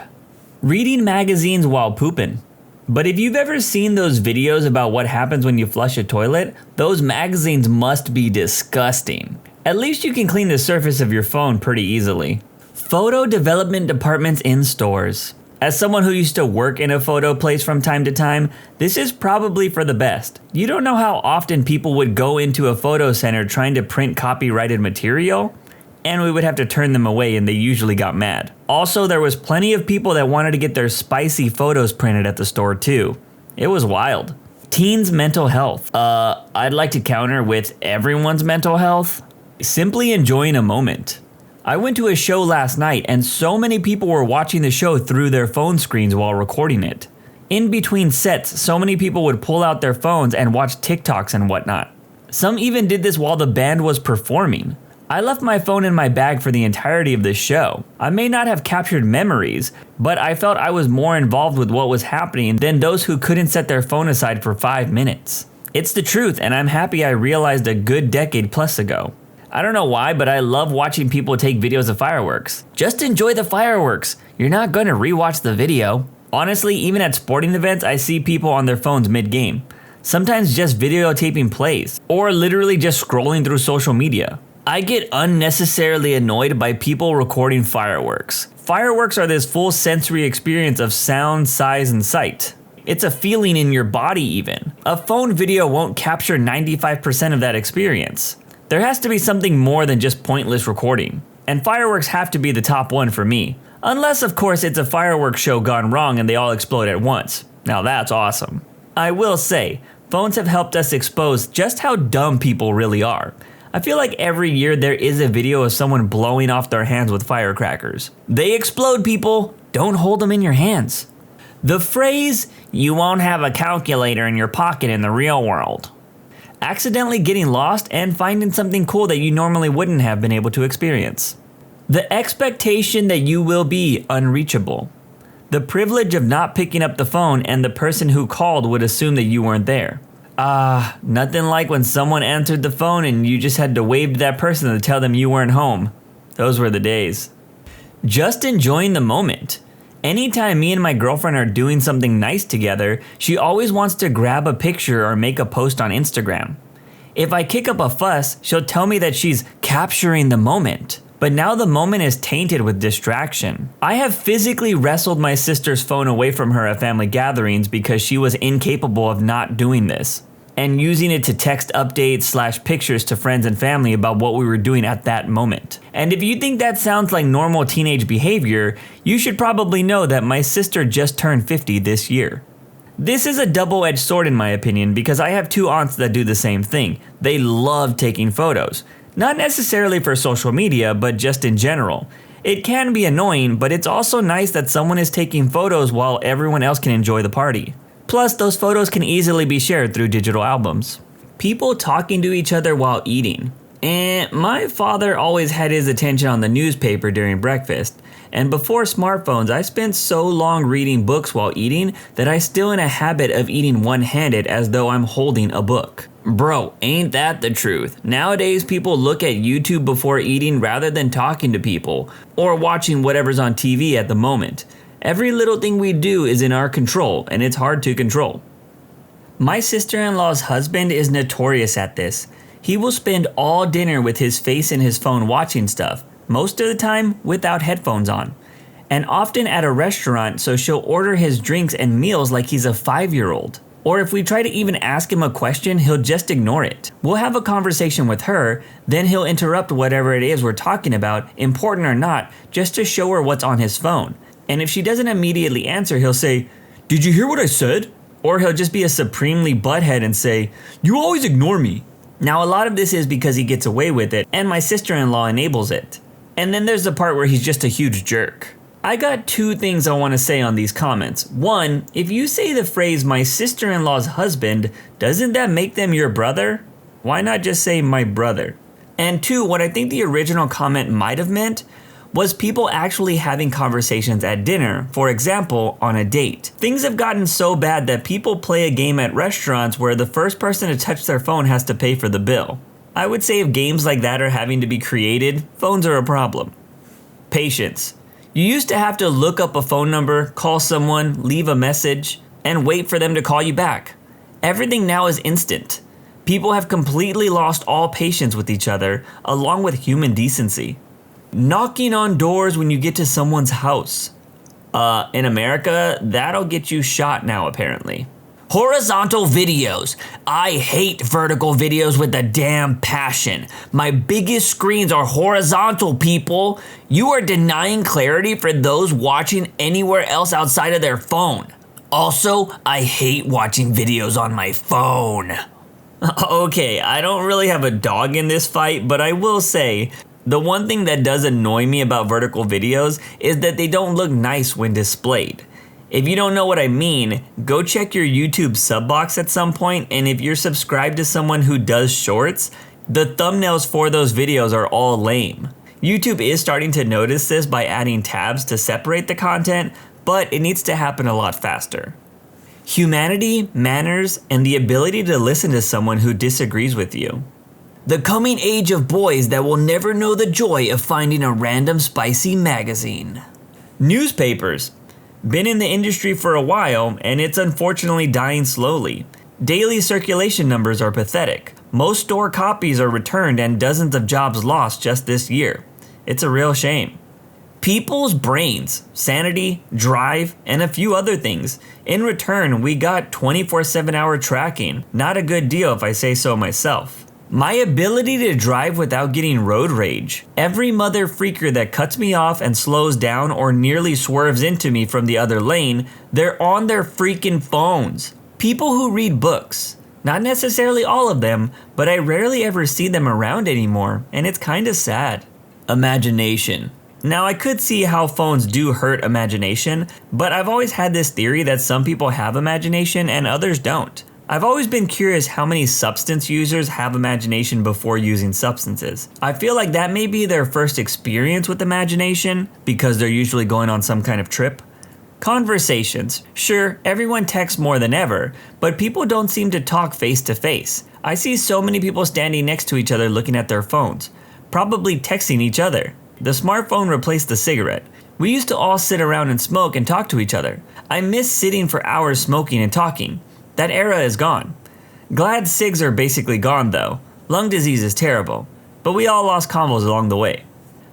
Reading magazines while pooping. But if you've ever seen those videos about what happens when you flush a toilet, those magazines must be disgusting. At least you can clean the surface of your phone pretty easily. Photo development departments in stores. As someone who used to work in a photo place from time to time, this is probably for the best. You don't know how often people would go into a photo center trying to print copyrighted material, and we would have to turn them away and they usually got mad. Also, there was plenty of people that wanted to get their spicy photos printed at the store too. It was wild. Teens' mental health. I'd like to counter with everyone's mental health. Simply enjoying a moment. I went to a show last night and so many people were watching the show through their phone screens while recording it. In between sets, so many people would pull out their phones and watch TikToks and whatnot. Some even did this while the band was performing. I left my phone in my bag for the entirety of this show. I may not have captured memories, but I felt I was more involved with what was happening than those who couldn't set their phone aside for 5 minutes. It's the truth, and I'm happy I realized a good decade plus ago. I don't know why, but I love watching people take videos of fireworks. Just enjoy the fireworks. You're not going to rewatch the video. Honestly, even at sporting events, I see people on their phones mid-game. Sometimes just videotaping plays, or literally just scrolling through social media. I get unnecessarily annoyed by people recording fireworks. Fireworks are this full sensory experience of sound, size, and sight. It's a feeling in your body even. A phone video won't capture 95% of that experience. There has to be something more than just pointless recording. And fireworks have to be the top one for me. Unless, of course, it's a fireworks show gone wrong and they all explode at once. Now that's awesome. I will say, phones have helped us expose just how dumb people really are. I feel like every year there is a video of someone blowing off their hands with firecrackers. They explode, people. Don't hold them in your hands. The phrase, "you won't have a calculator in your pocket in the real world." Accidentally getting lost and finding something cool that you normally wouldn't have been able to experience. The expectation that you will be unreachable. The privilege of not picking up the phone and the person who called would assume that you weren't there. Nothing like when someone answered the phone and you just had to wave to that person to tell them you weren't home. Those were the days. Just enjoying the moment. Anytime me and my girlfriend are doing something nice together, she always wants to grab a picture or make a post on Instagram. If I kick up a fuss, she'll tell me that she's capturing the moment. But now the moment is tainted with distraction. I have physically wrestled my sister's phone away from her at family gatherings because she was incapable of not doing this, and using it to text updates / pictures to friends and family about what we were doing at that moment. And if you think that sounds like normal teenage behavior, you should probably know that my sister just turned 50 this year. This is a double-edged sword in my opinion because I have 2 aunts that do the same thing. They love taking photos. Not necessarily for social media, but just in general. It can be annoying, but it's also nice that someone is taking photos while everyone else can enjoy the party. Plus, those photos can easily be shared through digital albums. People talking to each other while eating. And my father always had his attention on the newspaper during breakfast. And before smartphones, I spent so long reading books while eating that I still in a habit of eating one-handed as though I'm holding a book. Bro, ain't that the truth? Nowadays, people look at YouTube before eating rather than talking to people or watching whatever's on TV at the moment. Every little thing we do is in our control, and it's hard to control. My sister-in-law's husband is notorious at this. He will spend all dinner with his face in his phone watching stuff, most of the time without headphones on. And often at a restaurant, so she'll order his drinks and meals like he's a 5-year-old. Or if we try to even ask him a question, he'll just ignore it. We'll have a conversation with her, then he'll interrupt whatever it is we're talking about, important or not, just to show her what's on his phone. And if she doesn't immediately answer, he'll say, "Did you hear what I said?" Or he'll just be a supremely butthead and say, "You always ignore me." Now a lot of this is because he gets away with it, and my sister-in-law enables it. And then there's the part where he's just a huge jerk. I got 2 things I want to say on these comments. 1, if you say the phrase "my sister-in-law's husband," doesn't that make them your brother? Why not just say "my brother"? And 2, what I think the original comment might have meant was people actually having conversations at dinner, for example, on a date. Things have gotten so bad that people play a game at restaurants where the first person to touch their phone has to pay for the bill. I would say if games like that are having to be created, phones are a problem. Patience. You used to have to look up a phone number, call someone, leave a message, and wait for them to call you back. Everything now is instant. People have completely lost all patience with each other, along with human decency. Knocking on doors when you get to someone's house. In America, that'll get you shot now, apparently. Horizontal videos. I hate vertical videos with a damn passion. My biggest screens are horizontal, people. You are denying clarity for those watching anywhere else outside of their phone. Also, I hate watching videos on my phone. Okay, I don't really have a dog in this fight, but I will say, the one thing that does annoy me about vertical videos is that they don't look nice when displayed. If you don't know what I mean, go check your YouTube sub box at some point, and if you're subscribed to someone who does shorts, the thumbnails for those videos are all lame. YouTube is starting to notice this by adding tabs to separate the content, but it needs to happen a lot faster. Humanity, manners, and the ability to listen to someone who disagrees with you. The coming age of boys that will never know the joy of finding a random spicy magazine. Newspapers. Been in the industry for a while, and it's unfortunately dying slowly. Daily circulation numbers are pathetic. Most store copies are returned and dozens of jobs lost just this year. It's a real shame. People's brains, sanity, drive, and a few other things. In return, we got 24/7 hour tracking. Not a good deal if I say so myself. My ability to drive without getting road rage. Every mother freaker that cuts me off and slows down or nearly swerves into me from the other lane, they're on their freaking phones. People who read books. Not necessarily all of them, but I rarely ever see them around anymore, and it's kinda sad. Imagination. Now I could see how phones do hurt imagination, but I've always had this theory that some people have imagination and others don't. I've always been curious how many substance users have imagination before using substances. I feel like that may be their first experience with imagination because they're usually going on some kind of trip. Conversations. Sure, everyone texts more than ever, but people don't seem to talk face to face. I see so many people standing next to each other looking at their phones, probably texting each other. The smartphone replaced the cigarette. We used to all sit around and smoke and talk to each other. I miss sitting for hours smoking and talking. That era is gone. Glad cigs are basically gone though. Lung disease is terrible, but we all lost convos along the way.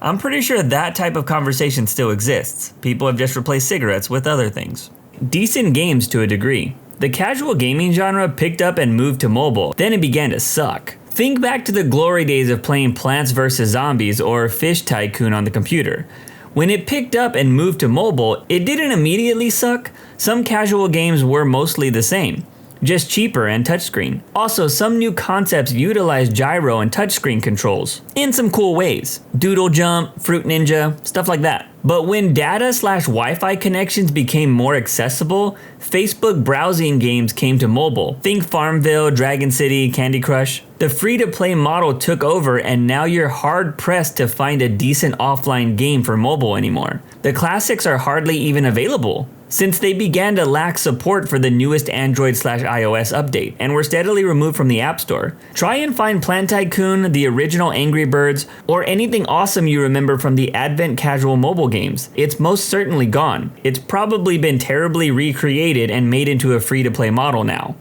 I'm pretty sure that type of conversation still exists. People have just replaced cigarettes with other things. Decent games to a degree. The casual gaming genre picked up and moved to mobile, then it began to suck. Think back to the glory days of playing Plants vs. Zombies or Fish Tycoon on the computer. When it picked up and moved to mobile, it didn't immediately suck. Some casual games were mostly the same. just cheaper and touchscreen. Also, some new concepts utilize gyro and touchscreen controls in some cool ways. Doodle jump, Fruit Ninja, stuff like that. But when data/Wi-Fi connections became more accessible, Facebook browsing games came to mobile. Think Farmville, Dragon City, Candy Crush. The free-to-play model took over, and now you're hard-pressed to find a decent offline game for mobile anymore. The classics are hardly even available, since they began to lack support for the newest Android/iOS update and were steadily removed from the App Store. Try and find Plant Tycoon, the original Angry Birds, or anything awesome you remember from the Advent casual mobile games. It's most certainly gone. It's probably been terribly recreated and made into a free-to-play model now.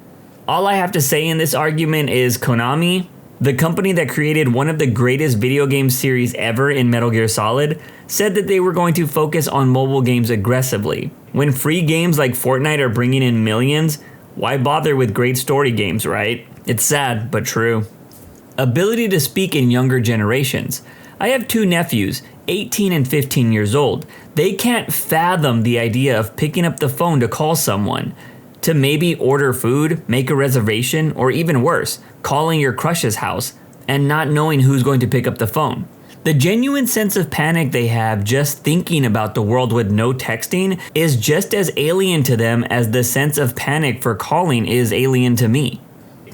All I have to say in this argument is Konami, the company that created one of the greatest video game series ever in Metal Gear Solid, said that they were going to focus on mobile games aggressively. When free games like Fortnite are bringing in millions, why bother with great story games, right? It's sad, but true. Ability to speak in younger generations. I have 2 nephews, 18 and 15 years old. They can't fathom the idea of picking up the phone to call someone, to maybe order food, make a reservation, or even worse, calling your crush's house and not knowing who's going to pick up the phone. The genuine sense of panic they have just thinking about the world with no texting is just as alien to them as the sense of panic for calling is alien to me.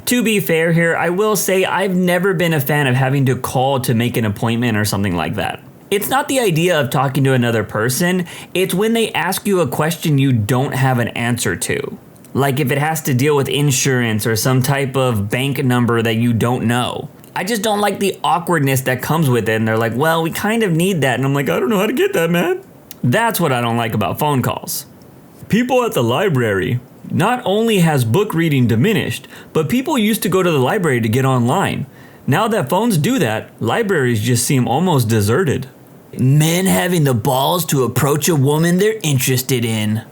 To be fair here, I will say I've never been a fan of having to call to make an appointment or something like that. It's not the idea of talking to another person, it's when they ask you a question you don't have an answer to. Like if it has to deal with insurance or some type of bank number that you don't know. I just don't like the awkwardness that comes with it, and they're like, well, we kind of need that, and I'm like, I don't know how to get that, man. That's what I don't like about phone calls. People at the library. Not only has book reading diminished, but people used to go to the library to get online. Now that phones do that, libraries just seem almost deserted. Men having the balls to approach a woman they're interested in.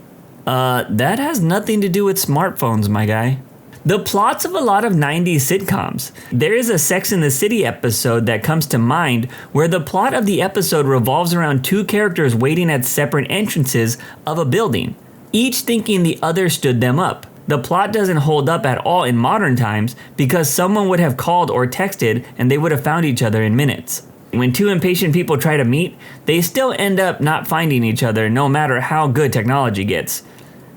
That has nothing to do with smartphones, my guy. The plots of a lot of 90s sitcoms. There is a Sex and the City episode that comes to mind where the plot of the episode revolves around 2 characters waiting at separate entrances of a building, each thinking the other stood them up. The plot doesn't hold up at all in modern times because someone would have called or texted and they would have found each other in minutes. When 2 impatient people try to meet, they still end up not finding each other no matter how good technology gets.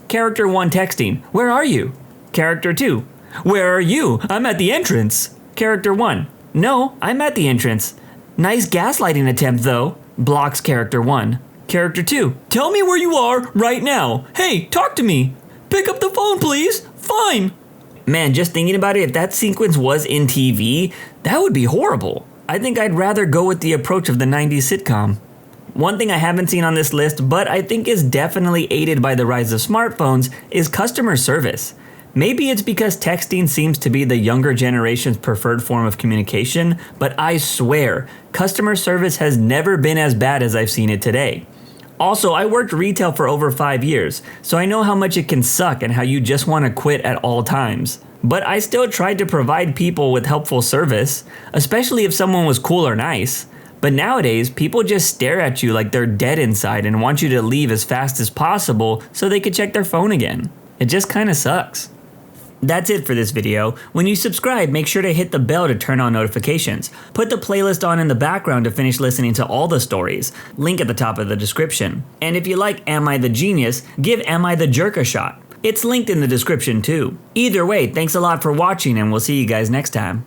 Character 1 texting, "Where are you?" Character 2, "Where are you? I'm at the entrance." Character 1, "No, I'm at the entrance." "Nice gaslighting attempt though," blocks character 1. Character 2, "Tell me where you are right now. Hey, talk to me. Pick up the phone, please. Fine." Man, just thinking about it, if that sequence was in TV, that would be horrible. I think I'd rather go with the approach of the 90s sitcom. One thing I haven't seen on this list, but I think is definitely aided by the rise of smartphones, is customer service. Maybe it's because texting seems to be the younger generation's preferred form of communication, but I swear, customer service has never been as bad as I've seen it today. Also, I worked retail for over 5 years, so I know how much it can suck and how you just want to quit at all times. But I still tried to provide people with helpful service, especially if someone was cool or nice. But nowadays, people just stare at you like they're dead inside and want you to leave as fast as possible so they could check their phone again. It just kinda sucks. That's it for this video. When you subscribe, make sure to hit the bell to turn on notifications. Put the playlist on in the background to finish listening to all the stories. Link at the top of the description. And if you like Am I the Genius, give Am I the Jerk a shot. It's linked in the description too. Either way, thanks a lot for watching and we'll see you guys next time.